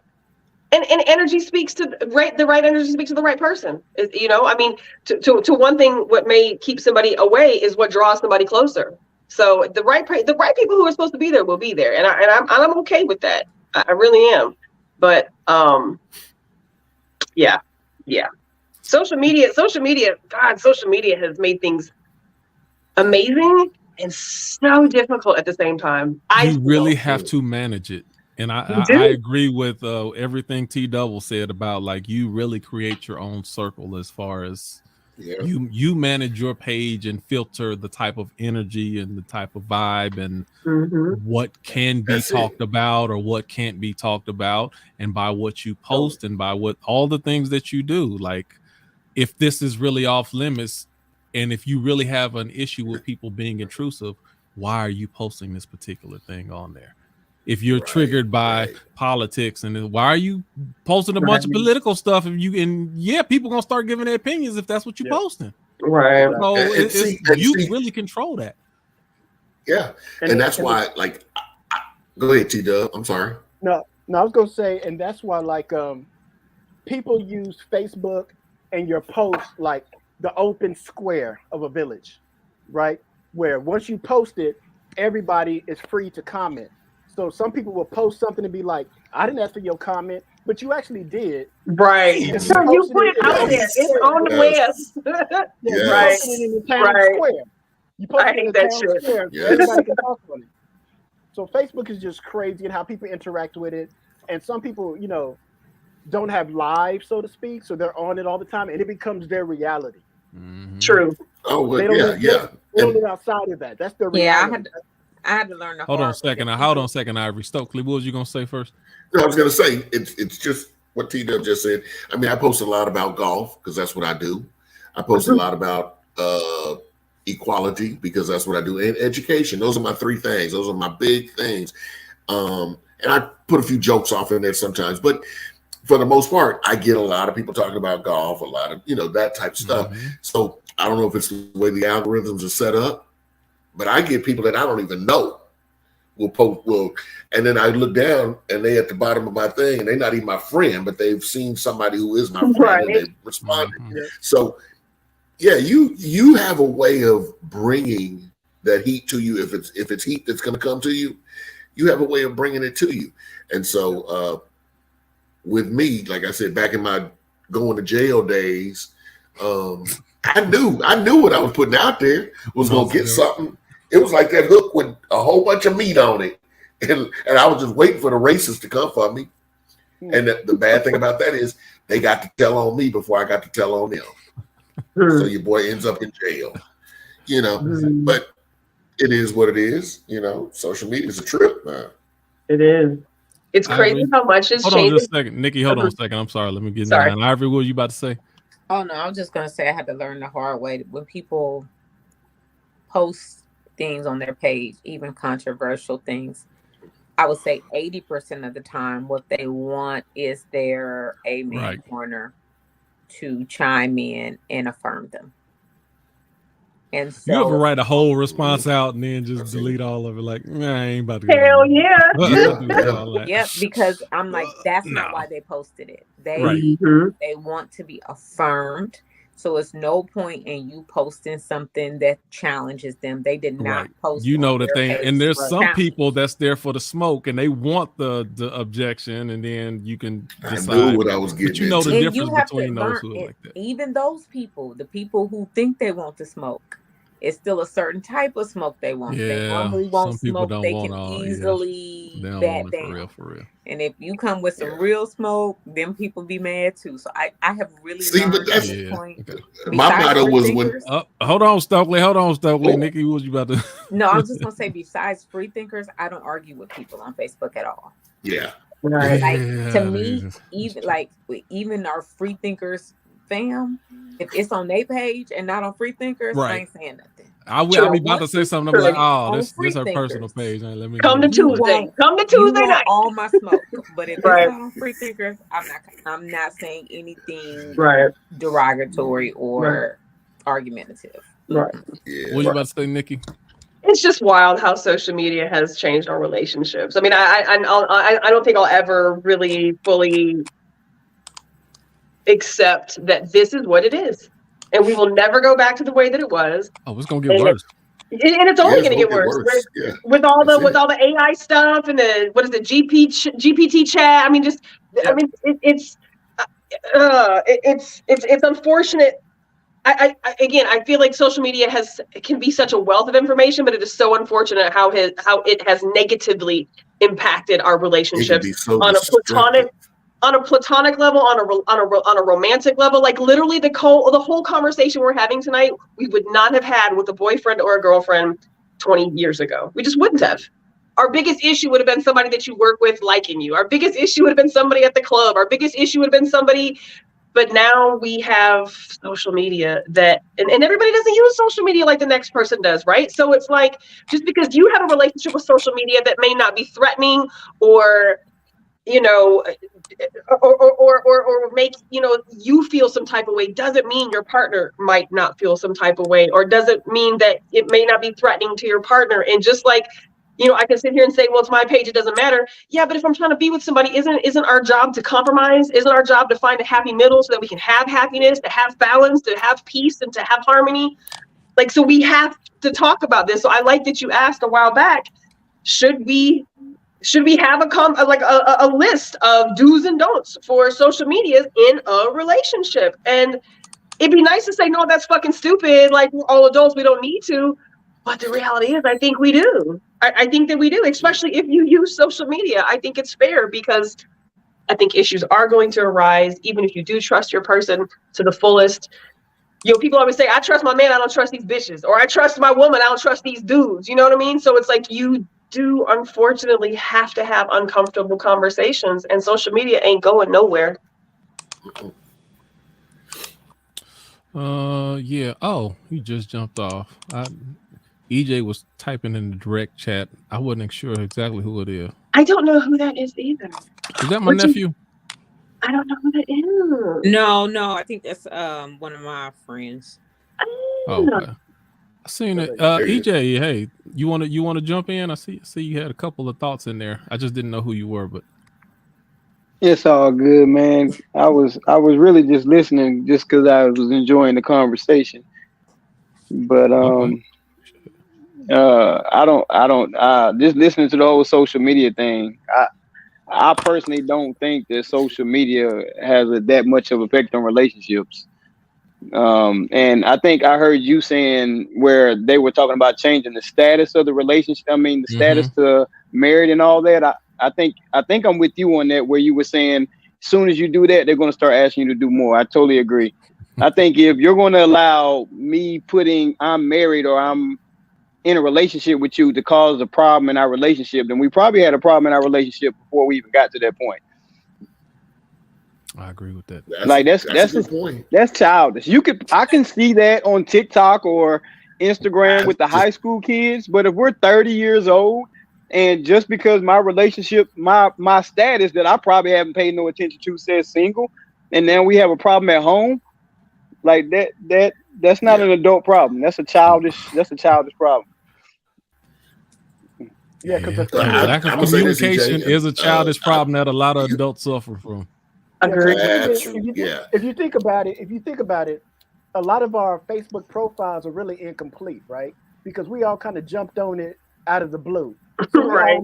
Speaker 1: And energy speaks to the right energy speaks to the right person. You know, I mean, to one thing, what may keep somebody away is what draws somebody closer. So the right people who are supposed to be there will be there, and I'm okay with that. I really am. But yeah. Social media. God, social media has made things amazing and so difficult at the same time.
Speaker 2: You really have to manage it, and I agree with everything T Double said about like you really create your own circle as far as
Speaker 5: Yeah.
Speaker 2: You manage your page and filter the type of energy and the type of vibe and what can be
Speaker 5: That's
Speaker 2: talked
Speaker 5: it.
Speaker 2: about or what can't be talked about, and by what you post and by what all the things that you do. Like, if this is really off limits, and if you really have an issue with people being intrusive, why are you posting this particular thing on there? If you're triggered by politics, and why are you posting a bunch of political stuff? If you people gonna start giving their opinions if that's what you're posting.
Speaker 1: Right.
Speaker 2: So you really control that.
Speaker 5: Yeah, and that's why, like, go ahead, T-Dub. I'm sorry.
Speaker 4: No, I was gonna say, and that's why, like, people use Facebook and your post like the open square of a village, right? Where once you post it, everybody is free to comment. So some people will post something and be like, I didn't ask for your comment, but you actually did.
Speaker 1: Right. So you put it out there. It's on the web.
Speaker 4: You
Speaker 1: Right.
Speaker 4: posted it in the town square. You posted it in the town square.
Speaker 5: Yes.
Speaker 4: Everybody can talk on it. So Facebook is just crazy and how people interact with it. And some people, don't have lives, so to speak. So they're on it all the time and it becomes their reality.
Speaker 1: True.
Speaker 5: Oh, well,
Speaker 4: They don't
Speaker 5: yeah.
Speaker 4: They don't live outside of that. That's their reality.
Speaker 6: I had to learn the
Speaker 2: Hold on a second, Ivory Stokely. What was you gonna say first?
Speaker 5: No, I was gonna say it's just what T-Dub just said. I mean, I post a lot about golf because that's what I do. I post a lot about equality because that's what I do, and education. Those are my three things. Those are my big things. And I put a few jokes off in there sometimes, but for the most part, I get a lot of people talking about golf, a lot of that type of stuff. So I don't know if it's the way the algorithms are set up, but I get people that I don't even know will post, and then I look down and they at the bottom of my thing and they're not even my friend, but they've seen somebody who is my friend and they responded. So yeah, you have a way of bringing that heat to you. If it's heat that's going to come to you, you have a way of bringing it to you. And so with me, like I said, back in my going to jail days, I knew what I was putting out there was going to get something. It was like that hook with a whole bunch of meat on it. And I was just waiting for the racists to come for me. And the bad thing about that is they got to tell on me before I got to tell on them. So your boy ends up in jail, but it is what it is. Social media is a trip, man.
Speaker 1: It is. It's crazy how much it's changed.
Speaker 2: Hold on just a second. Nikki, hold on a second. I'm sorry. Let me get in. Ivory, what were you about to say?
Speaker 6: Oh, no, I was just going to say I had to learn the hard way. When people post things on their page, even controversial things, I would say 80% of the time what they want is their amen corner to chime in and affirm them. And so
Speaker 2: you ever write a whole response out and then just delete all of it? Like, nah, I ain't about to.
Speaker 1: Hell yeah.
Speaker 6: Yep, because I'm like, that's not why they posted it. They want to be affirmed. So it's no point in you posting something that challenges them. They did not post.
Speaker 2: That they and there's some people that's there for the smoke and they want the objection, and then you can decide.
Speaker 5: I knew what I was getting.
Speaker 2: But the difference between those who are like that.
Speaker 6: Even those people, the people who think they want the smoke, it's still a certain type of smoke they want.
Speaker 2: Yeah,
Speaker 6: they normally want smoke they
Speaker 2: want
Speaker 6: can easily bat down.
Speaker 2: For real.
Speaker 6: And if you come with some real smoke, then people be mad too. So I have really learned at this point.
Speaker 5: My motto was
Speaker 2: hold on, Stokely. Nikki, what was you about to?
Speaker 6: No, I was just gonna say. Besides free thinkers, I don't argue with people on Facebook at all.
Speaker 5: Yeah.
Speaker 1: Right.
Speaker 6: Like to me, even our free thinkers fam, if it's on their page and not on free thinkers, I ain't saying nothing.
Speaker 2: I'll be about to say something. I'm like, oh, this is her personal page. Let me
Speaker 1: come to Tuesday. Come to Tuesday night.
Speaker 6: All my smoke, but if it's not on free thinkers, I'm not saying anything derogatory or argumentative.
Speaker 1: Right.
Speaker 2: Yeah. What you about to say, Nikki?
Speaker 1: It's just wild how social media has changed our relationships. I mean, I don't think I'll ever really fully accept that this is what it is. And we will never go back to the way that it was.
Speaker 2: Oh, it's gonna get worse.
Speaker 1: And it's only going to get worse. With all the AI stuff and the GPT chat. I mean, it's unfortunate. I feel like social media can be such a wealth of information, but it is so unfortunate how it has negatively impacted our relationships on a platonic on a platonic level, on a romantic level, like literally the whole conversation we're having tonight, we would not have had with a boyfriend or a girlfriend 20 years ago. We just wouldn't have. Our biggest issue would have been somebody that you work with liking you. Our biggest issue would have been somebody at the club. Our biggest issue would have been somebody. But now we have social media that, and everybody doesn't use social media like the next person does, right? So it's like, just because you have a relationship with social media that may not be threatening or, you know, or make, you know, you feel some type of way, doesn't mean your partner might not feel some type of way, or doesn't mean that it may not be threatening to your partner. And just like, you know, I can sit here and say, well, it's my page, it doesn't matter. Yeah, but if I'm trying to be with somebody, isn't our job to compromise? Isn't our job to find a happy middle so that we can have happiness, to have balance, to have peace, and to have harmony? Like, so we have to talk about this. So I like that you asked a while back, should we have a list of do's and don'ts for social media in a relationship? And it'd be nice to say, no, that's fucking stupid. Like, we're all adults, we don't need to. But the reality is, I think we do. I think that we do, especially if you use social media. I think it's fair because I think issues are going to arise, even if you do trust your person to the fullest. You know, people always say, I trust my man, I don't trust these bitches. Or I trust my woman, I don't trust these dudes. You know what I mean? So it's like you do, unfortunately, have to have uncomfortable conversations, and social media ain't going nowhere.
Speaker 2: Yeah. Oh, he just jumped off. EJ was typing in the direct chat. I wasn't sure exactly who it is.
Speaker 1: I don't know who that is either.
Speaker 2: Is that my nephew?
Speaker 1: I don't know who that is.
Speaker 6: No, I think that's one of my friends.
Speaker 2: Oh, okay. I seen it. EJ, hey, you want to jump in? I see you had a couple of thoughts in there. I just didn't know who you were, but
Speaker 7: it's all good, man. I was really just listening just because I was enjoying the conversation. But
Speaker 2: okay.
Speaker 7: I don't just listening to the whole social media thing. I personally don't think that social media has that much of effect on relationships. And I think I heard you saying where they were talking about changing the status of the relationship. I mean, the status to married and all that. I think I'm with you on that, where you were saying as soon as you do that, they're going to start asking you to do more. I totally agree. I think if you're going to allow me putting I'm married or I'm in a relationship with you to cause a problem in our relationship, then we probably had a problem in our relationship before we even got to that point.
Speaker 2: I agree with that.
Speaker 5: That's a good point.
Speaker 7: That's childish. I can see that on TikTok or Instagram with the high school kids, but if we're 30 years old and just because my relationship, my status that I probably haven't paid no attention to says single, and then we have a problem at home, like that's not an adult problem. That's a childish problem.
Speaker 4: Yeah, because
Speaker 2: lack of communication is a childish problem that a lot of adults suffer from.
Speaker 4: If you think about it, a lot of our Facebook profiles are really incomplete, right? Because we all kind of jumped on it out of the blue. So
Speaker 1: Right.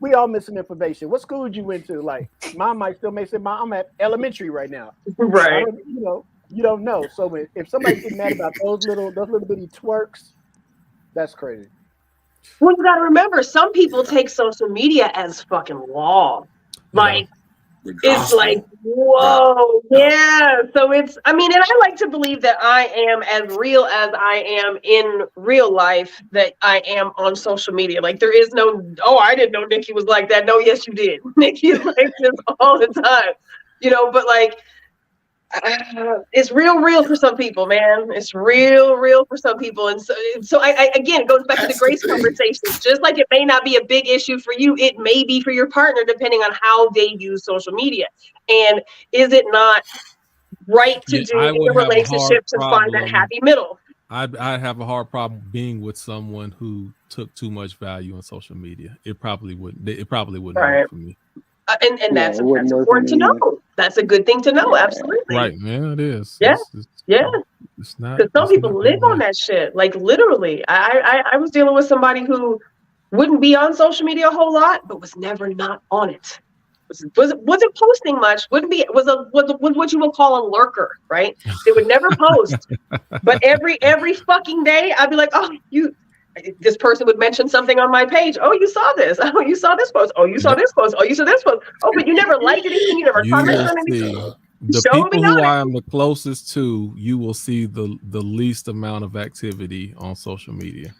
Speaker 4: We all missing information. What school did you went to? Like, mom might still may say, I'm at elementary right now.
Speaker 1: Right.
Speaker 4: You don't know. So if somebody's getting mad about those little bitty twerks, that's crazy.
Speaker 1: Well, you got to remember, some people take social media as fucking law. Like, it's like, whoa, yeah. So and I like to believe that I am as real as I am in real life, that I am on social media. Like, there is no, I didn't know Nikki was like that. No, yes, you did. Nikki's like this all the time, but like, it's real for some people, man. It's real for some people. And so I again, it goes back to the grace conversations. Just like it may not be a big issue for you, it may be for your partner, depending on how they use social media. And is it not right to do in a relationship to find that happy middle?
Speaker 2: I'd have a hard problem being with someone who took too much value on social media. It probably wouldn't work for me.
Speaker 1: And that's important to know. That's a good thing to know. Absolutely.
Speaker 2: Right. Yeah, it is.
Speaker 1: Yeah.
Speaker 2: Yeah. It's not,
Speaker 1: because some people live on that shit. Like, literally, I was dealing with somebody who wouldn't be on social media a whole lot, but was never not on it. Wasn't posting much. Was what you would call a lurker, right? They would never post, but every fucking day I'd be like, oh, you this person would mention something on my page. Oh, you saw this. Oh, you saw this post. Oh, you saw this post. Oh, you saw this post. Oh, but you never liked anything. You never
Speaker 2: You
Speaker 1: commented
Speaker 2: will
Speaker 1: on anything.
Speaker 2: see the
Speaker 1: Show me
Speaker 2: people who
Speaker 1: on it.
Speaker 2: I am the closest to. You will see the least amount of activity on social media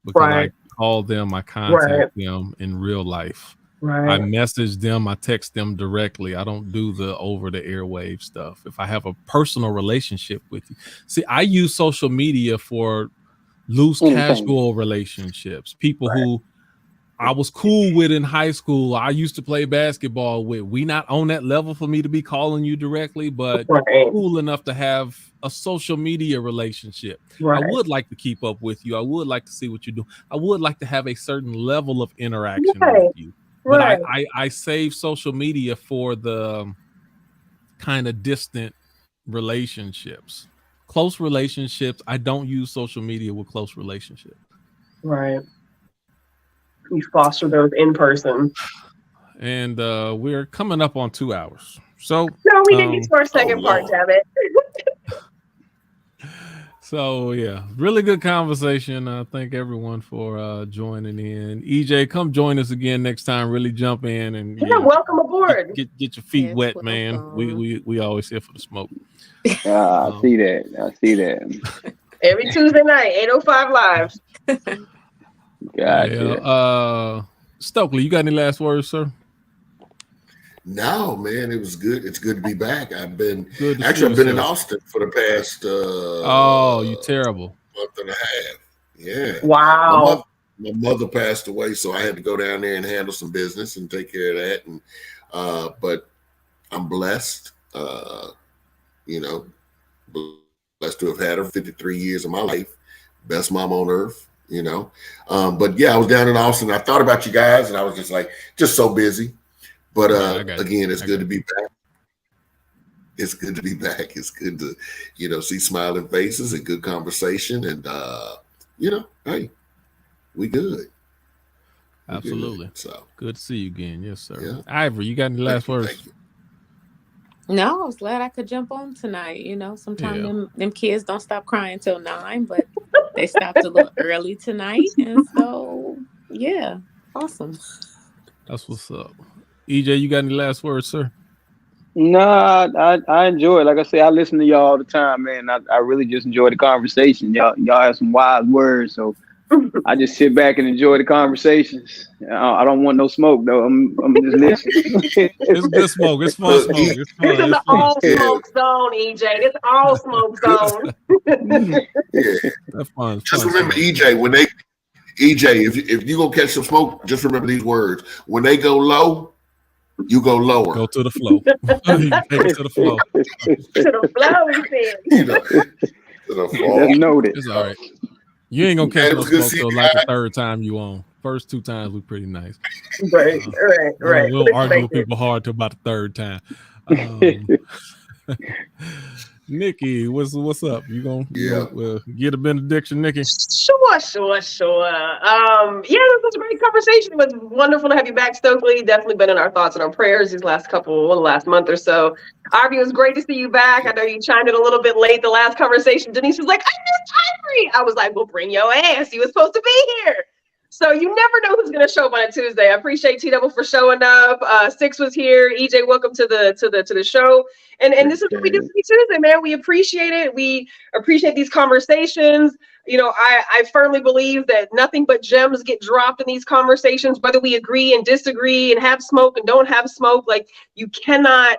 Speaker 2: because
Speaker 1: Right.
Speaker 2: I call them, I contact them in real life. I message them, I text them directly. I don't do the over the airwave stuff. If I have a personal relationship with you, see, I use social media for loose, casual relationships. People who I was cool with in high school, I used to play basketball with. We not on that level for me to be calling you directly, but cool enough to have a social media relationship. I would like to keep up with you. I would like to see what you do. I would like to have a certain level of interaction with you. But I save social media for the kind of distant relationships. Close relationships, I don't use social media with close relationships.
Speaker 1: Right. We foster those in person.
Speaker 2: And we're coming up on 2 hours. So
Speaker 1: no, we didn't get to our second part, damn it.
Speaker 2: So yeah, really good conversation. Thank everyone for joining in. EJ, come join us again next time. Really jump in and
Speaker 1: welcome aboard.
Speaker 2: Get your feet wet, man. We always here for the smoke.
Speaker 7: I see that.
Speaker 1: Every Tuesday night, 8:05 live.
Speaker 2: Gotcha. Stokely, you got any last words, sir?
Speaker 5: No, man, it was good. It's good to be back. I've been
Speaker 2: in
Speaker 5: Austin for the past
Speaker 2: you terrible
Speaker 5: month and a half. Yeah.
Speaker 1: Wow.
Speaker 5: My mother passed away, so I had to go down there and handle some business and take care of that. And but I'm blessed, blessed to have had her 53 years of my life. Best mom on earth, But yeah, I was down in Austin. I thought about you guys, and I was just so busy. But again, it's good to be back. It's good to be back. It's good to, see smiling faces and good conversation. And, hey, we good.
Speaker 2: Absolutely.
Speaker 5: So
Speaker 2: good to see you again. Yes, sir.
Speaker 5: Yeah.
Speaker 2: Ivory, you got any last words?
Speaker 6: No, I was glad I could jump on tonight. Sometimes them kids don't stop crying till 9, but they stopped a little early tonight. And so, yeah, awesome.
Speaker 2: That's what's up. EJ, you got any last words, sir?
Speaker 7: No, I enjoy it. Like I say, I listen to y'all all the time, man. I really just enjoy the conversation. Y'all have some wise words, so I just sit back and enjoy the conversations. I don't want no smoke though. I'm just listening.
Speaker 2: It's good smoke. It's fun smoke. It's fun.
Speaker 1: This is the all smoke zone, EJ. It's all smoke zone.
Speaker 2: That's fun.
Speaker 5: Just remember, EJ, if you gonna catch some smoke, just remember these words. When they go low, you go lower.
Speaker 2: Go to the flow. You take it to the flow.
Speaker 1: To the flow, he said.
Speaker 5: To the flow.
Speaker 7: Noted.
Speaker 2: It's all right. You ain't gonna catch no smoke till like the third time you on. First 2 times we pretty nice.
Speaker 1: Right.
Speaker 2: We'll argue with people hard till about the third time. Nikki, what's up? You gonna get a benediction, Nikki?
Speaker 1: Sure. This was a great conversation. It was wonderful to have you back, Stokely. Definitely been in our thoughts and our prayers these last month or so. Ivory, it was great to see you back. I know you chimed in a little bit late the last conversation. Denise was like, I missed Ivory. I was like, well, bring your ass. You was supposed to be here. So you never know who's gonna show up on a Tuesday. I appreciate T-Double for showing up. Six was here. EJ, welcome to the show. And this is what we do every Tuesday, man. We appreciate it. We appreciate these conversations. I firmly believe that nothing but gems get dropped in these conversations, whether we agree and disagree and have smoke and don't have smoke. Like, you cannot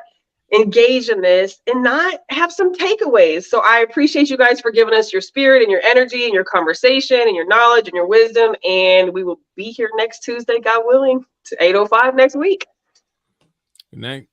Speaker 1: engage in this and not have some takeaways. So I appreciate you guys for giving us your spirit and your energy and your conversation and your knowledge and your wisdom. And we will be here next Tuesday, God willing, to 8:05 next week.
Speaker 2: Good night.